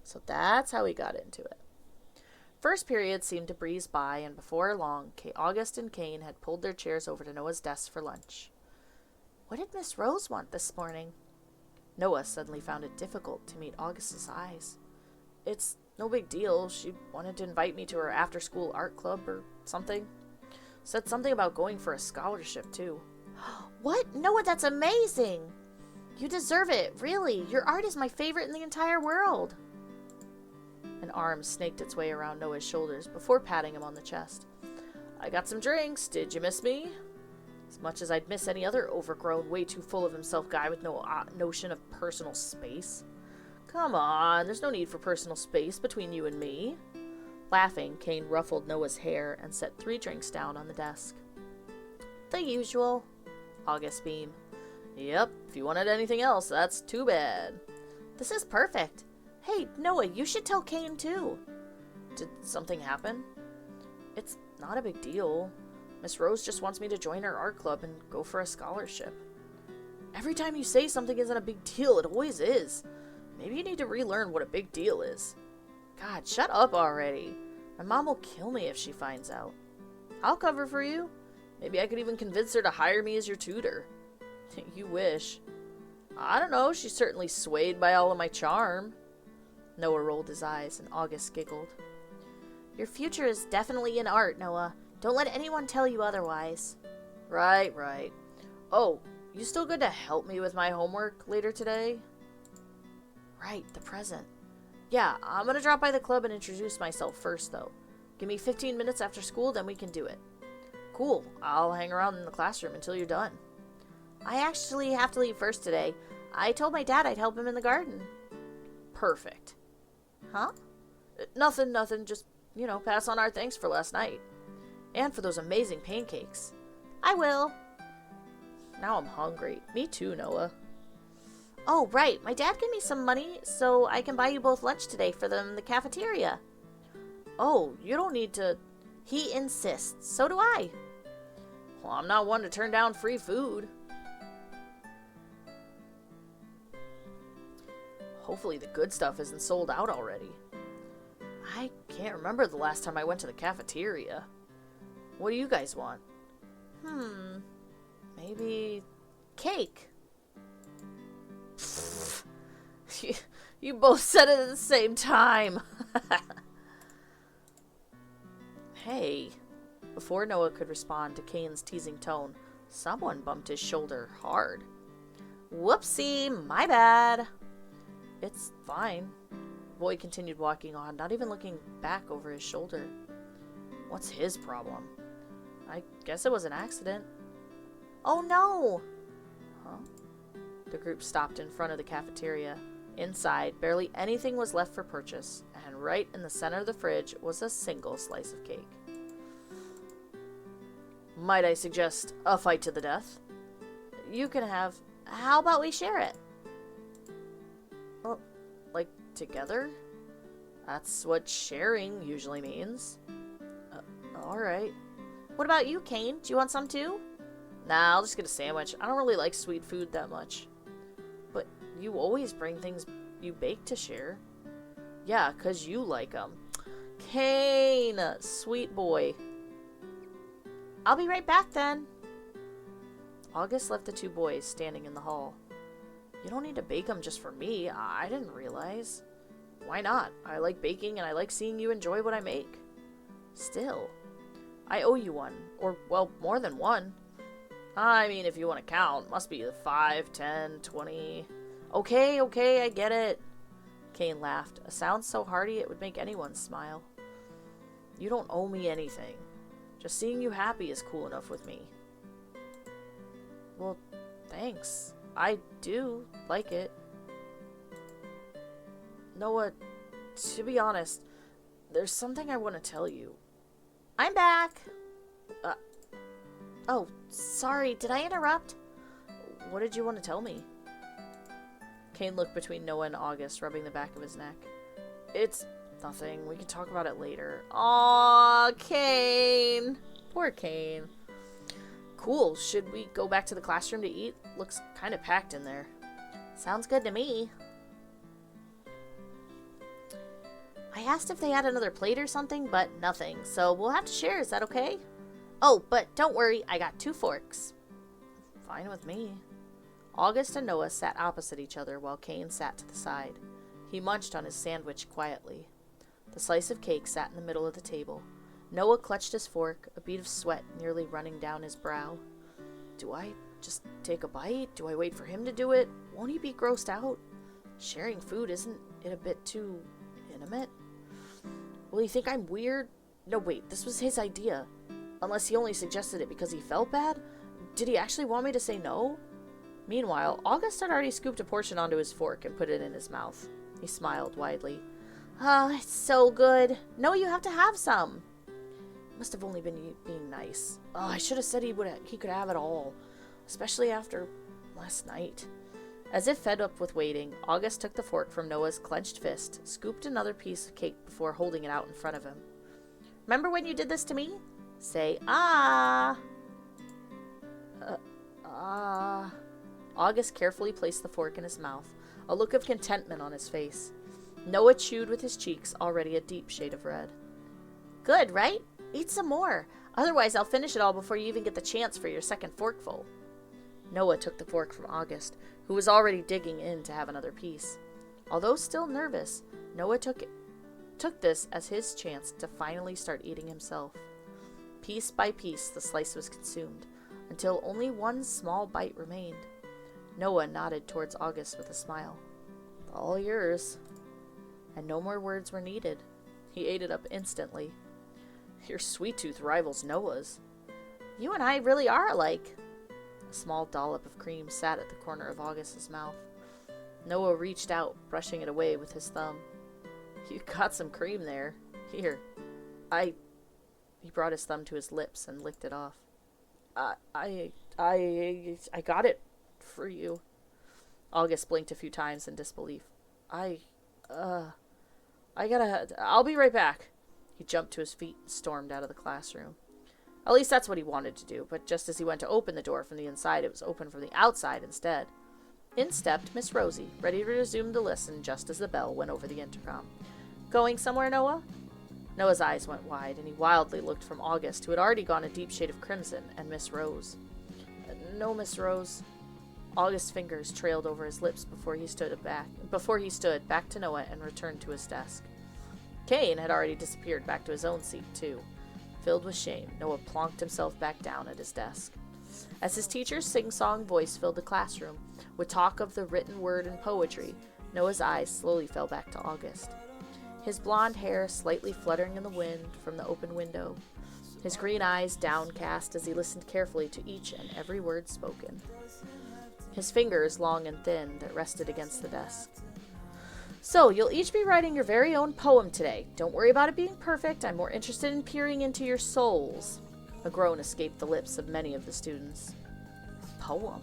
So that's how we got into it. First period seemed to breeze by, and before long, August and Cain had pulled their chairs over to Noah's desk for lunch. What did Miss Rose want this morning? Noah suddenly found it difficult to meet August's eyes. It's no big deal. She wanted to invite me to her after-school art club or something. Said something about going for a scholarship, too. What? Noah, that's amazing! You deserve it, really. Your art is my favorite in the entire world. An arm snaked its way around Noah's shoulders before patting him on the chest. I got some drinks. Did you miss me? As much as I'd miss any other overgrown, way too full of himself guy with no notion of personal space. Come on, there's no need for personal space between you and me. Laughing, Cain ruffled Noah's hair and set 3 drinks down on the desk. The usual. August beamed. Yep, if you wanted anything else, that's too bad. This is perfect. Hey, Noah, you should tell Cain too. Did something happen? It's not a big deal. Miss Rose just wants me to join her art club and go for a scholarship. Every time you say something isn't a big deal, it always is. Maybe you need to relearn what a big deal is. God, shut up already. My mom will kill me if she finds out. I'll cover for you. Maybe I could even convince her to hire me as your tutor. You wish. I don't know, she's certainly swayed by all of my charm. Noah rolled his eyes and August giggled. Your future is definitely in art, Noah. Don't let anyone tell you otherwise. Right. Oh, you still good to help me with my homework later today? Right, the present. Yeah, I'm gonna drop by the club and introduce myself first, though. Give me 15 minutes after school, then we can do it. Cool, I'll hang around in the classroom until you're done. I actually have to leave first today. I told my dad I'd help him in the garden. Perfect. Huh? Nothing. Just, pass on our thanks for last night. And for those amazing pancakes. I will. Now I'm hungry. Me too, Noah. Oh, right. My dad gave me some money so I can buy you both lunch today for them in the cafeteria. Oh, you don't need to... He insists. So do I. Well, I'm not one to turn down free food. Hopefully the good stuff isn't sold out already. I can't remember the last time I went to the cafeteria. What do you guys want? Maybe cake. You both said it at the same time. Hey. Before Noah could respond to Kane's teasing tone, someone bumped his shoulder hard. Whoopsie, my bad. It's fine. The boy continued walking on, not even looking back over his shoulder. What's his problem? I guess it was an accident. Oh no! Huh? The group stopped in front of the cafeteria. Inside, barely anything was left for purchase, and right in the center of the fridge was a single slice of cake. Might I suggest a fight to the death? You can have... How about we share it? Well, like, together? That's what sharing usually means. Alright. What about you, Kane? Do you want some too? Nah, I'll just get a sandwich. I don't really like sweet food that much. But you always bring things you bake to share. Yeah, 'cause you like them. Kane! Sweet boy. I'll be right back then. August left the two boys standing in the hall. You don't need to bake them just for me. I didn't realize. Why not? I like baking and I like seeing you enjoy what I make. Still, I owe you one. Or, well, more than one. I mean, if you want to count, must be the 5, 10, 20. Okay, I get it. Kane laughed, a sound so hearty it would make anyone smile. You don't owe me anything. Just seeing you happy is cool enough with me. Well, thanks. I do like it. Noah, to be honest, there's something I want to tell you. I'm back. Oh, sorry, did I interrupt? What did you want to tell me? Kane looked between Noah and August, rubbing the back of his neck. It's nothing. We can talk about it later. Aw, Kane. Poor Kane. Cool. Should we go back to the classroom to eat? Looks kind of packed in there. Sounds good to me. I asked if they had another plate or something, but nothing. So we'll have to share. Is that okay? Oh, but don't worry. I got 2 forks. Fine with me. August and Noah sat opposite each other while Kane sat to the side. He munched on his sandwich quietly. The slice of cake sat in the middle of the table. Noah clutched his fork, a bead of sweat nearly running down his brow. Do I just take a bite? Do I wait for him to do it? Won't he be grossed out? Sharing food, isn't it a bit too intimate? Will he think I'm weird? No, wait, this was his idea. Unless he only suggested it because he felt bad? Did he actually want me to say no? Meanwhile, August had already scooped a portion onto his fork and put it in his mouth. He smiled widely. Oh, it's so good. No, you have to have some. Must have only been being nice. Oh, I should have said he could have it all. Especially after last night. As if fed up with waiting, August took the fork from Noah's clenched fist, scooped another piece of cake before holding it out in front of him. Remember when you did this to me? Say, ah. August carefully placed the fork in his mouth, a look of contentment on his face. Noah chewed with his cheeks already a deep shade of red. Good, right? Eat some more. Otherwise, I'll finish it all before you even get the chance for your second forkful. Noah took the fork from August, who was already digging in to have another piece. Although still nervous, Noah took this as his chance to finally start eating himself. Piece by piece, the slice was consumed, until only one small bite remained. Noah nodded towards August with a smile. All yours. And no more words were needed. He ate it up instantly. Your sweet tooth rivals Noah's. You and I really are alike. A small dollop of cream sat at the corner of August's mouth. Noah reached out, brushing it away with his thumb. You got some cream there. Here. He brought his thumb to his lips and licked it off. I got it for you. August blinked a few times in disbelief. I'll be right back. He jumped to his feet and stormed out of the classroom. At least that's what he wanted to do, but just as he went to open the door from the inside, it was open from the outside instead. In stepped Miss Rosie, ready to resume the lesson just as the bell went over the intercom. Going somewhere, Noah? Noah's eyes went wide, and he wildly looked from August, who had already gone a deep shade of crimson, and Miss Rose. No, Miss Rose. August's fingers trailed over his lips before he stood back to Noah and returned to his desk. Kane had already disappeared back to his own seat, too. Filled with shame, Noah plonked himself back down at his desk. As his teacher's sing-song voice filled the classroom, with talk of the written word and poetry, Noah's eyes slowly fell back to August. His blonde hair slightly fluttering in the wind from the open window, his green eyes downcast as he listened carefully to each and every word spoken. His fingers long and thin that rested against the desk. So, you'll each be writing your very own poem today. Don't worry about it being perfect. I'm more interested in peering into your souls. A groan escaped the lips of many of the students. Poem?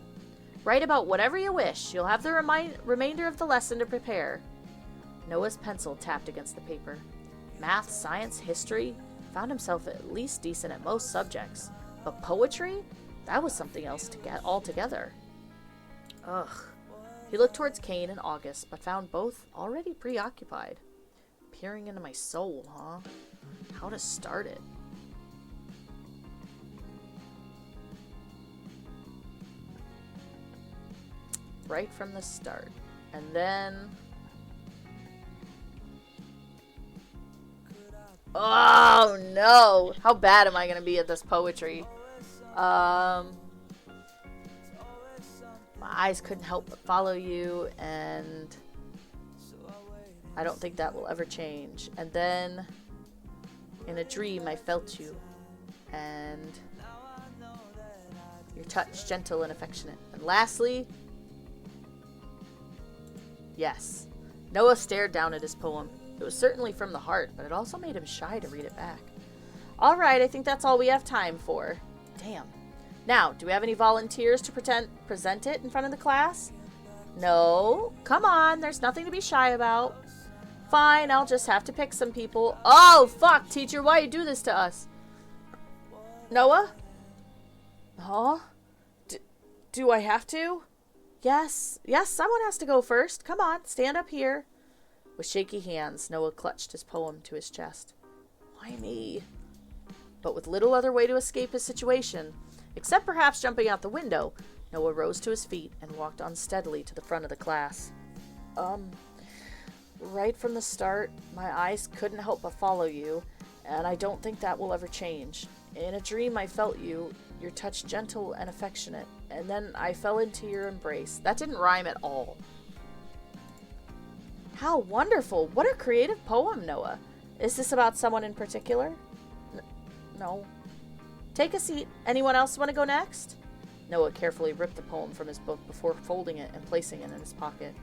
Write about whatever you wish. You'll have the remainder of the lesson to prepare. Noah's pencil tapped against the paper. Math, science, history. Found himself at least decent at most subjects. But poetry? That was something else to get altogether. Ugh. He looked towards Kane and August, but found both already preoccupied. Peering into my soul, huh? How to start it? Right from the start. And then... Oh, no! How bad am I going to be at this poetry? My eyes couldn't help but follow you, and I don't think that will ever change. And then, in a dream, I felt you, and your touch, gentle and affectionate. And lastly, yes. Noah stared down at his poem. It was certainly from the heart, but it also made him shy to read it back. All right, I think that's all we have time for. Damn. Now, do we have any volunteers to present it in front of the class? No? Come on, there's nothing to be shy about. Fine, I'll just have to pick some people. Oh, fuck, teacher, why you do this to us? Noah? Huh? Do I have to? Yes, someone has to go first. Come on, stand up here. With shaky hands, Noah clutched his poem to his chest. Why me? But with little other way to escape his situation, except perhaps jumping out the window, Noah rose to his feet and walked unsteadily to the front of the class. Right from the start, my eyes couldn't help but follow you, and I don't think that will ever change. In a dream, I felt you, your touch gentle and affectionate, and then I fell into your embrace. That didn't rhyme at all. How wonderful! What a creative poem, Noah. Is this about someone in particular? No. Take a seat. Anyone else want to go next? Noah carefully ripped the poem from his book before folding it and placing it in his pocket.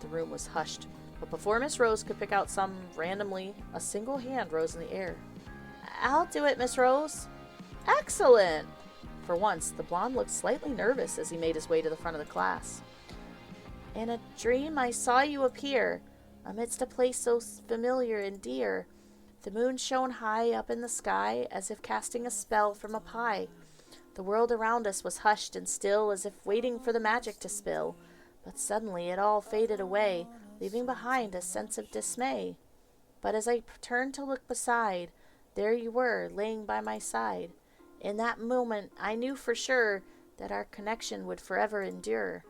The room was hushed, but before Miss Rose could pick out some randomly, a single hand rose in the air. I'll do it, Miss Rose. Excellent! For once, the blonde looked slightly nervous as he made his way to the front of the class. In a dream, I saw you appear, amidst a place so familiar and dear. The moon shone high up in the sky, as if casting a spell from a pie. The world around us was hushed and still, as if waiting for the magic to spill. But suddenly it all faded away, leaving behind a sense of dismay. But as I turned to look beside, there you were, laying by my side. In that moment, I knew for sure that our connection would forever endure.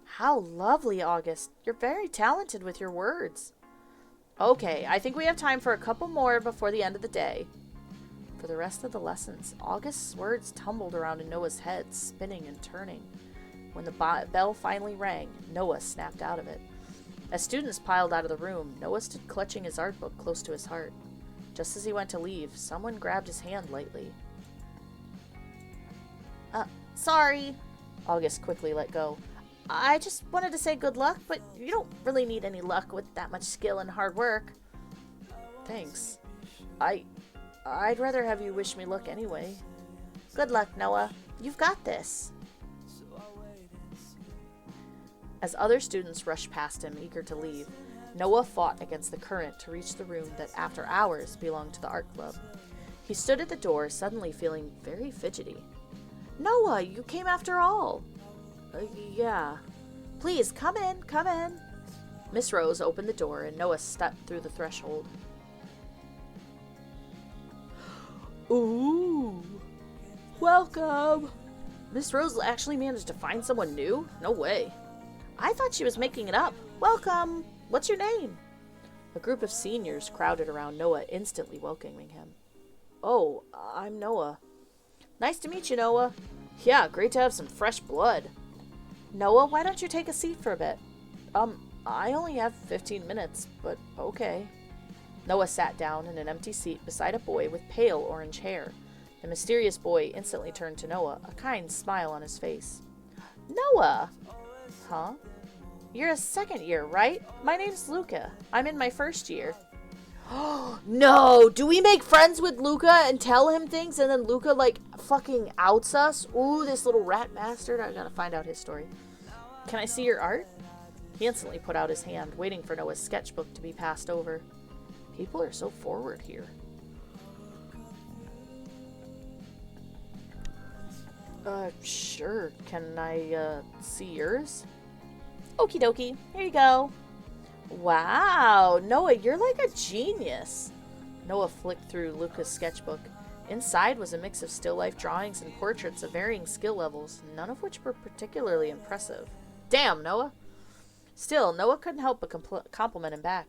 How lovely, August. You're very talented with your words. Okay, I think we have time for a couple more before the end of the day. For the rest of the lessons, August's words tumbled around in Noah's head, spinning and turning. When the bell finally rang, Noah snapped out of it. As students piled out of the room, Noah stood clutching his art book close to his heart. Just as he went to leave, someone grabbed his hand lightly. Sorry. August quickly let go. I just wanted to say good luck, but you don't really need any luck with that much skill and hard work. Thanks. I'd rather have you wish me luck anyway. Good luck, Noah. You've got this. As other students rushed past him, eager to leave, Noah fought against the current to reach the room that, after hours, belonged to the art club. He stood at the door, suddenly feeling very fidgety. Noah, you came after all. Yeah. Please, come in, come in. Miss Rose opened the door, and Noah stepped through the threshold. Ooh. Welcome. Miss Rose actually managed to find someone new? No way. I thought she was making it up. Welcome. What's your name? A group of seniors crowded around Noah, instantly welcoming him. Oh, I'm Noah. Nice to meet you, Noah. Yeah, great to have some fresh blood. Noah, why don't you take a seat for a bit? I only have 15 minutes, but okay. Noah sat down in an empty seat beside a boy with pale orange hair. The mysterious boy instantly turned to Noah, a kind smile on his face. Noah! Huh? You're a second year, right? My name's Luca. I'm in my first year. No! Do we make friends with Luca and tell him things and then Luca, fucking outs us? Ooh, this little rat bastard. I gotta find out his story. Can I see your art? He instantly put out his hand, waiting for Noah's sketchbook to be passed over. People are so forward here. Sure. Can I, see yours? Okie dokie. Here you go. Wow, Noah, you're like a genius. Noah flicked through Luca's sketchbook. Inside was a mix of still life drawings and portraits of varying skill levels, none of which were particularly impressive. Damn, Noah. Still, Noah couldn't help but compliment him back.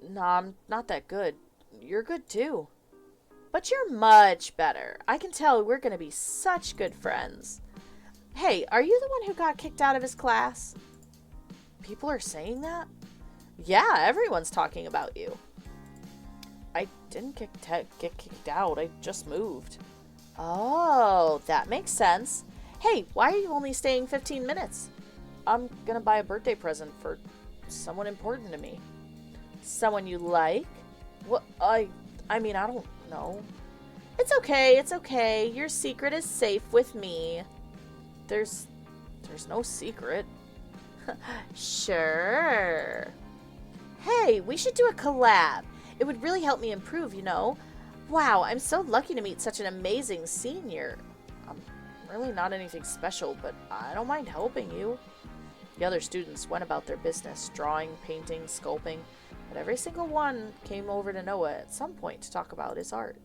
Nah, I'm not that good. You're good too. But you're much better. I can tell we're gonna be such good friends. Hey, are you the one who got kicked out of his class? People are saying that? Yeah, everyone's talking about you. I didn't get kicked out. I just moved. Oh, that makes sense. Hey, why are you only staying 15 minutes? I'm gonna buy a birthday present for someone important to me. Someone you like? What? I mean, I don't know. It's okay, it's okay. Your secret is safe with me. There's no secret. Sure. Hey, we should do a collab. It would really help me improve, you know. Wow, I'm so lucky to meet such an amazing senior. I'm really not anything special, but I don't mind helping you. The other students went about their business, drawing, painting, sculpting, but every single one came over to Noah at some point to talk about his art.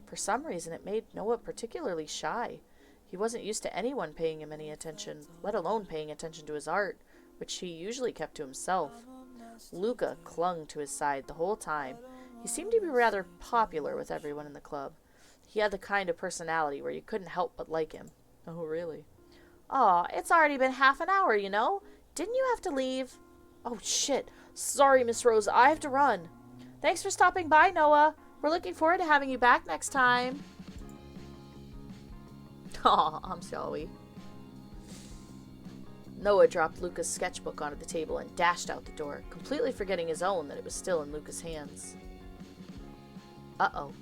For some reason, it made Noah particularly shy. He wasn't used to anyone paying him any attention, let alone paying attention to his art, which he usually kept to himself. Luca clung to his side the whole time. He seemed to be rather popular with everyone in the club. He had the kind of personality where you couldn't help but like him. Oh, really? Aw, it's already been half an hour, you know? Didn't you have to leave? Oh, shit. Sorry, Miss Rose, I have to run. Thanks for stopping by, Noah. We're looking forward to having you back next time. Aw, I'm sorry. Noah dropped Luca's sketchbook onto the table and dashed out the door, completely forgetting his own that it was still in Luca's hands. Uh-oh.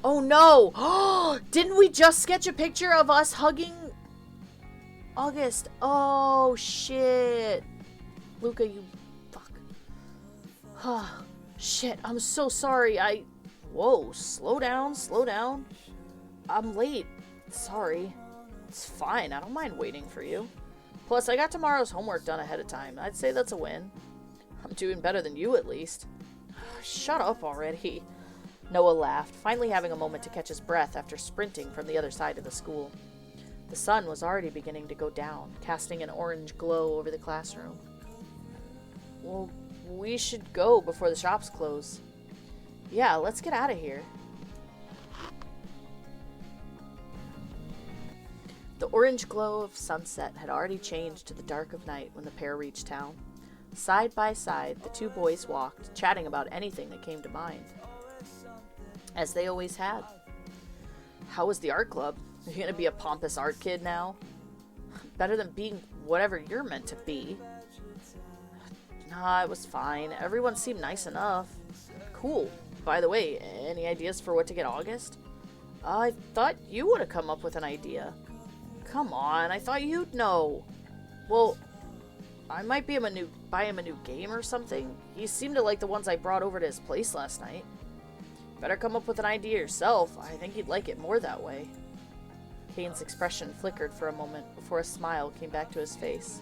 Oh no! Didn't we just sketch a picture of us hugging August? Oh, shit. Luca, you fuck. Shit, I'm so sorry. Whoa, slow down, slow down. I'm late. Sorry. It's fine, I don't mind waiting for you. Plus, I got tomorrow's homework done ahead of time. I'd say that's a win. I'm doing better than you, at least. Shut up already. Noah laughed, finally having a moment to catch his breath after sprinting from the other side of the school. The sun was already beginning to go down, casting an orange glow over the classroom. Well, we should go before the shops close. Yeah, let's get out of here. The orange glow of sunset had already changed to the dark of night when the pair reached town. Side by side, the two boys walked, chatting about anything that came to mind. As they always had. How was the art club? Are you going to be a pompous art kid now? Better than being whatever you're meant to be. Nah, it was fine. Everyone seemed nice enough. Cool. By the way, any ideas for what to get August? I thought you would have come up with an idea. Come on, I thought you'd know. Well, I might buy him a new game or something. He seemed to like the ones I brought over to his place last night. Better come up with an idea yourself. I think he'd like it more that way. Kane's expression flickered for a moment before a smile came back to his face.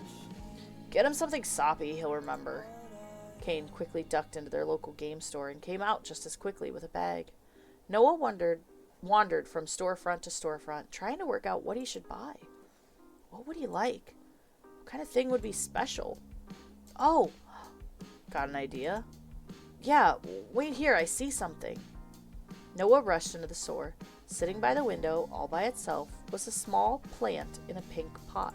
Get him something soppy he'll remember. Kane quickly ducked into their local game store and came out just as quickly with a bag. Noah wandered from storefront to storefront, trying to work out what he should buy. What would he like? What kind of thing would be special? Oh, got an idea? Yeah, wait here, I see something. Noah rushed into the store. Sitting by the window, all by itself, was a small plant in a pink pot.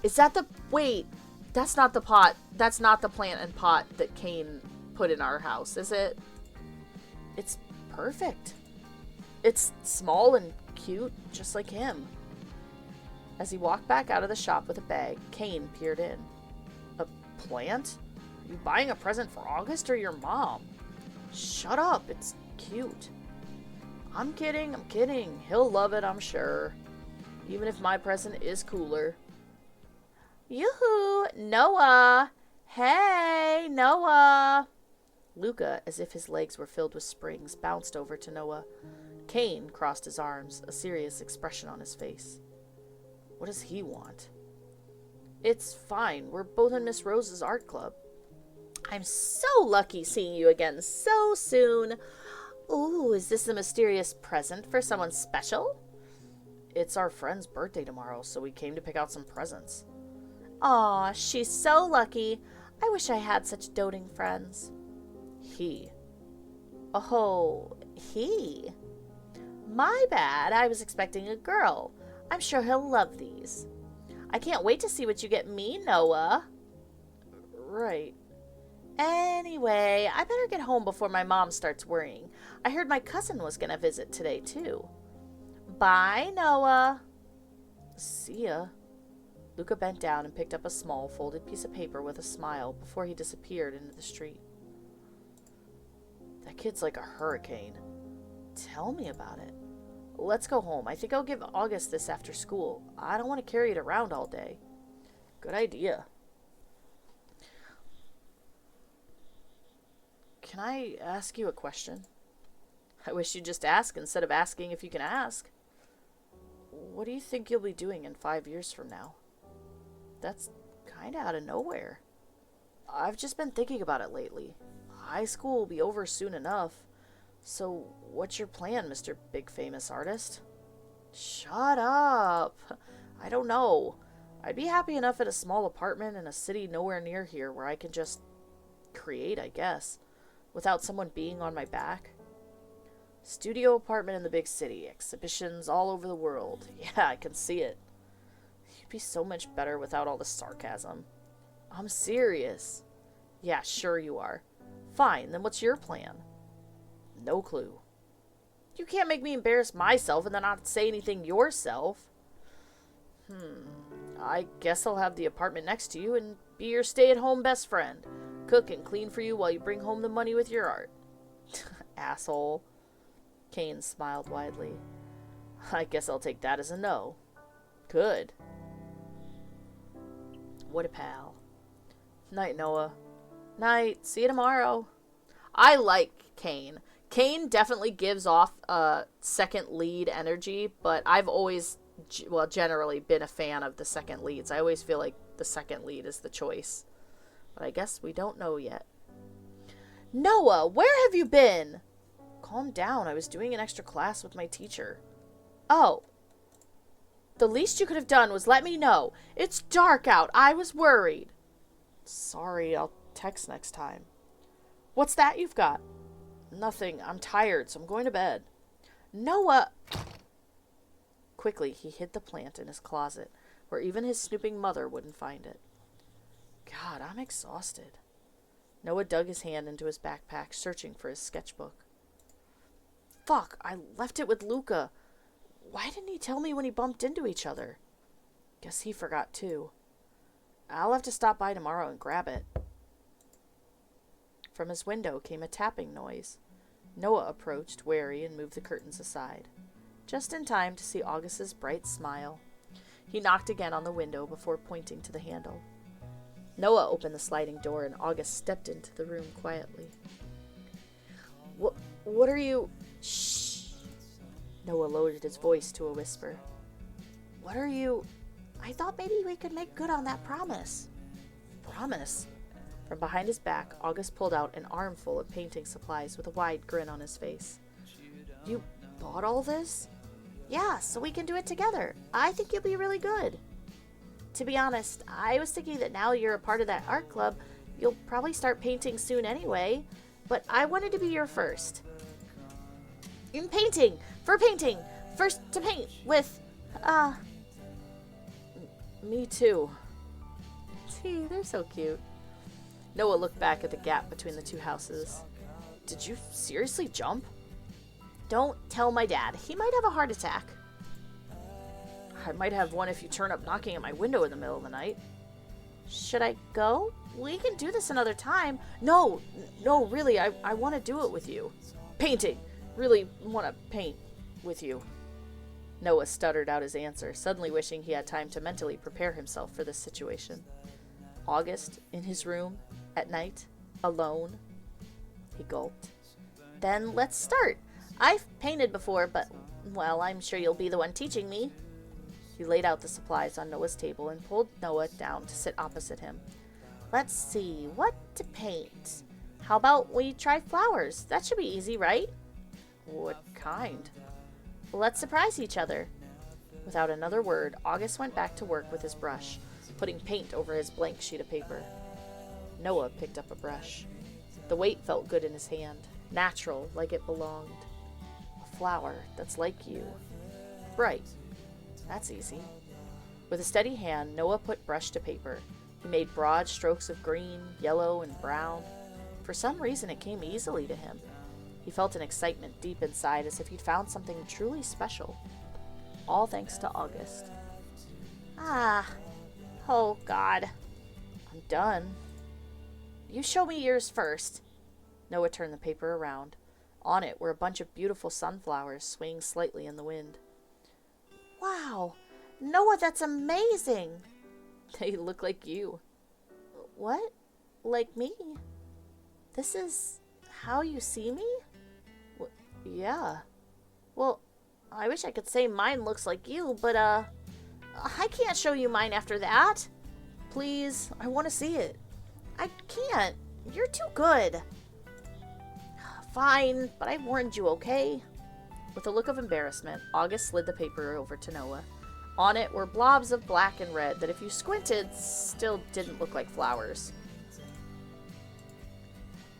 Is that the... Wait, that's not the pot. That's not the plant and pot that Kane put in our house, is it? It's perfect. It's small and cute, just like him. As he walked back out of the shop with a bag, Kane peered in. A plant? Are you buying a present for August or your mom? Shut up, it's cute. I'm kidding. He'll love it, I'm sure. Even if my present is cooler. Yoo-hoo! Noah! Hey, Noah! Luca, as if his legs were filled with springs, bounced over to Noah. Kane crossed his arms, a serious expression on his face. What does he want? It's fine. We're both in Miss Rose's art club. I'm so lucky seeing you again so soon. Ooh, is this a mysterious present for someone special? It's our friend's birthday tomorrow, so we came to pick out some presents. Aw, she's so lucky. I wish I had such doting friends. He. Oh, he. My bad, I was expecting a girl. I'm sure he'll love these. I can't wait to see what you get me, Noah. Right. Anyway, I better get home before my mom starts worrying. I heard my cousin was going to visit today, too. Bye, Noah. See ya. Luca bent down and picked up a small, folded piece of paper with a smile before he disappeared into the street. That kid's like a hurricane. Tell me about it. Let's go home. I think I'll give August this after school. I don't want to carry it around all day. Good idea. Can I ask you a question? I wish you'd just ask instead of asking if you can ask. What do you think you'll be doing in 5 years from now? That's kind of out of nowhere. I've just been thinking about it lately. High school will be over soon enough. So, what's your plan, Mr. Big Famous Artist? Shut up. I don't know. I'd be happy enough at a small apartment in a city nowhere near here where I can just create, I guess, without someone being on my back. Studio apartment in the big city, exhibitions all over the world. Yeah, I can see it. You'd be so much better without all the sarcasm. I'm serious. Yeah, sure you are. Fine, then what's your plan? No clue. You can't make me embarrass myself and then not say anything yourself. I guess I'll have the apartment next to you and be your stay-at-home best friend. Cook and clean for you while you bring home the money with your art. Asshole. Kane smiled widely. I guess I'll take that as a no. Good. What a pal. Night, Noah. Night. See you tomorrow. I like Kane. Kane definitely gives off second lead energy, but I've always, generally been a fan of the second leads. I always feel like the second lead is the choice. But I guess we don't know yet. Noah, where have you been? calm down. I was doing an extra class with my teacher. Oh. The least you could have done was let me know. It's dark out. I was worried. Sorry, I'll text next time. What's that you've got? Nothing. I'm tired, so I'm going to bed. Noah! Quickly, he hid the plant in his closet, where even his snooping mother wouldn't find it. God, I'm exhausted. Noah dug his hand into his backpack, searching for his sketchbook. Fuck, I left it with Luca. Why didn't he tell me when he bumped into each other? Guess he forgot too. I'll have to stop by tomorrow and grab it. From his window came a tapping noise. Noah approached, wary, and moved the curtains aside, just in time to see August's bright smile. He knocked again on the window before pointing to the handle. Noah opened the sliding door, and August stepped into the room quietly. What are you... Shh! Noah lowered his voice to a whisper. What are you... I thought maybe we could make good on that promise. Promise? From behind his back, August pulled out an armful of painting supplies with a wide grin on his face. You bought all this? Yeah, so we can do it together. I think you'll be really good. To be honest, I was thinking that now you're a part of that art club, you'll probably start painting soon anyway, but I wanted to be your first. In painting! For painting! First to paint with, Me too. See, they're so cute. Noah looked back at the gap between the two houses. Did you seriously jump? Don't tell my dad. He might have a heart attack. I might have one if you turn up knocking at my window in the middle of the night. Should I go? We can do this another time. No, really, I want to do it with you. Painting. Really want to paint with you. Noah stuttered out his answer, suddenly wishing he had time to mentally prepare himself for this situation. August, in his room, at night, alone. He gulped. Then let's start. I've painted before, but, well, I'm sure you'll be the one teaching me. He laid out the supplies on Noah's table and pulled Noah down to sit opposite him. Let's see, what to paint? How about we try flowers? That should be easy, right? What kind? Let's surprise each other. Without another word, August went back to work with his brush, putting paint over his blank sheet of paper. Noah picked up a brush. The weight felt good in his hand, natural, like it belonged. A flower that's like you. Bright. That's easy. With a steady hand, Noah put brush to paper. He made broad strokes of green, yellow, and brown. For some reason, it came easily to him. He felt an excitement deep inside, as if he'd found something truly special. All thanks to August. Oh God. I'm done. You show me yours first. Noah turned the paper around. On it were a bunch of beautiful sunflowers swaying slightly in the wind. Wow! Noah, that's amazing! They look like you. What? Like me? This is how you see me? Yeah. Well, I wish I could say mine looks like you, but, I can't show you mine after that. Please, I want to see it. I can't. You're too good. Fine, but I warned you, okay? With a look of embarrassment, August slid the paper over to Noah. On it were blobs of black and red that, if you squinted, still didn't look like flowers.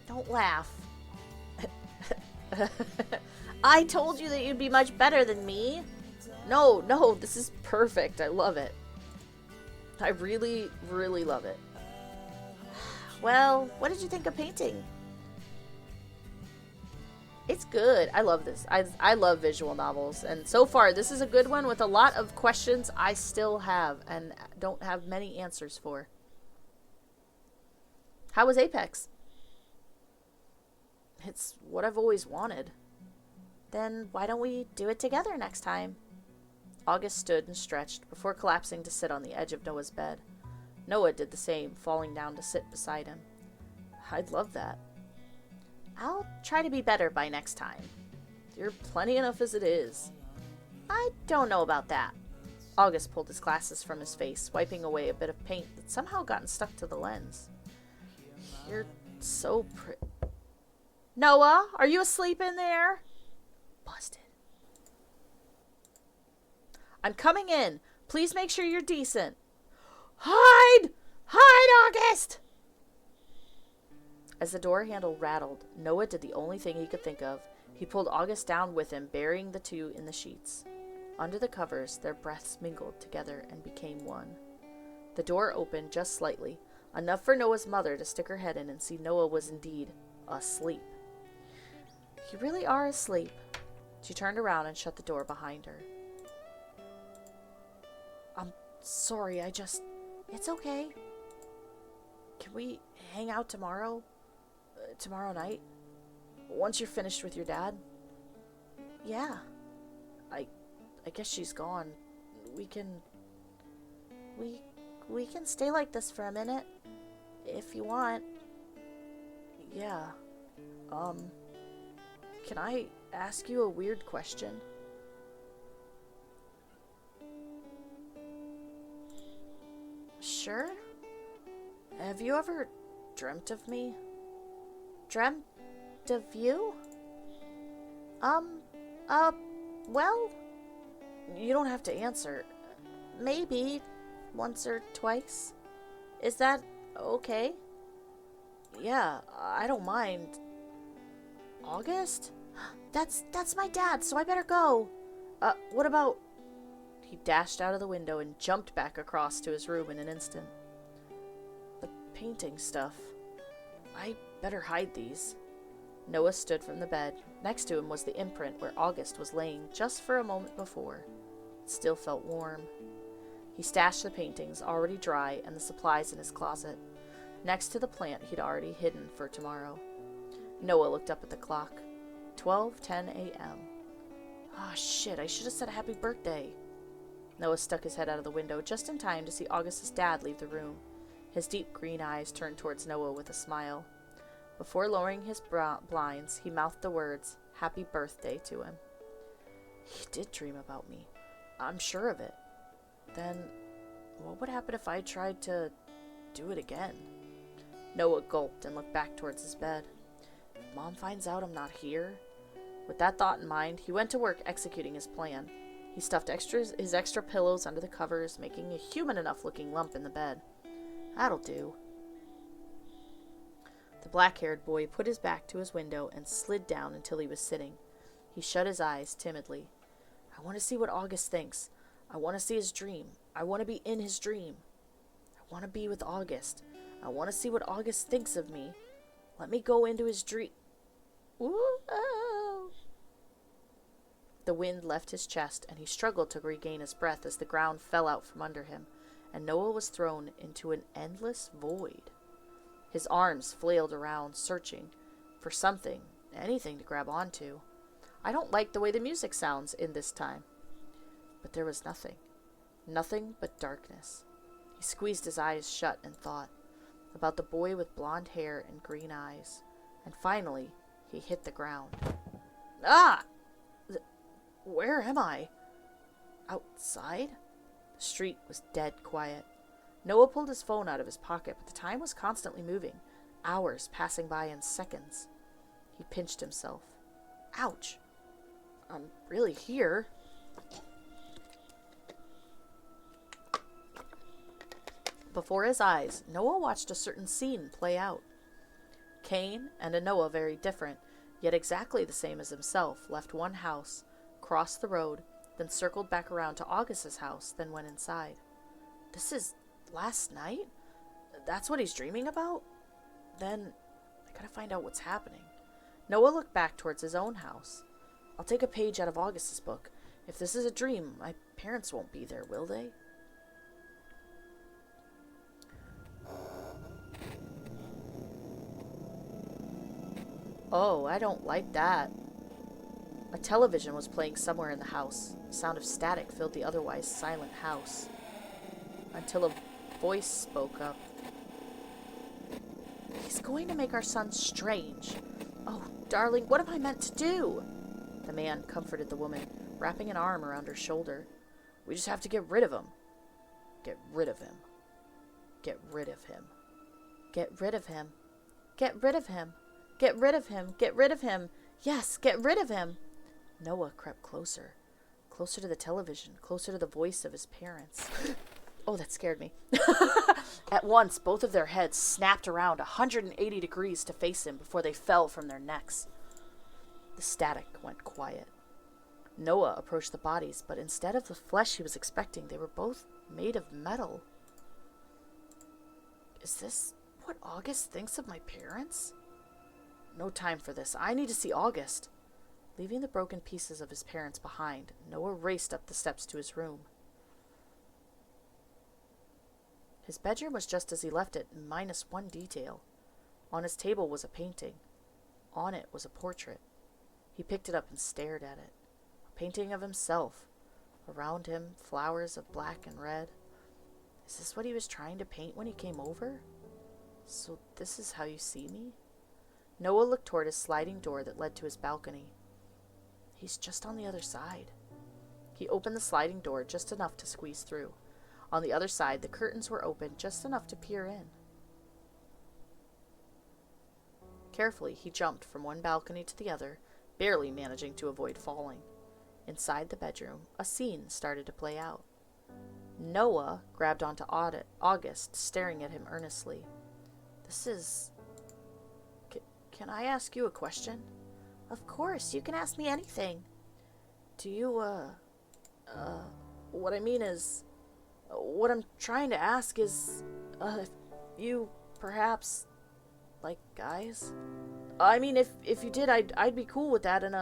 Don't laugh. I told you that you'd be much better than me. No, this is perfect. I love it. I really, really love it. Well, what did you think of painting? It's good. I love this. I love visual novels. And so far, this is a good one with a lot of questions I still have and don't have many answers for. How was Apex? It's what I've always wanted. Then why don't we do it together next time? August stood and stretched before collapsing to sit on the edge of Noah's bed. Noah did the same, falling down to sit beside him. I'd love that. I'll try to be better by next time. You're plenty enough as it is. I don't know about that. August pulled his glasses from his face, wiping away a bit of paint that somehow gotten stuck to the lens. You're so Noah, are you asleep in there? Busted. I'm coming in. Please make sure you're decent. Hide! Hide, August! As the door handle rattled, Noah did the only thing he could think of. He pulled August down with him, burying the two in the sheets. Under the covers, their breaths mingled together and became one. The door opened just slightly, enough for Noah's mother to stick her head in and see Noah was indeed asleep. You really are asleep. She turned around and shut the door behind her. I'm sorry, It's okay. Can we hang out tomorrow? Tomorrow night? Once you're finished with your dad? Yeah. I guess she's gone. We can stay like this for a minute. If you want. Yeah. Can I ask you a weird question? Sure. Have you ever dreamt of me? Dreamt of you? Well, you don't have to answer. Maybe once or twice. Is that okay? Yeah, I don't mind. August? That's my dad, so I better go. What about... He dashed out of the window and jumped back across to his room in an instant. The painting stuff. I better hide these. Noah stood from the bed. Next to him was the imprint where August was laying just for a moment before. It still felt warm. He stashed the paintings, already dry, and the supplies in his closet, next to the plant he'd already hidden for tomorrow. Noah looked up at the clock. 12:10 a.m. Ah, shit, I should have said happy birthday. Noah stuck his head out of the window just in time to see August's dad leave the room. His deep green eyes turned towards Noah with a smile. Before lowering his blinds, he mouthed the words, "Happy birthday," to him. He did dream about me. I'm sure of it. Then, what would happen if I tried to do it again? Noah gulped and looked back towards his bed. If Mom finds out I'm not here? With that thought in mind, he went to work executing his plan. He stuffed his extra pillows under the covers, making a human enough looking lump in the bed. That'll do. The black-haired boy put his back to his window and slid down until he was sitting. He shut his eyes timidly. I want to see what August thinks. I want to see his dream. I want to be in his dream. I want to be with August. I want to see what August thinks of me. Let me go into his dream. Whoa. The wind left his chest, and he struggled to regain his breath as the ground fell out from under him, and Noah was thrown into an endless void. His arms flailed around, searching for something, anything to grab onto. I don't like the way the music sounds in this time. But there was nothing. Nothing but darkness. He squeezed his eyes shut and thought about the boy with blonde hair and green eyes. And finally, he hit the ground. Ah! Where am I? Outside? The street was dead quiet. Noah pulled his phone out of his pocket, but the time was constantly moving, hours passing by in seconds. He pinched himself. Ouch! I'm really here. Before his eyes, Noah watched a certain scene play out. Cain and a Noah very different, yet exactly the same as himself, left one house, crossed the road, then circled back around to August's house, then went inside. This is last night? That's what he's dreaming about? Then I gotta find out what's happening. Noah looked back towards his own house. I'll take a page out of August's book. If this is a dream, my parents won't be there, will they? Oh, I don't like that. A television was playing somewhere in the house. The sound of static filled the otherwise silent house. Until a voice spoke up. He's going to make our son strange. Oh, darling, what am I meant to do? The man comforted the woman, wrapping an arm around her shoulder. We just have to get rid of him. Get rid of him. Get rid of him. Get rid of him. Get rid of him. Get rid of him! Get rid of him! Yes, get rid of him! Noah crept closer. Closer to the television, closer to the voice of his parents. Oh, that scared me. At once, both of their heads snapped around 180 degrees to face him before they fell from their necks. The static went quiet. Noah approached the bodies, but instead of the flesh he was expecting, they were both made of metal. Is this what August thinks of my parents? No time for this. I need to see August. Leaving the broken pieces of his parents behind, Noah raced up the steps to his room. His bedroom was just as he left it, minus one detail. On his table was a painting. On it was a portrait. He picked it up and stared at it. A painting of himself. Around him, flowers of black and red. Is this what he was trying to paint when he came over? So this is how you see me? Noah looked toward his sliding door that led to his balcony. He's just on the other side. He opened the sliding door just enough to squeeze through. On the other side, the curtains were open just enough to peer in. Carefully, he jumped from one balcony to the other, barely managing to avoid falling. Inside the bedroom, a scene started to play out. Noah grabbed onto August, staring at him earnestly. This is... Can I ask you a question? Of course, you can ask me anything. Do you, what I mean is... What I'm trying to ask is, if you, perhaps, like guys? I mean, if you did, I'd be cool with that, and,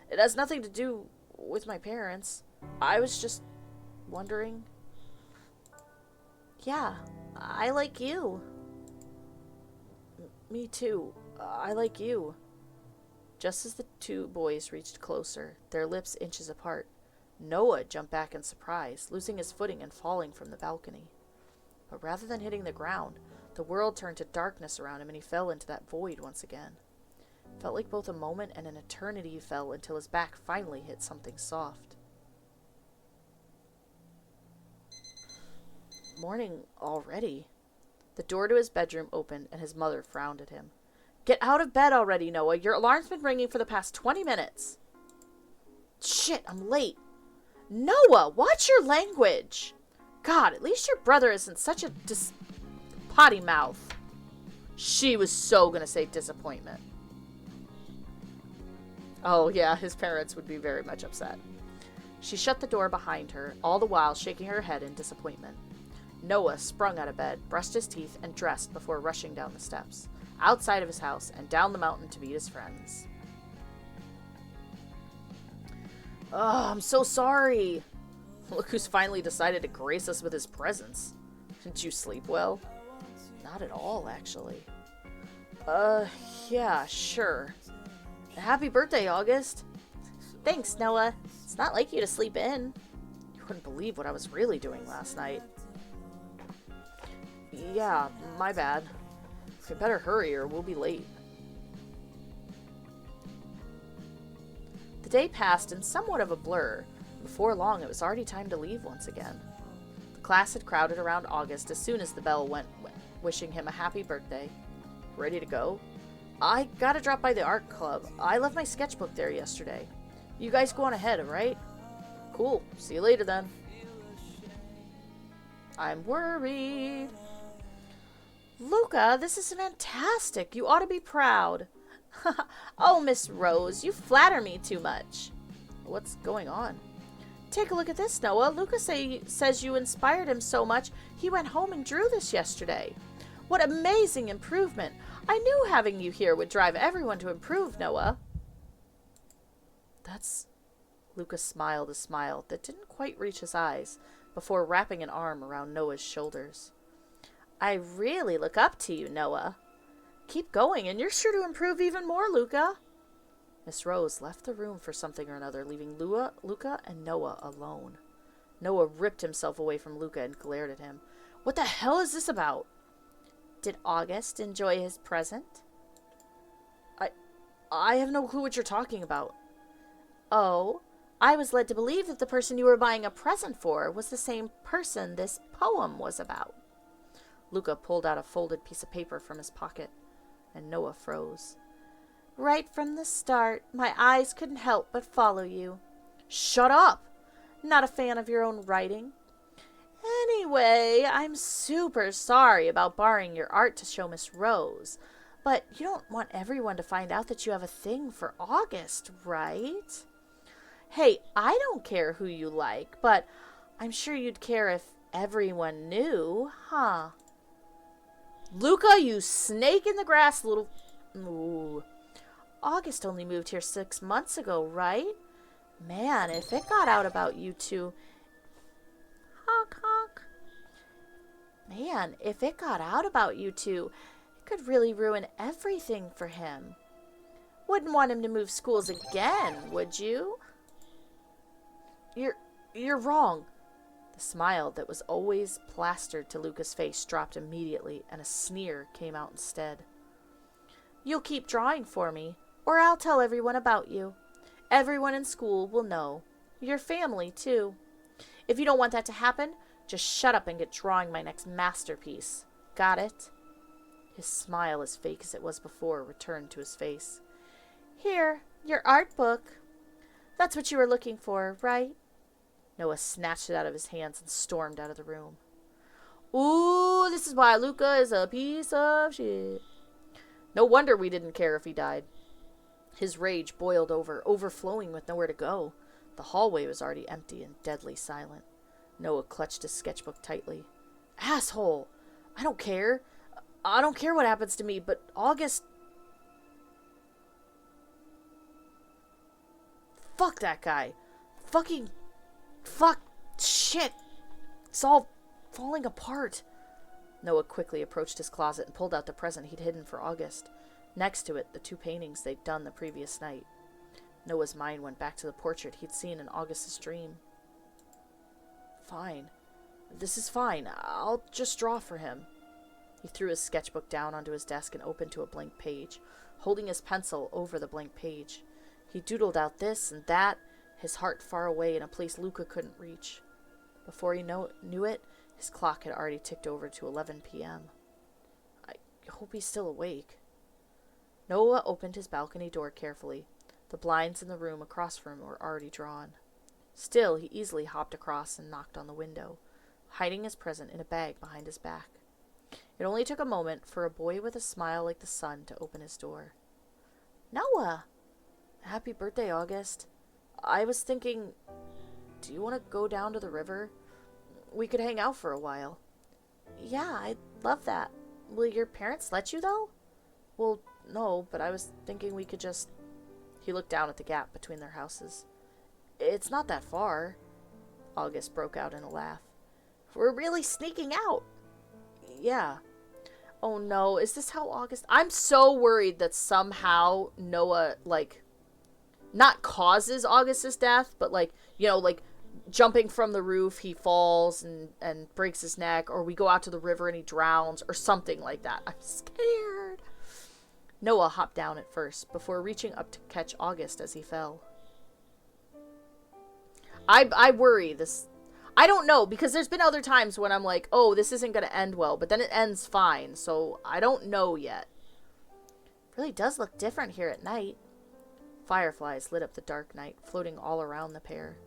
it has nothing to do with my parents. I was just wondering. Yeah, I like you. Me too. I like you. Just as the two boys reached closer, their lips inches apart, Noah jumped back in surprise, losing his footing and falling from the balcony. But rather than hitting the ground, the world turned to darkness around him and he fell into that void once again. It felt like both a moment and an eternity he fell until his back finally hit something soft. Morning already. The door to his bedroom opened and his mother frowned at him. Get out of bed already, Noah. Your alarm's been ringing for the past 20 minutes. Shit, I'm late. Noah, watch your language. God, at least your brother isn't such a potty mouth. She was so gonna say disappointment. Oh yeah, his parents would be very much upset. She shut the door behind her, all the while shaking her head in disappointment. Noah sprung out of bed, brushed his teeth, and dressed before rushing down the steps, outside of his house, and down the mountain to meet his friends. Oh, I'm so sorry. Look who's finally decided to grace us with his presence. Didn't you sleep well? Not at all, actually. Yeah, sure. Happy birthday, August. Thanks, Noah. It's not like you to sleep in. You wouldn't believe what I was really doing last night. Yeah, my bad. We better hurry or we'll be late. The day passed in somewhat of a blur. Before long, it was already time to leave once again. The class had crowded around August as soon as the bell went, wishing him a happy birthday. Ready to go? I gotta drop by the art club. I left my sketchbook there yesterday. You guys go on ahead, alright? Cool. See you later then. I'm worried. Luca, this is fantastic. You ought to be proud. Oh, Miss Rose, you flatter me too much. What's going on? Take a look at this, Noah. Luca says you inspired him so much, he went home and drew this yesterday. What amazing improvement. I knew having you here would drive everyone to improve, Noah. Luca smiled a smile that didn't quite reach his eyes before wrapping an arm around Noah's shoulders. I really look up to you, Noah. Keep going, and you're sure to improve even more, Luca. Miss Rose left the room for something or another, leaving Luca and Noah alone. Noah ripped himself away from Luca and glared at him. What the hell is this about? Did August enjoy his present? I have no clue what you're talking about. Oh, I was led to believe that the person you were buying a present for was the same person this poem was about. Luca pulled out a folded piece of paper from his pocket, and Noah froze. Right from the start, my eyes couldn't help but follow you. Shut up! Not a fan of your own writing. Anyway, I'm super sorry about borrowing your art to show Miss Rose. But you don't want everyone to find out that you have a thing for August, right? Hey, I don't care who you like, but I'm sure you'd care if everyone knew, huh? Luca, you snake in the grass, little... Ooh. August only moved here 6 months ago, right? Man, if it got out about you two... Honk, honk. Man, if it got out about you two, it could really ruin everything for him. Wouldn't want him to move schools again, would you? You're wrong. The smile that was always plastered to Luca's face dropped immediately, and a sneer came out instead. You'll keep drawing for me, or I'll tell everyone about you. Everyone in school will know. Your family, too. If you don't want that to happen, just shut up and get drawing my next masterpiece. Got it? His smile, as fake as it was before, returned to his face. Here, your art book. That's what you were looking for, right? Noah snatched it out of his hands and stormed out of the room. Ooh, this is why Luca is a piece of shit. No wonder we didn't care if he died. His rage boiled over, overflowing with nowhere to go. The hallway was already empty and deadly silent. Noah clutched his sketchbook tightly. Asshole! I don't care. I don't care what happens to me, but August... Fuck that guy. Fuck. Shit. It's all falling apart. Noah quickly approached his closet and pulled out the present he'd hidden for August. Next to it, the 2 paintings they'd done the previous night. Noah's mind went back to the portrait he'd seen in August's dream. Fine. This is fine. I'll just draw for him. He threw his sketchbook down onto his desk and opened to a blank page, holding his pencil over the blank page. He doodled out this and that, his heart far away in a place Luca couldn't reach. Before he knew it, his clock had already ticked over to 11 p.m. I hope he's still awake. Noah opened his balcony door carefully. The blinds in the room across from him were already drawn. Still, he easily hopped across and knocked on the window, hiding his present in a bag behind his back. It only took a moment for a boy with a smile like the sun to open his door. Noah! Happy birthday, August. I was thinking, do you want to go down to the river? We could hang out for a while. Yeah, I'd love that. Will your parents let you, though? Well, no, but I was thinking we could just... He looked down at the gap between their houses. It's not that far. August broke out in a laugh. We're really sneaking out. Yeah. Oh no, is this how August... I'm so worried that somehow Noah, not causes August's death, but jumping from the roof, he falls and breaks his neck, or we go out to the river and he drowns, or something like that. I'm scared. Noah hopped down at first, before reaching up to catch August as he fell. I worry this... I don't know, because there's been other times when I'm like, oh, this isn't going to end well, but then it ends fine, so I don't know yet. It really does look different here at night. Fireflies lit up the dark night, floating all around the pair.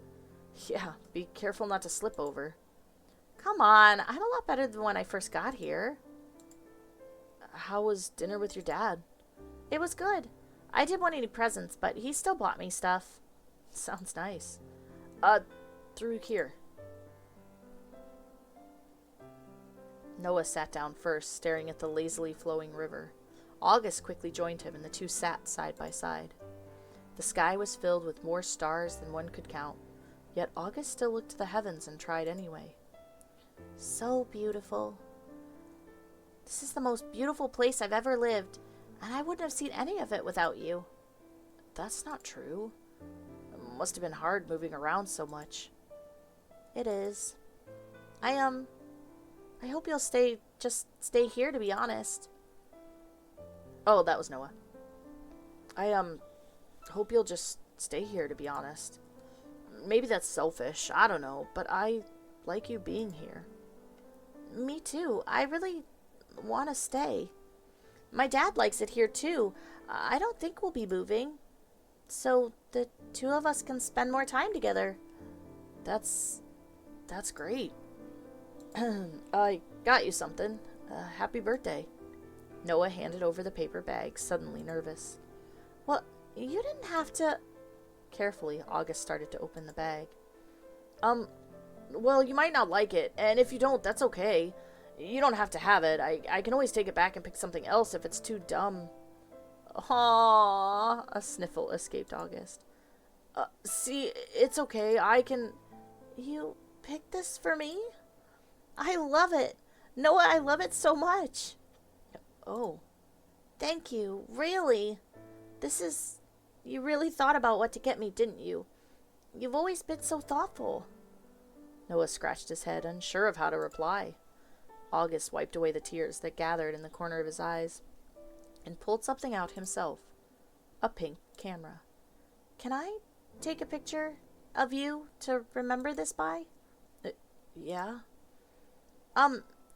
Yeah, be careful not to slip over. Come on, I'm a lot better than when I first got here. How was dinner with your dad? It was good. I didn't want any presents, but he still bought me stuff. Sounds nice. Through here. Noah sat down first, staring at the lazily flowing river. August quickly joined him, and the two sat side by side. The sky was filled with more stars than one could count, yet August still looked to the heavens and tried anyway. So beautiful. This is the most beautiful place I've ever lived, and I wouldn't have seen any of it without you. That's not true. It must have been hard moving around so much. It is. I hope you'll stay here, to be honest. Oh, that was Noah. I hope you'll just stay here, to be honest. Maybe that's selfish, I don't know, but I like you being here. Me too. I really want to stay. My dad likes it here too. I don't think we'll be moving. So the two of us can spend more time together. That's great. I got you something. Happy birthday. Noah handed over the paper bag, suddenly nervous. Well, you didn't have to... Carefully, August started to open the bag. Well, you might not like it, and if you don't, that's okay. You don't have to have it. I can always take it back and pick something else if it's too dumb. Aww, a sniffle escaped August. See, it's okay. I can... You picked this for me? I love it. Noah, I love it so much. Oh. Thank you. Really. This is... You really thought about what to get me, didn't you? You've always been so thoughtful. Noah scratched his head, unsure of how to reply. August wiped away the tears that gathered in the corner of his eyes and pulled something out himself. A pink camera. Can I take a picture of you to remember this by? Yeah.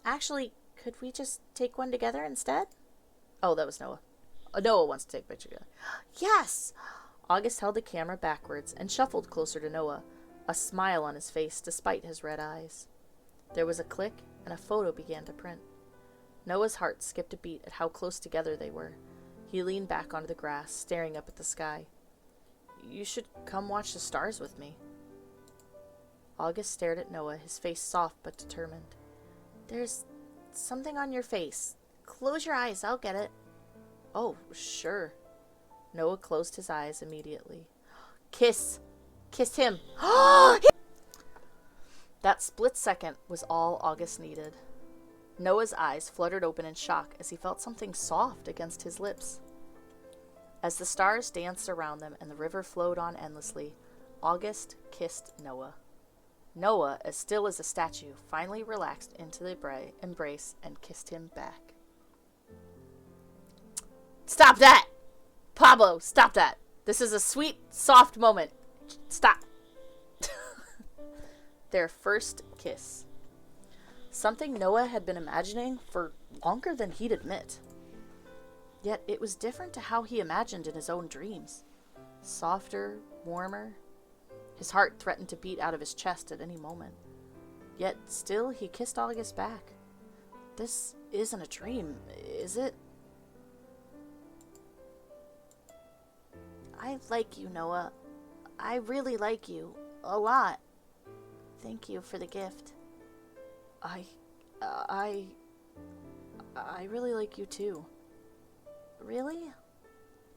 Actually, could we just take one together instead? Oh, that was Noah. Noah wants to take a picture together. Yes! August held the camera backwards and shuffled closer to Noah, a smile on his face despite his red eyes. There was a click, and a photo began to print. Noah's heart skipped a beat at how close together they were. He leaned back onto the grass, staring up at the sky. You should come watch the stars with me. August stared at Noah, his face soft but determined. There's something on your face. Close your eyes, I'll get it. Oh, sure. Noah closed his eyes immediately. Kiss! Kiss him! That split second was all August needed. Noah's eyes fluttered open in shock as he felt something soft against his lips. As the stars danced around them and the river flowed on endlessly, August kissed Noah. Noah, as still as a statue, finally relaxed into the embrace and kissed him back. Stop that! Pablo, stop that! This is a sweet, soft moment. Stop. Their first kiss. Something Noah had been imagining for longer than he'd admit. Yet it was different to how he imagined in his own dreams. Softer, warmer. His heart threatened to beat out of his chest at any moment. Yet still he kissed August back. This isn't a dream, is it? I like you, Noah. I really like you. A lot. Thank you for the gift. I really like you too. Really?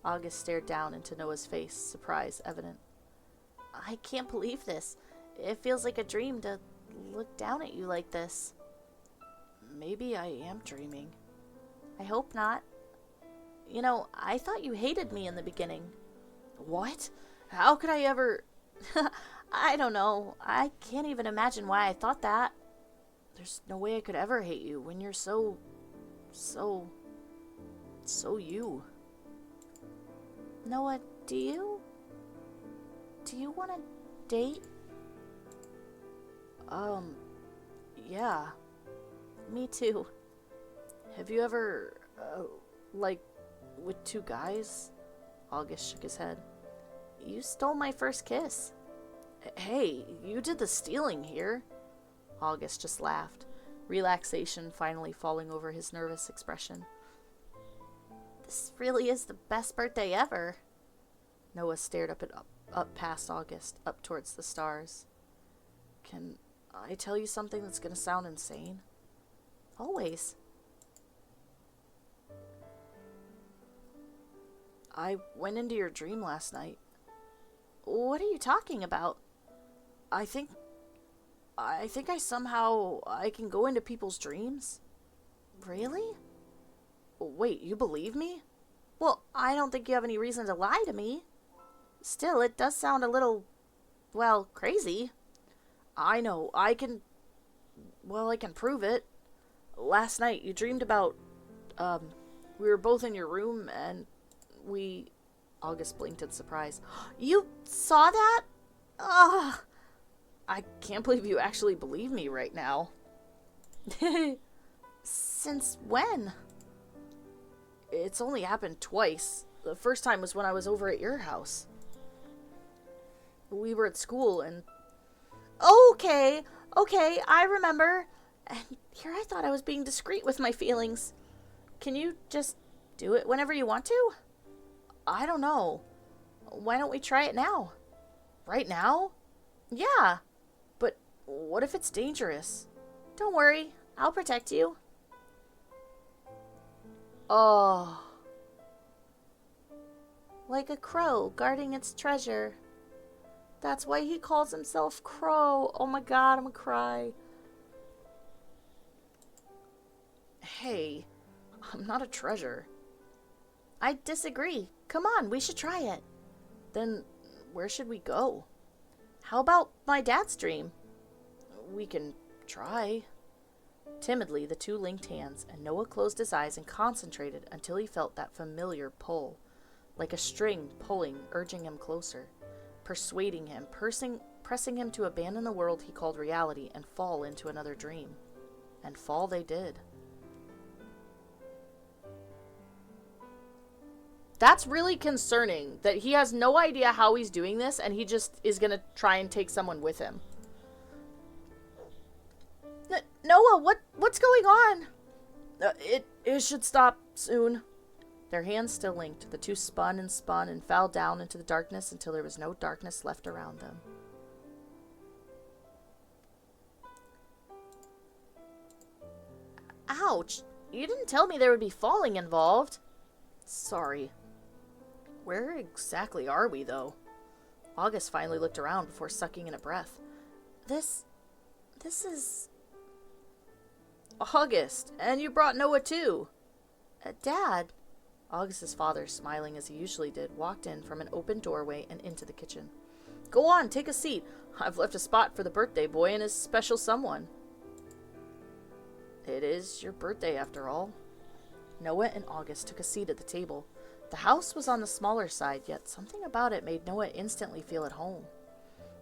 August stared down into Noah's face, surprise evident. I can't believe this. It feels like a dream to look down at you like this. Maybe I am dreaming. I hope not. You know, I thought you hated me in the beginning. What? How could I ever... I don't know. I can't even imagine why I thought that. There's no way I could ever hate you when you're so you. Noah, do you want to date? Yeah. Me too. Have you ever, like, with two guys? August shook his head. You stole my first kiss. Hey, you did the stealing here. August just laughed, relaxation finally falling over his nervous expression. This really is the best birthday ever. Noah stared up past August, up towards the stars. Can I tell you something that's gonna sound insane? Always. I went into your dream last night. What are you talking about? I think I somehow I can go into people's dreams. Really? Wait, you believe me? Well, I don't think you have any reason to lie to me. Still, it does sound a little, well, crazy. I know, I can prove it. Last night, you dreamed about, we were both in your room and August blinked in surprise. You saw that? Ugh. I can't believe you actually believe me right now. Since when? It's only happened twice. The first time was when I was over at your house. We were at school and... Okay, I remember. And here I thought I was being discreet with my feelings. Can you just do it whenever you want to? I don't know. Why don't we try it now? Right now? Yeah. But what if it's dangerous? Don't worry. I'll protect you. Oh. Like a crow guarding its treasure. That's why he calls himself Crow. Oh my god, I'm gonna cry. Hey, I'm not a treasure. I disagree. Come on, we should try it. Then where should we go? How about my dad's dream? We can try. Timidly, the two linked hands, and Noah closed his eyes and concentrated until he felt that familiar pull, like a string pulling, urging him closer, persuading him, pressing him to abandon the world he called reality and fall into another dream. And fall they did. That's really concerning, that he has no idea how he's doing this, and he just is going to try and take someone with him. Noah, what's going on? It should stop soon. Their hands still linked, the two spun and fell down into the darkness until there was no darkness left around them. Ouch! You didn't tell me there would be falling involved. Sorry. Where exactly are we, though? August finally looked around before sucking in a breath. This is... August, and you brought Noah too. Dad. August's father, smiling as he usually did, walked in from an open doorway and into the kitchen. Go on, take a seat. I've left a spot for the birthday boy and his special someone. It is your birthday, after all. Noah and August took a seat at the table. The house was on the smaller side, yet something about it made Noah instantly feel at home.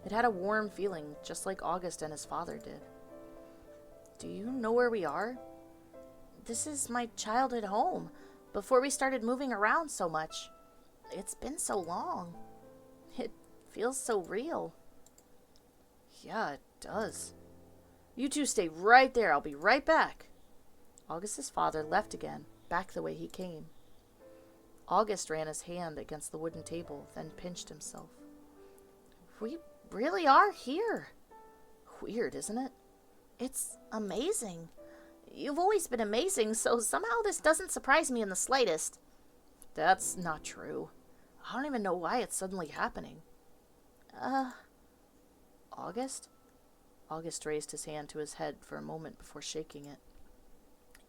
It had a warm feeling, just like August and his father did. Do you know where we are? This is my childhood home, before we started moving around so much. It's been so long. It feels so real. Yeah, it does. You two stay right there. I'll be right back. August's father left again, back the way he came. August ran his hand against the wooden table, then pinched himself. We really are here. Weird, isn't it? It's amazing. You've always been amazing, so somehow this doesn't surprise me in the slightest. That's not true. I don't even know why it's suddenly happening. August? August raised his hand to his head for a moment before shaking it.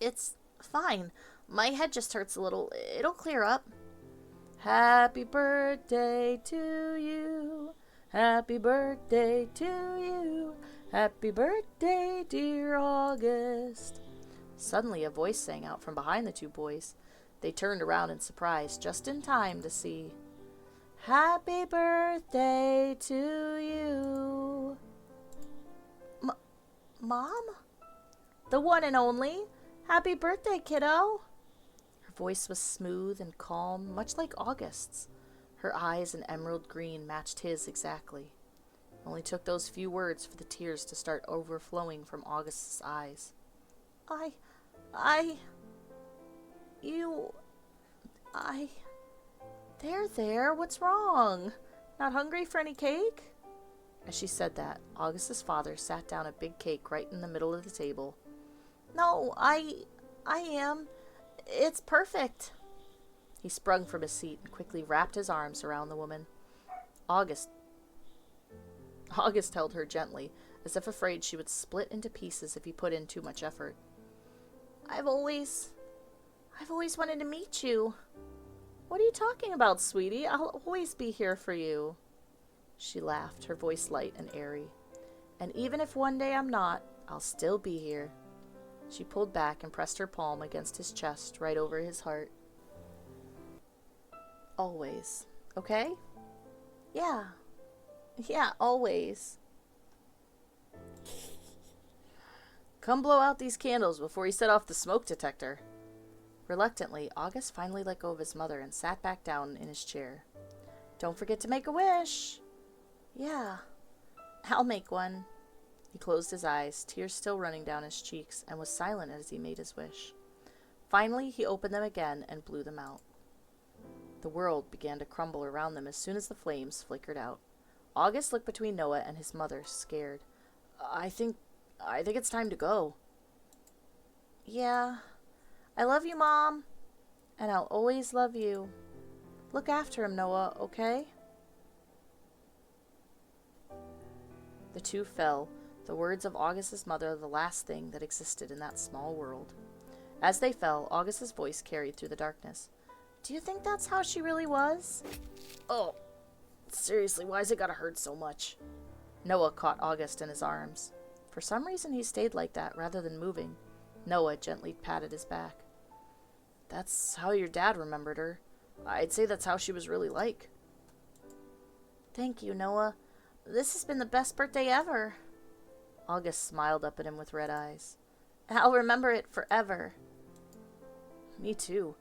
It's fine. My head just hurts a little. It'll clear up. Happy birthday to you. Happy birthday to you. Happy birthday, dear August. Suddenly a voice sang out from behind the two boys. They turned around in surprise, just in time to see. Happy birthday to you. Mom? The one and only. Happy birthday, kiddo. Her voice was smooth and calm, much like August's. Her eyes, an emerald green, matched his exactly. It only took those few words for the tears to start overflowing from August's eyes. There, what's wrong? Not hungry for any cake? As she said that, August's father sat down a big cake right in the middle of the table. No, I am. It's perfect. He sprung from his seat and quickly wrapped his arms around the woman. August held her gently, as if afraid she would split into pieces if he put in too much effort. I've always wanted to meet you. What are you talking about, sweetie? I'll always be here for you. She laughed, her voice light and airy. And even if one day I'm not, I'll still be here. She pulled back and pressed her palm against his chest, right over his heart. Always, okay? Yeah, always. Come blow out these candles before you set off the smoke detector. Reluctantly, August finally let go of his mother and sat back down in his chair. Don't forget to make a wish. Yeah, I'll make one. He closed his eyes, tears still running down his cheeks, and was silent as he made his wish. Finally, he opened them again and blew them out. The world began to crumble around them as soon as the flames flickered out. August looked between Noah and his mother, scared. I think it's time to go. Yeah. I love you, Mom. And I'll always love you. Look after him, Noah, okay? The two fell, the words of August's mother the last thing that existed in that small world. As they fell, August's voice carried through the darkness. Do you think that's how she really was? Oh, seriously, why's it gotta hurt so much? Noah caught August in his arms. For some reason, he stayed like that rather than moving. Noah gently patted his back. That's how your dad remembered her. I'd say that's how she was really like. Thank you, Noah. This has been the best birthday ever. August smiled up at him with red eyes. I'll remember it forever. Me too.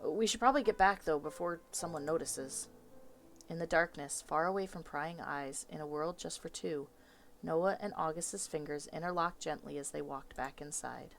We should probably get back, though, before someone notices. In the darkness, far away from prying eyes, in a world just for two, Noah and August's fingers interlocked gently as they walked back inside.